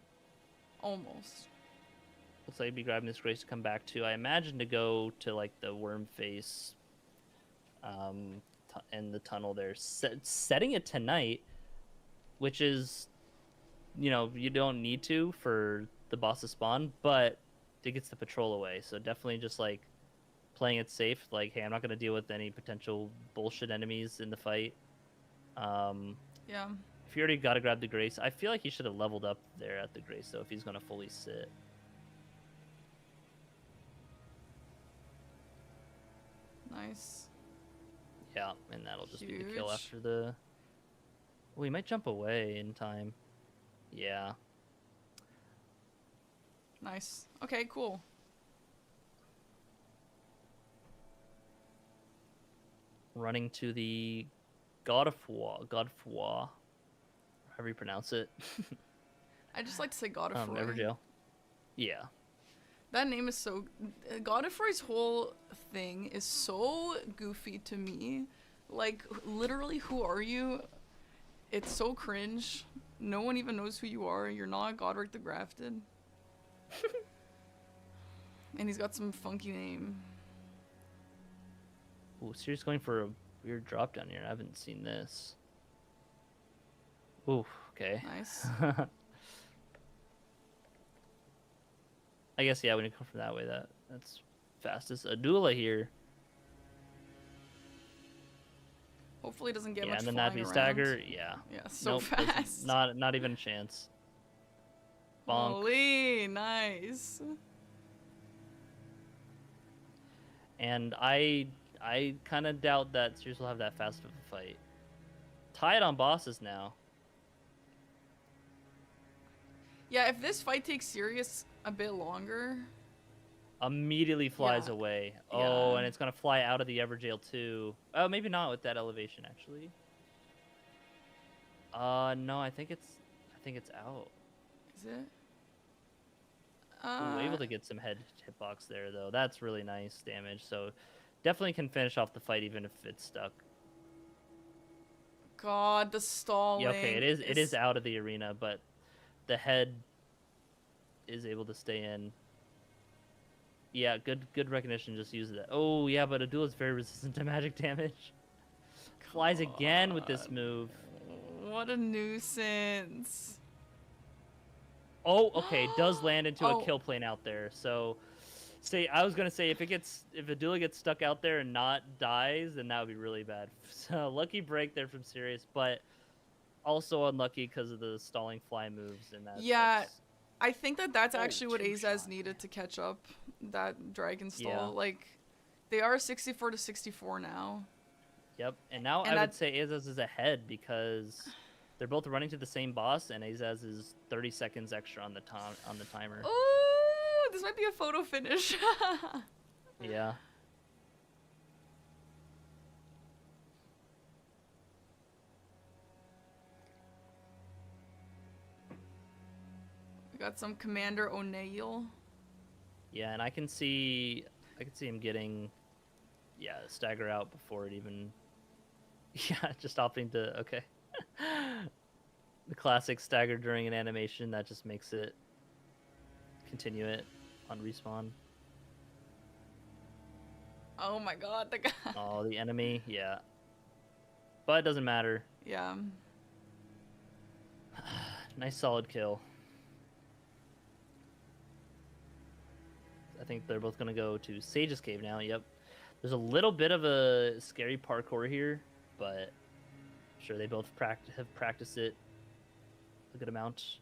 Almost. Looks like he'd be grabbing this Grace to come back to. I imagine to go to like the worm face and the tunnel there. Setting it tonight, which is, you know, you don't need to for the boss to spawn, but it gets the patrol away. So definitely just like playing it safe. Like, hey, I'm not going to deal with any potential bullshit enemies in the fight. Yeah. If you already got to grab the Grace, I feel like he should have leveled up there at the Grace, though, if he's going to fully sit. Nice. Yeah, and that'll just be the Huge. kill after the... Well, he might jump away in time. Yeah. Nice. Okay, cool. Running to the Godefroy, however you pronounce it. I just like to say Godefroy. Everjail. Yeah. That name is so... Godefroy's whole thing is so goofy to me. Like, literally, who are you? It's so cringe. No one even knows who you are. You're not Godric the Grafted. And he's got some funky name. Ooh, Sirius going for a weird drop down here. I haven't seen this. Ooh, okay. Nice. I guess, yeah, when you come from that way, that's fastest. Adula here. Hopefully it doesn't get Yeah, much and then flying that be around. stagger. Yeah. Yeah, so Nope, fast. not even a chance. Bonk. Holy, nice. And I I kind of doubt that Sirius will have that fast of a fight. Tied on bosses now. Yeah, if this fight takes Sirius a bit longer. Immediately flies Yeah. away. Yeah. Oh, and it's gonna fly out of the Everjail too. Oh, maybe not with that elevation actually. No, I think it's out. Is it? Ooh, able to get some hitbox there though. That's really nice damage. So definitely can finish off the fight even if it's stuck. God, the stalling. Yeah, okay, it is out of the arena, but the head is able to stay in. Yeah, good recognition. Just use that. Oh yeah, but Adul is very resistant to magic damage. Flies again with this move. What a nuisance. Oh, okay, does land into a kill plane out there. So, I was gonna say if Adula gets stuck out there and not dies, then that would be really bad. So lucky break there from Sirius, but also unlucky because of the stalling fly moves and that. Yeah, I think that's Oh, actually what two-shot. Azaz needed to catch up that dragon stall. Yeah. Like, they are 64 to 64 now. Yep, and now I would say Azaz is ahead because they're both running to the same boss, and Azaz is 30 seconds extra on the timer. Oh, this might be a photo finish. Yeah. We got some Commander O'Neill. Yeah, and I can see him getting, stagger out before it even. Yeah, just opting to okay. The classic stagger during an animation that just makes it continue it on respawn. Oh my god, the guy. Oh, the enemy, yeah. But it doesn't matter. Yeah. Nice solid kill. I think they're both gonna go to Sage's Cave now. Yep. There's a little bit of a scary parkour here, but I'm sure they both have practiced it a good amount.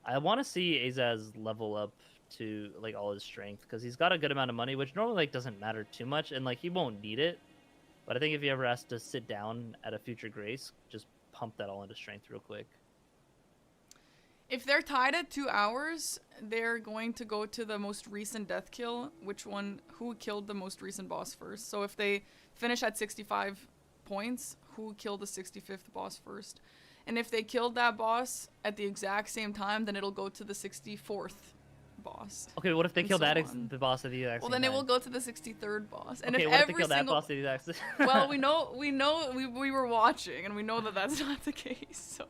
I want to see Azaz level up to like all his strength because he's got a good amount of money, which normally like doesn't matter too much, and like he won't need it. But I think if he ever has to sit down at a future grace, just pump that all into strength real quick. If they're tied at 2 hours, they're going to go to the most recent death kill. Who killed the most recent boss first? So if they finish at 65 points, who killed the 65th boss first? And if they killed that boss at the exact same time, then it'll go to the 64th boss. Okay, what if they kill the boss at the exact same Well, then time? it will go to the 63rd boss. And okay, if what every if they kill that single boss at the exact same well, we were watching, and we know that that's not the case. So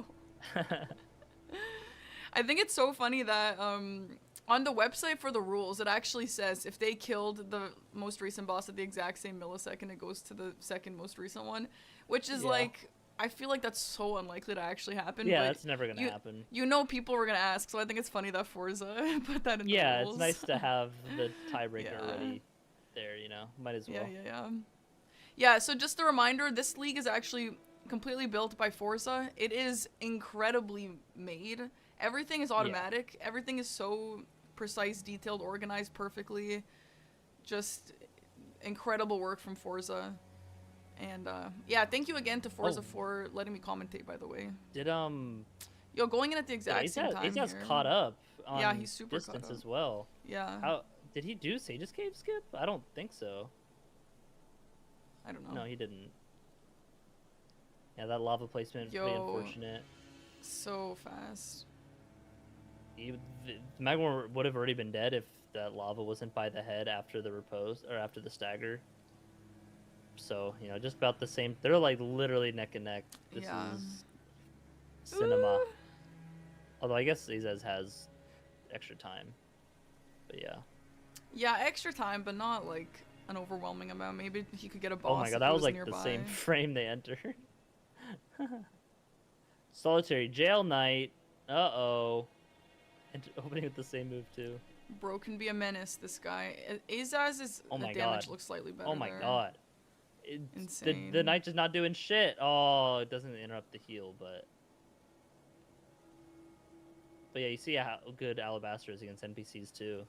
I think it's so funny that on the website for the rules, it actually says if they killed the most recent boss at the exact same millisecond, it goes to the second most recent one, which is like, I feel like that's so unlikely to actually happen. Yeah, but that's never gonna happen. You know people were gonna ask, so I think it's funny that Forza put that in the rules. Yeah, it's nice to have the tiebreaker already there, you know? Might as well. Yeah, so just a reminder, this league is actually completely built by Forza. It is incredibly made. Everything is automatic. Yeah. Everything is so precise, detailed, organized perfectly. Just incredible work from Forza. And yeah, thank you again to Forza for letting me commentate, by the way. Did Yo, going in at the exact same time Azaz caught up on yeah, he's super distance caught up as well. Yeah. How did he do Sage's Cave skip? I don't think so. I don't know. No, he didn't. Yeah, that lava placement pretty unfortunate. So fast. Magmar would have already been dead if that lava wasn't by the head after the repose or after the stagger. So, you know, just about the same. They're like literally neck and neck. This is cinema. Although I guess Azaz has extra time. But yeah. Yeah, extra time, but not like an overwhelming amount. Maybe he could get a boss. Oh my god, that was like nearby. the same frame they entered. Solitary Jail Knight. Uh-oh. And opening with the same move too. Bro can be a menace, this guy. Azaz is the damage looks slightly better. Oh my god. Insane. The knight is not doing shit. Oh, it doesn't interrupt the heal, but yeah, you see how good Alabaster is against NPCs too.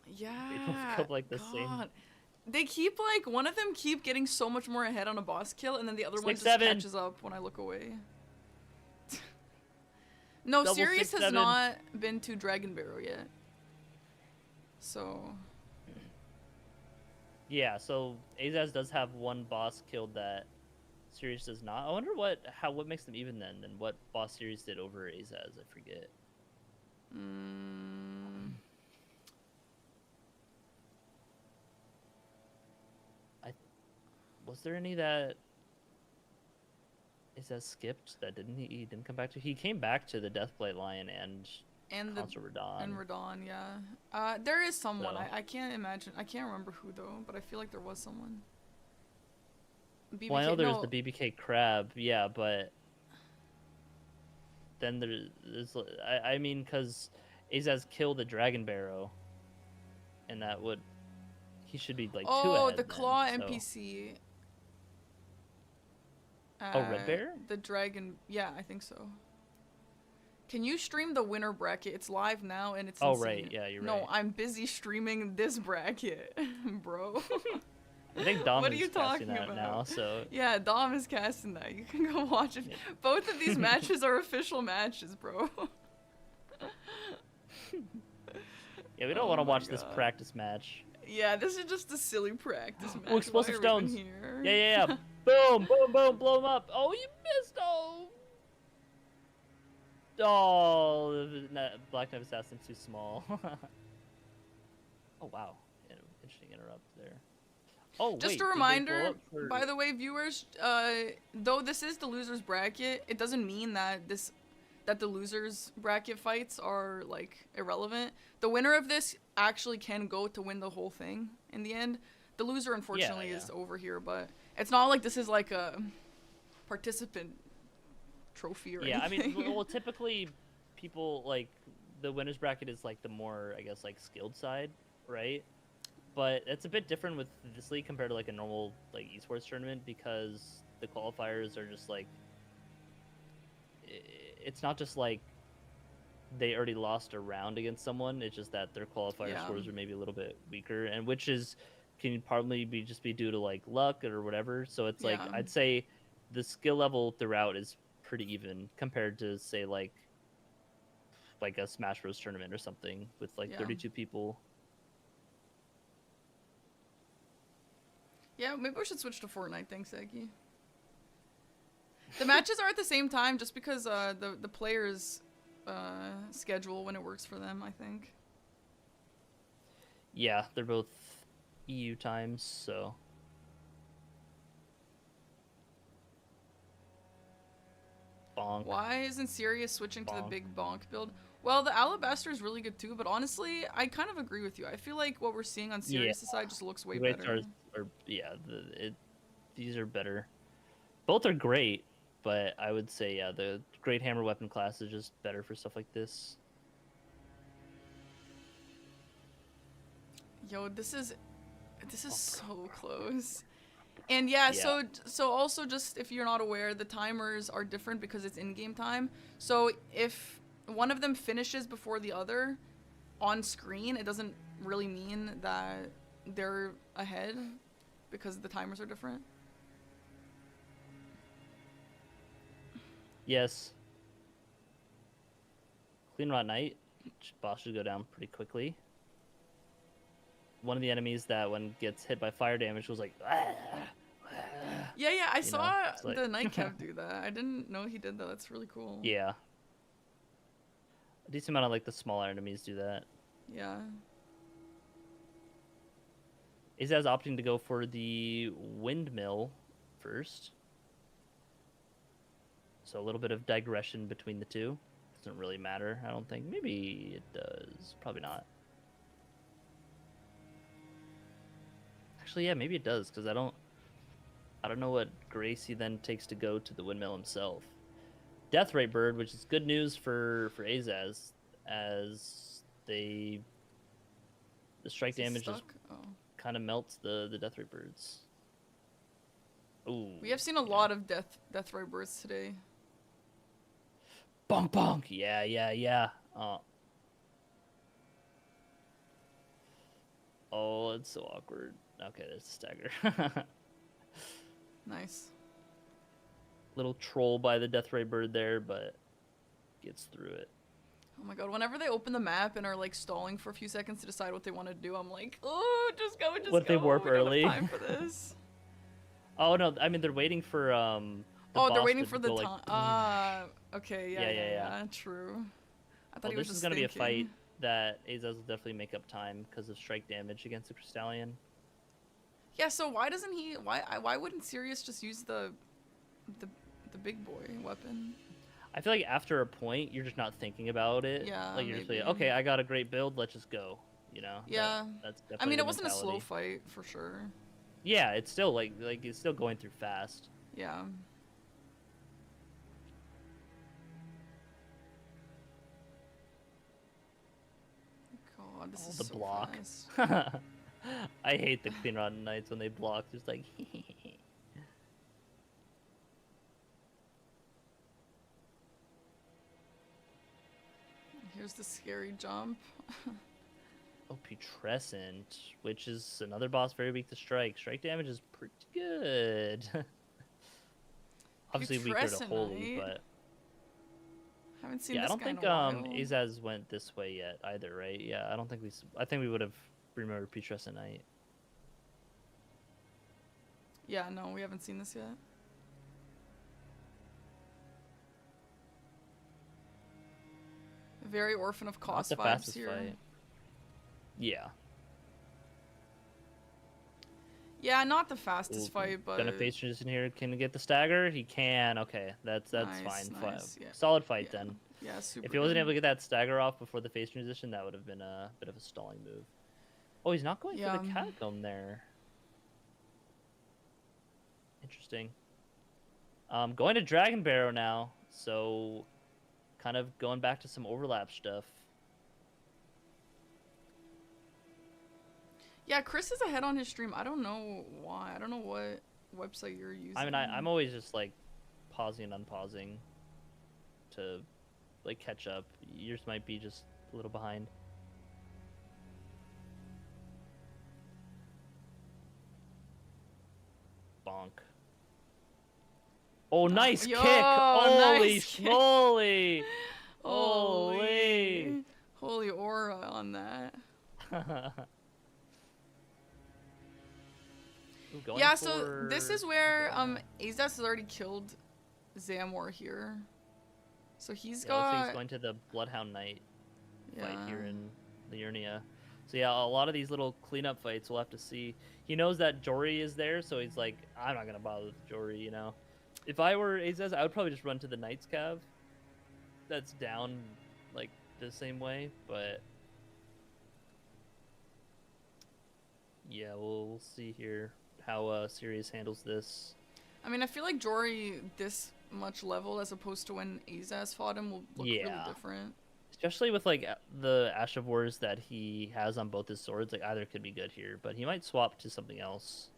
Yeah. They both go like the same. They keep like one of them keep getting so much more ahead on a boss kill, and then the other one just 6-7. catches up when I look away. No, Double Sirius has 6-7. not been to Dragonbarrow yet. So. Yeah, so Azaz does have one boss killed that Sirius does not. I wonder what makes them even then, than what boss Sirius did over Azaz. I forget. Was there any that Azaz skipped that he didn't come back to? He came back to the Deathblade Lion and Consul Radahn. And Radahn, yeah. There is someone. So. I can't imagine. I can't remember who though, but I feel like there was someone. BBK, well, I know there's the BBK crab, yeah, but then there's I mean, because Azaz killed the Dragonbarrow, and that would he should be like 2 ahead. Oh, the claw then, NPC. Oh, Red Bear? The dragon. Yeah, I think so. Can you stream the winner bracket? It's live now, and it's insane. Right, yeah, you're right. No, I'm busy streaming this bracket, bro. I think Dom what is are you casting talking that about? Now, so yeah, Dom is casting that. You can go watch it. Yeah. Both of these matches are official matches, bro. Yeah, we don't want to watch this practice match. Yeah, this is just a silly practice match. Oh, explosive stones. Yeah. Boom, boom, boom, blow them up. Oh, you missed. Oh, Black Knight Assassin's too small. Oh, wow. Interesting interrupt there. Oh, just a reminder, by the way, viewers, though this is the loser's bracket, it doesn't mean that the loser's bracket fights are like irrelevant. The winner of this actually can go to win the whole thing in the end. The loser, unfortunately, is over here, but it's not like this is like a participant trophy or anything. I mean, well, typically people like the winner's bracket is like the more, I guess, like skilled side, right? But it's a bit different with this league compared to like a normal like esports tournament, because the qualifiers are just like, it's not just like they already lost a round against someone. It's just that their qualifier scores are maybe a little bit weaker, and which can partly be due to like luck or whatever. So it's like I'd say the skill level throughout is pretty even compared to say like a Smash Bros tournament or something with like 32 people. Yeah, maybe we should switch to Fortnite. Thanks, Eggy. The matches are at the same time just because the players schedule when it works for them, I think. Yeah, they're both EU times, so. Bonk. Why isn't Sirius switching to the big bonk build? Well, the Alabaster is really good too, but honestly, I kind of agree with you. I feel like what we're seeing on Sirius' side just looks way better. These are better. Both are great, but I would say, the Great Hammer weapon class is just better for stuff like this. Yo, this is so close. And so also, just if you're not aware, the timers are different because it's in-game time. So if one of them finishes before the other on screen, it doesn't really mean that they're ahead because the timers are different. Yes. Clean Rot Knight. Boss should go down pretty quickly. One of the enemies that when gets hit by fire damage was like, Yeah, I saw the Nightcap do that. I didn't know he did that. That's really cool. Yeah. A decent amount of like the smaller enemies do that. Yeah. Azaz opting to go for the windmill first. So a little bit of digression between the two. Doesn't really matter, I don't think. Maybe it does. Probably not. Actually, yeah, maybe it does, because I don't know what grace he then takes to go to the windmill himself. Death Ray Bird, which is good news for Azaz, as the strike damage just kind of melts the Death Ray Birds. Ooh. We have seen a lot of Death Ray Birds today. Bonk bonk. Yeah. Oh, it's so awkward. Okay, there's a stagger. Nice. Little troll by the Deathray bird there, but gets through it. Oh my god, whenever they open the map and are like stalling for a few seconds to decide what they want to do, I'm like, oh, just go, just What if go. they warp We don't early? have time for this. Oh no, I mean they're waiting for the Oh, they're boss waiting to for the go, time. Okay, Yeah, yeah, yeah, true. I thought Well, he was this is just gonna be a thinking. fight that Azaz will definitely make up time because of strike damage against the Crystallion. Yeah, so why doesn't he? Why wouldn't Sirius just use the big boy weapon? I feel like after a point, you're just not thinking about it. Yeah, Like you're just maybe. like, okay, I got a great build, let's just go. You know? Yeah. That's I definitely mean, the it wasn't a slow mentality. fight for sure. Yeah, it's still like it's still going through fast. Yeah. God, this is The so block. fast. I hate the Queen Rotten Knights when they block. Just like. Here's the scary jump. Oh, Putrescent, which is another boss very weak to strike. Strike damage is pretty good. Obviously weaker to holy, Putrescent, but haven't seen yeah, I this don't guy in think a while. Azaz went this way yet either, right? Yeah, I don't think I think we would have remembered Putrescent Knight. Yeah, no, we haven't seen this yet. Very Orphan of Not Cost the vibes fastest here. fight. Yeah. Yeah, not the fastest Ooh, fight, but gonna face transition here. Can he get the stagger? He can. Okay, that's nice, fine. nice. Yeah. Solid fight Yeah. then. Yeah, super. If he wasn't good. able to get that stagger off before the face transition, that would have been a bit of a stalling move. Oh, he's not going for the catacomb there. Interesting. Going to Dragonbarrow now, so kind of going back to some overlap stuff. Yeah, Chris is ahead on his stream. I don't know why. I don't know what website you're using. I mean, I'm always just like pausing and unpausing to like catch up. Yours might be just a little behind. Bonk. Oh, nice Yo, kick! Holy nice kick. schmoly! Holy. Holy aura on that. Ooh, Yeah, so this is where Azaz has already killed Zamor here. So he's looks like got he's going to the Bloodhound Knight fight yeah. here in Liurnia. So yeah, a lot of these little cleanup fights we'll have to see. He knows that Jory is there, so he's like, I'm not gonna bother with Jory, you know. If I were Azaz, I would probably just run to the Knight's Cav. That's down like the same way, but yeah, we'll see here how Sirius handles this. I mean, I feel like Jory this much level as opposed to when Azaz fought him will look really different. Especially with like the Ash of Wars that he has on both his swords, like either could be good here, but he might swap to something else.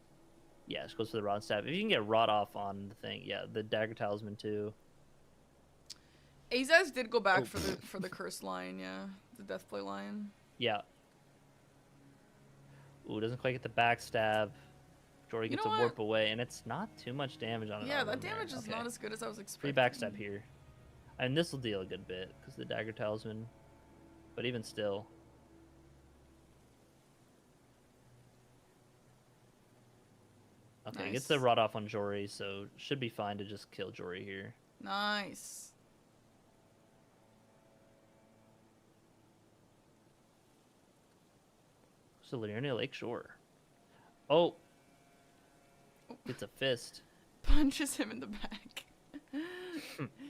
Yeah, just goes for the Rod Staff. If you can get Rod off on the thing, yeah, the Dagger Talisman too. Azaz did go back for the Curse line, yeah, the Deathplay line. Yeah. Ooh, doesn't quite get the backstab. Jory gets a warp away, and it's not too much damage on it. Yeah, that damage is not as good as I was expecting. Free backstab here. And this will deal a good bit, because the Dagger Talisman. But even still. Okay, Nice. gets the rod off on Jory, so should be fine to just kill Jory here. Nice. So Liurnia Lakeshore. Oh! Gets a fist. Punches him in the back.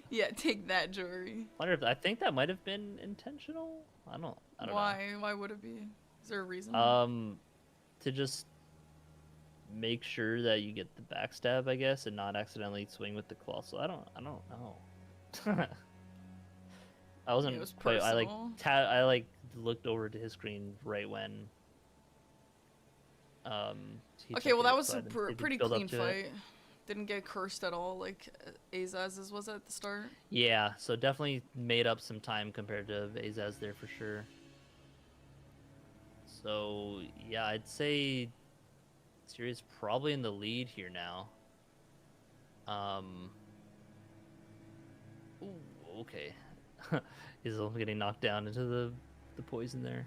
Yeah, take that, Jory. I think that might have been intentional. I don't know. Why would it be? Is there a reason? To just make sure that you get the backstab, I guess, and not accidentally swing with the claw. So I don't know. I wasn't it was quite. personal. I looked over to his screen right when. Okay, well that was a pretty clean fight. Didn't get cursed at all like Azaz's was at the start. Yeah, so definitely made up some time compared to Azaz there for sure. So So yeah, I'd say Sirius probably in the lead here now. Ooh, okay. He's only getting knocked down into the poison there.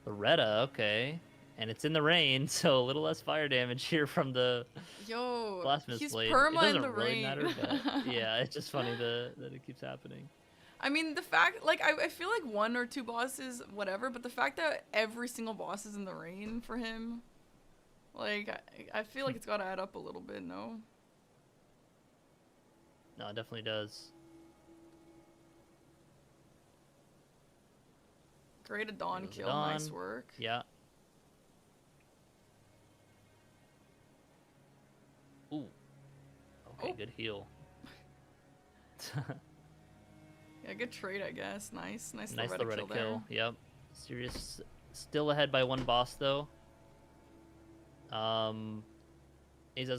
Loretta, okay. And it's in the rain, so a little less fire damage here from the Yo, Blasphemous he's Blade. It perma in doesn't the really rain. matter, but yeah, it's just funny that it keeps happening. I mean, the fact, like, I feel like 1 or 2 bosses, whatever, but the fact that every single boss is in the rain for him, like, I feel like it's gotta add up a little bit, no? No, it definitely does. Great a dawn Goes the kill, nice dawn. work. Yeah. Ooh. Okay, Oh. good heal. Yeah, good trade, I guess. Nice Nice Loretta Loretta kill kill. there. Yep. Sirius still ahead by 1 boss though. Aza's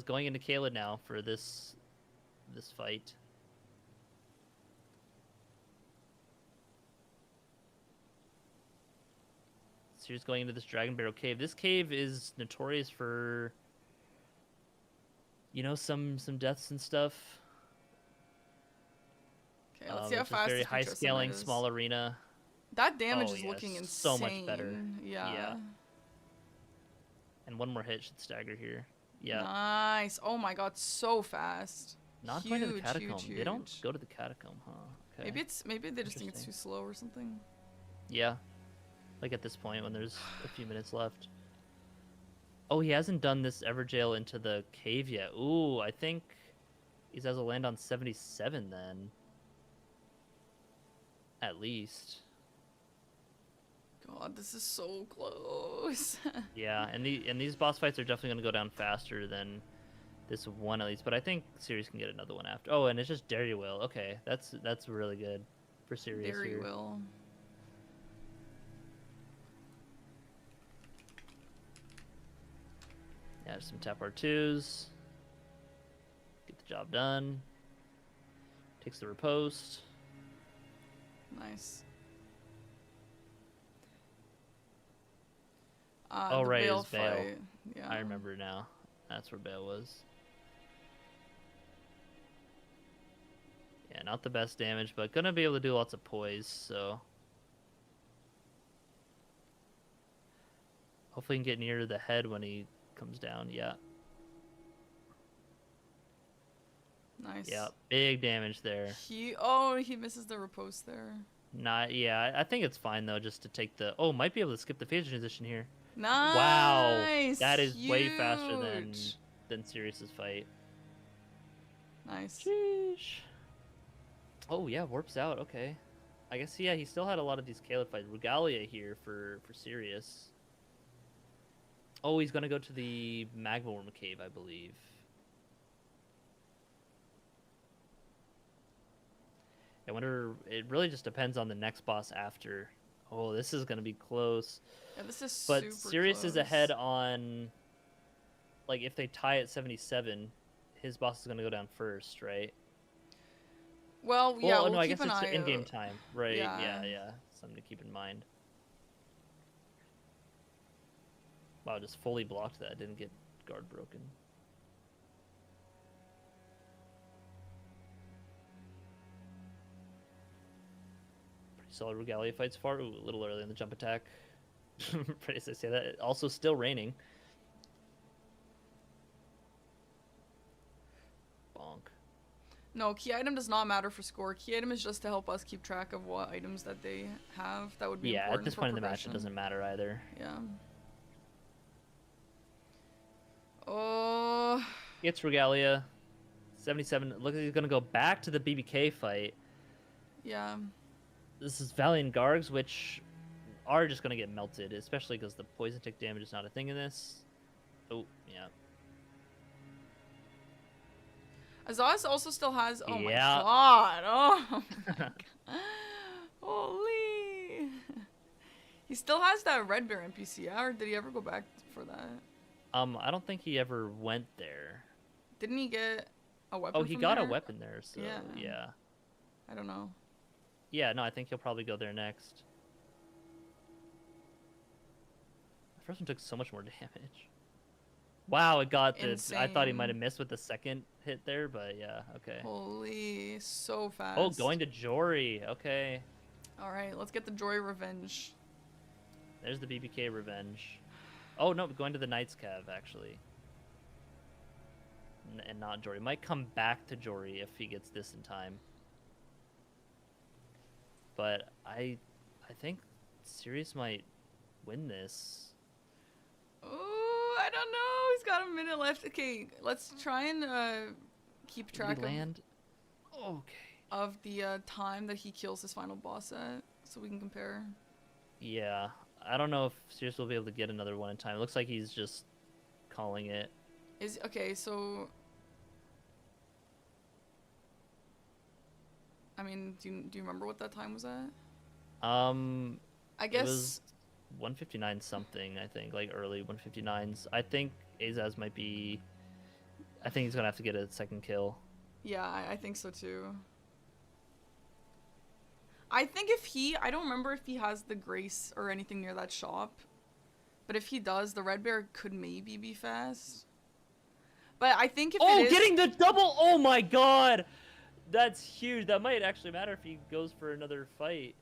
going into Kaled now for this fight. Sirius going into this Dragonbarrow cave. This cave is notorious for, you know, some deaths and stuff. Okay, let's see how It's just fast very this high Patrisson scaling, is. small arena. That damage Oh, is yeah, looking insane. so much better. Yeah. And 1 more hit should stagger here. Yeah. Nice. Oh my god, so fast. Not huge, going to the catacomb. Huge, They don't huge. go to the catacomb, huh? Okay. Maybe they just think it's too slow or something. Yeah. Like at this point when there's a few minutes left. Oh, he hasn't done this Everjail into the cave yet. Ooh, I think he has a land on 77 then. At least. God, this is so close. Yeah, and these boss fights are definitely going to go down faster than this one at least. But I think Sirius can get another one after. Oh, and it's just Dairy Will. Okay, that's really good for Sirius Dairy here. Will. Yeah, just some tap R2s. Get the job done. Takes the riposte. Nice. Oh, the right, Bale it's Bale. fight. Yeah. I remember now. That's where Bale was. Yeah, not the best damage, but gonna be able to do lots of poise, so... Hopefully he can get near the head when he comes down, yeah. Nice. Yeah, big damage there. He misses the riposte there. Yeah, I think it's fine, though, just to take the... Oh, might be able to skip the phase transition here. Nice. Wow, that is huge. way faster than Sirius's fight. Nice. Sheesh. Oh yeah, warps out. Okay, I guess he still had a lot of these Kaled fights. Regalia here for Sirius. Oh, he's gonna go to the Magma Worm cave, I believe. I wonder. It really just depends on the next boss after. Oh, this is gonna be close. Yeah, this is But super Sirius close. is ahead on. Like, if they tie at 77, his boss is gonna go down first, right? Well, yeah. We'll no, I keep guess an it's eye in-game out. time, right? Yeah. Yeah. Something to keep in mind. Wow, just fully blocked that. Didn't get guard broken. Pretty solid Regalia fight so far. Ooh, a little early in the jump attack. Pretty to say that. Also still raining. Bonk. No, key item does not matter for score. Key item is just to help us keep track of what items that they have. That would be Yeah, important at this for point in the match, it progression. doesn't matter either. Yeah. Oh. Gets Regalia. 77. Look, he's gonna go back to the BBK fight. Yeah. This is Valiant Gargs, which are just gonna get melted, especially because the poison tick damage is not a thing in this. Oh, yeah. Azaz also still has. Oh my Yeah. god! Oh my god! Holy! He still has that Red Bear NPC, yeah? Or did he ever go back for that? I don't think he ever went there. Didn't he get a weapon? Oh, he from got there? a weepon there, so Yeah. yeah. I don't know. Yeah, no, I think he'll probably go there next. The first one took so much more damage. Wow, it got the... I thought he might have Insane. missed with the second hit there, but yeah, okay. Holy, so Oh, fast. going to Jory. Okay. All right, let's get the Joy revenge. There's the BBK revenge. Oh, no, going to the Knight's Cav, actually. And not Jory. Might come back to Jory if he gets this in time. But I think Sirius might win this. Oh, I don't know. He's got a minute left. Okay, let's try and keep track Land. Okay. of the time that he kills his final boss at, so we can compare. Yeah, I don't know if Sirius will be able to get another one in time. It looks like he's just calling it. Is okay, so I mean, do you remember what that time was at? It I guess was 159 something, I think, like early 159s. I think Azaz might be... I think he's gonna have to get a second kill. yeah, I think so too. I think if I don't remember if he has the grace or anything near that shop, but if he does, the Red Bear could maybe be fast. But I think if it is... getting the double! Oh my god! That's huge. That might actually matter if he goes for another fight.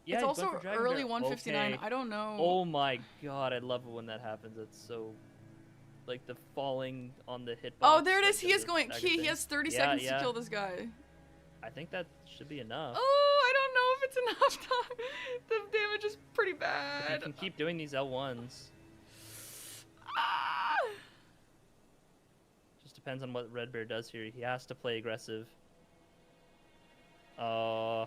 Yeah, it's also early Dragonbarrow. 159. Okay. I don't know. Oh my god, I love it when that happens. It's so... Like the falling on the hitbox. Oh, there it is. Like, He is going. He has 30 seconds to kill this guy. I think that should be enough. Oh, I don't know if it's enough time. The damage is pretty You bad. can keep doing these L1s. Ah! Just depends on what Red Bear does here. He has to play aggressive. Oh,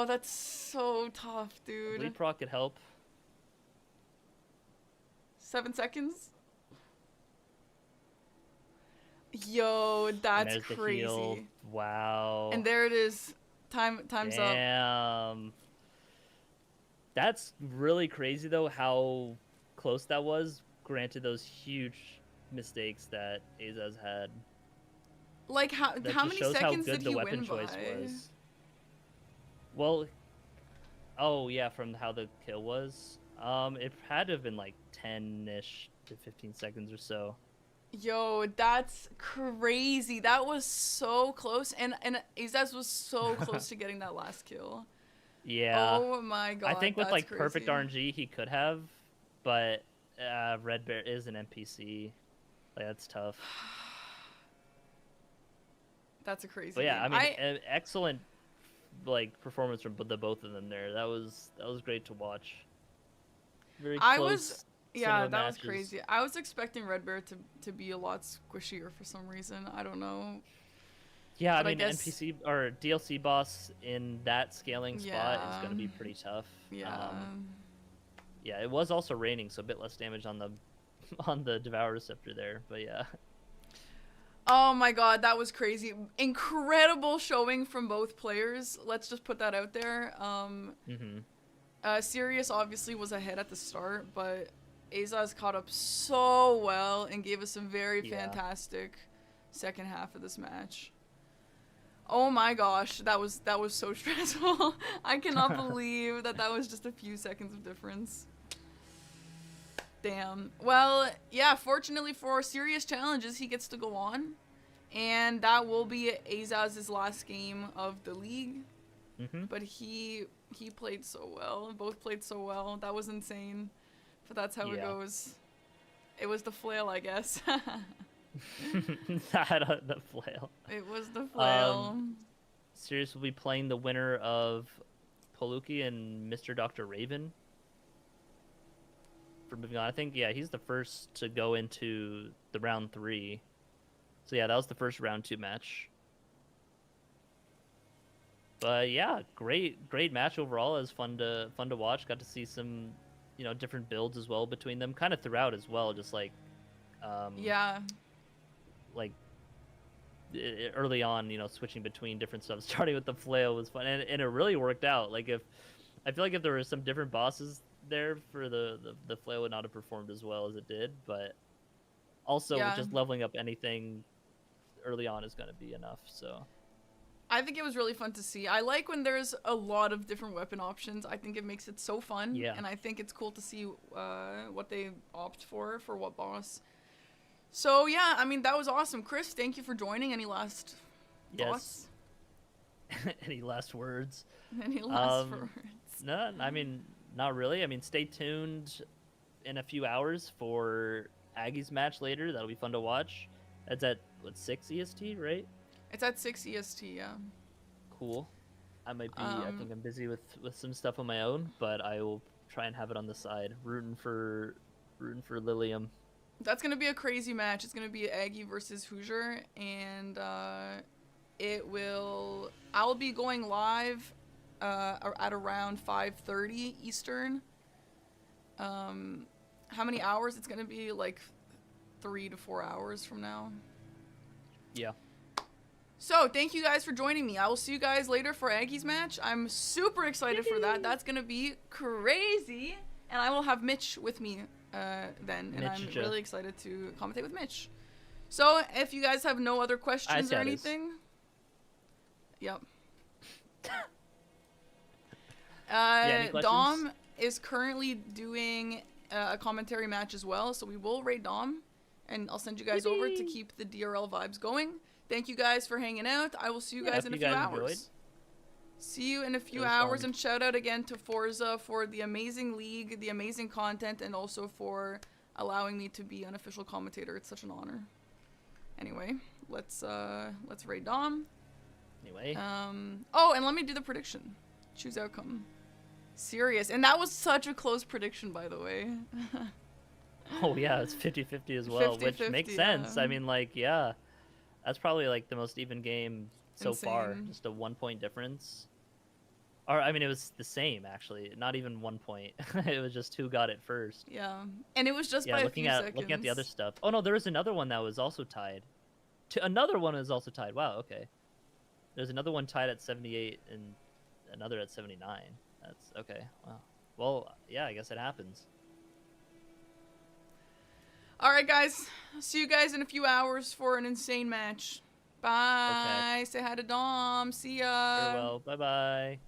that's so tough, dude. Bleed proc could help. 7 seconds. Yo, that's And there's crazy. the heal. Wow. And there it is. Time's up. Damn. That's really crazy though how close that was. Granted those huge mistakes that Azaz had. Like how That how just many shows seconds how good did the he weapon win choice by? was. Well, oh yeah, from how the kill was. It had to have been like 10-ish to 15 seconds or so. Yo, that's crazy. That was so close, and Azaz was so close to getting that last kill. Yeah. Oh my god. I think with that's like crazy. perfect RNG he could have, but Red Bear is an NPC. Like that's tough. That's a crazy. But yeah, game. I mean, an excellent like performance from the both of them there. That was great to watch. Very close. Yeah, cinema that was matches. crazy. I was expecting Red Bear to be a lot squishier for some reason. I don't know. Yeah, But I I mean, guess- NPC or DLC boss in that scaling spot is Yeah. going to be pretty tough. Yeah. Yeah, it was also raining, so a bit less damage on the on the Devour Receptor there. But yeah, Oh my god, that was crazy. Incredible showing from both players. Let's just put that out there. Sirius obviously was ahead at the start, but Azaz caught up so well and gave us some very fantastic second half of this match. Oh my gosh, that was so stressful. I cannot believe that was just a few seconds of difference. Damn. Well, yeah, fortunately for Serious Challenges, he gets to go on. And that will be Azaz's last game of the league. But he played so well. Both played so well. That was insane. But that's how it goes. It was the flail, I guess. the flail. It was the flail. Sirius will be playing the winner of Poluki and Mr. Dr. Raven. For moving on, I think he's the first to go into the round 3. So yeah, that was the first round 2 match. But yeah, great match overall. It was fun to watch. Got to see some, different builds as well between them, kind of throughout as well. Just like, like early on, switching between different stuff. Starting with the flail was fun, and it really worked out. Like I feel like if there were some different bosses there, for the flail would not have performed as well as it did. But also just leveling up anything early on is going to be enough. So. I think it was really fun to see. I like when there's a lot of different weapon options. I think it makes it so fun. Yeah. And I think it's cool to see what they opt for what boss. So, yeah, I mean, that was awesome. Chris, thank you for joining. Any last thoughts? Any last words? Any last words? No, I mean, not really. I mean, stay tuned in a few hours for Aggie's match later. That'll be fun to watch. That's at, 6 EST, right? It's at 6 EST, yeah. Cool. I might be, I think I'm busy with some stuff on my own, but I will try and have it on the side. Rooting for Lilium. That's going to be a crazy match. It's going to be Aggie versus Hoosier, and I'll be going live at around 5:30 Eastern. How many hours? It's going to be like 3 to 4 hours from now. Yeah. So, thank you guys for joining me. I will see you guys later for Aggie's match. I'm super excited for that. That's going to be crazy. And I will have Mitch with me then. And I'm really excited to commentate with Mitch. So, if you guys have no other questions or anything. Yep. Any Dom is currently doing a commentary match as well. So, we will raid Dom. And I'll send you guys over to keep the DRL vibes going. Thank you guys for hanging out. I will see you guys in a few hours. Enjoyed. See you in a few hours, and shout out again to Forza for the amazing league, the amazing content, and also for allowing me to be an official commentator. It's such an honor. Anyway, let's raid Dom. Anyway. Oh, and let me do the prediction. Choose outcome. Serious. And that was such a close prediction, by the way. Oh yeah, it's 50-50 as well, 50-50, which makes sense. I mean, like, yeah. That's probably like the most even game so far. Just a 1 point difference. Or I mean, it was the same actually. Not even 1 point. It was just who got it first. Yeah, and it was just by a few seconds. Looking at the other stuff. Oh no, there was another one that was also tied. Another one is also tied. Wow. Okay. There's another one tied at 78 and another at 79. That's okay. Wow. Well, yeah. I guess it happens. All right, guys. See you guys in a few hours for an insane match. Bye. Okay. Say hi to Dom. See ya. Farewell. Bye-bye.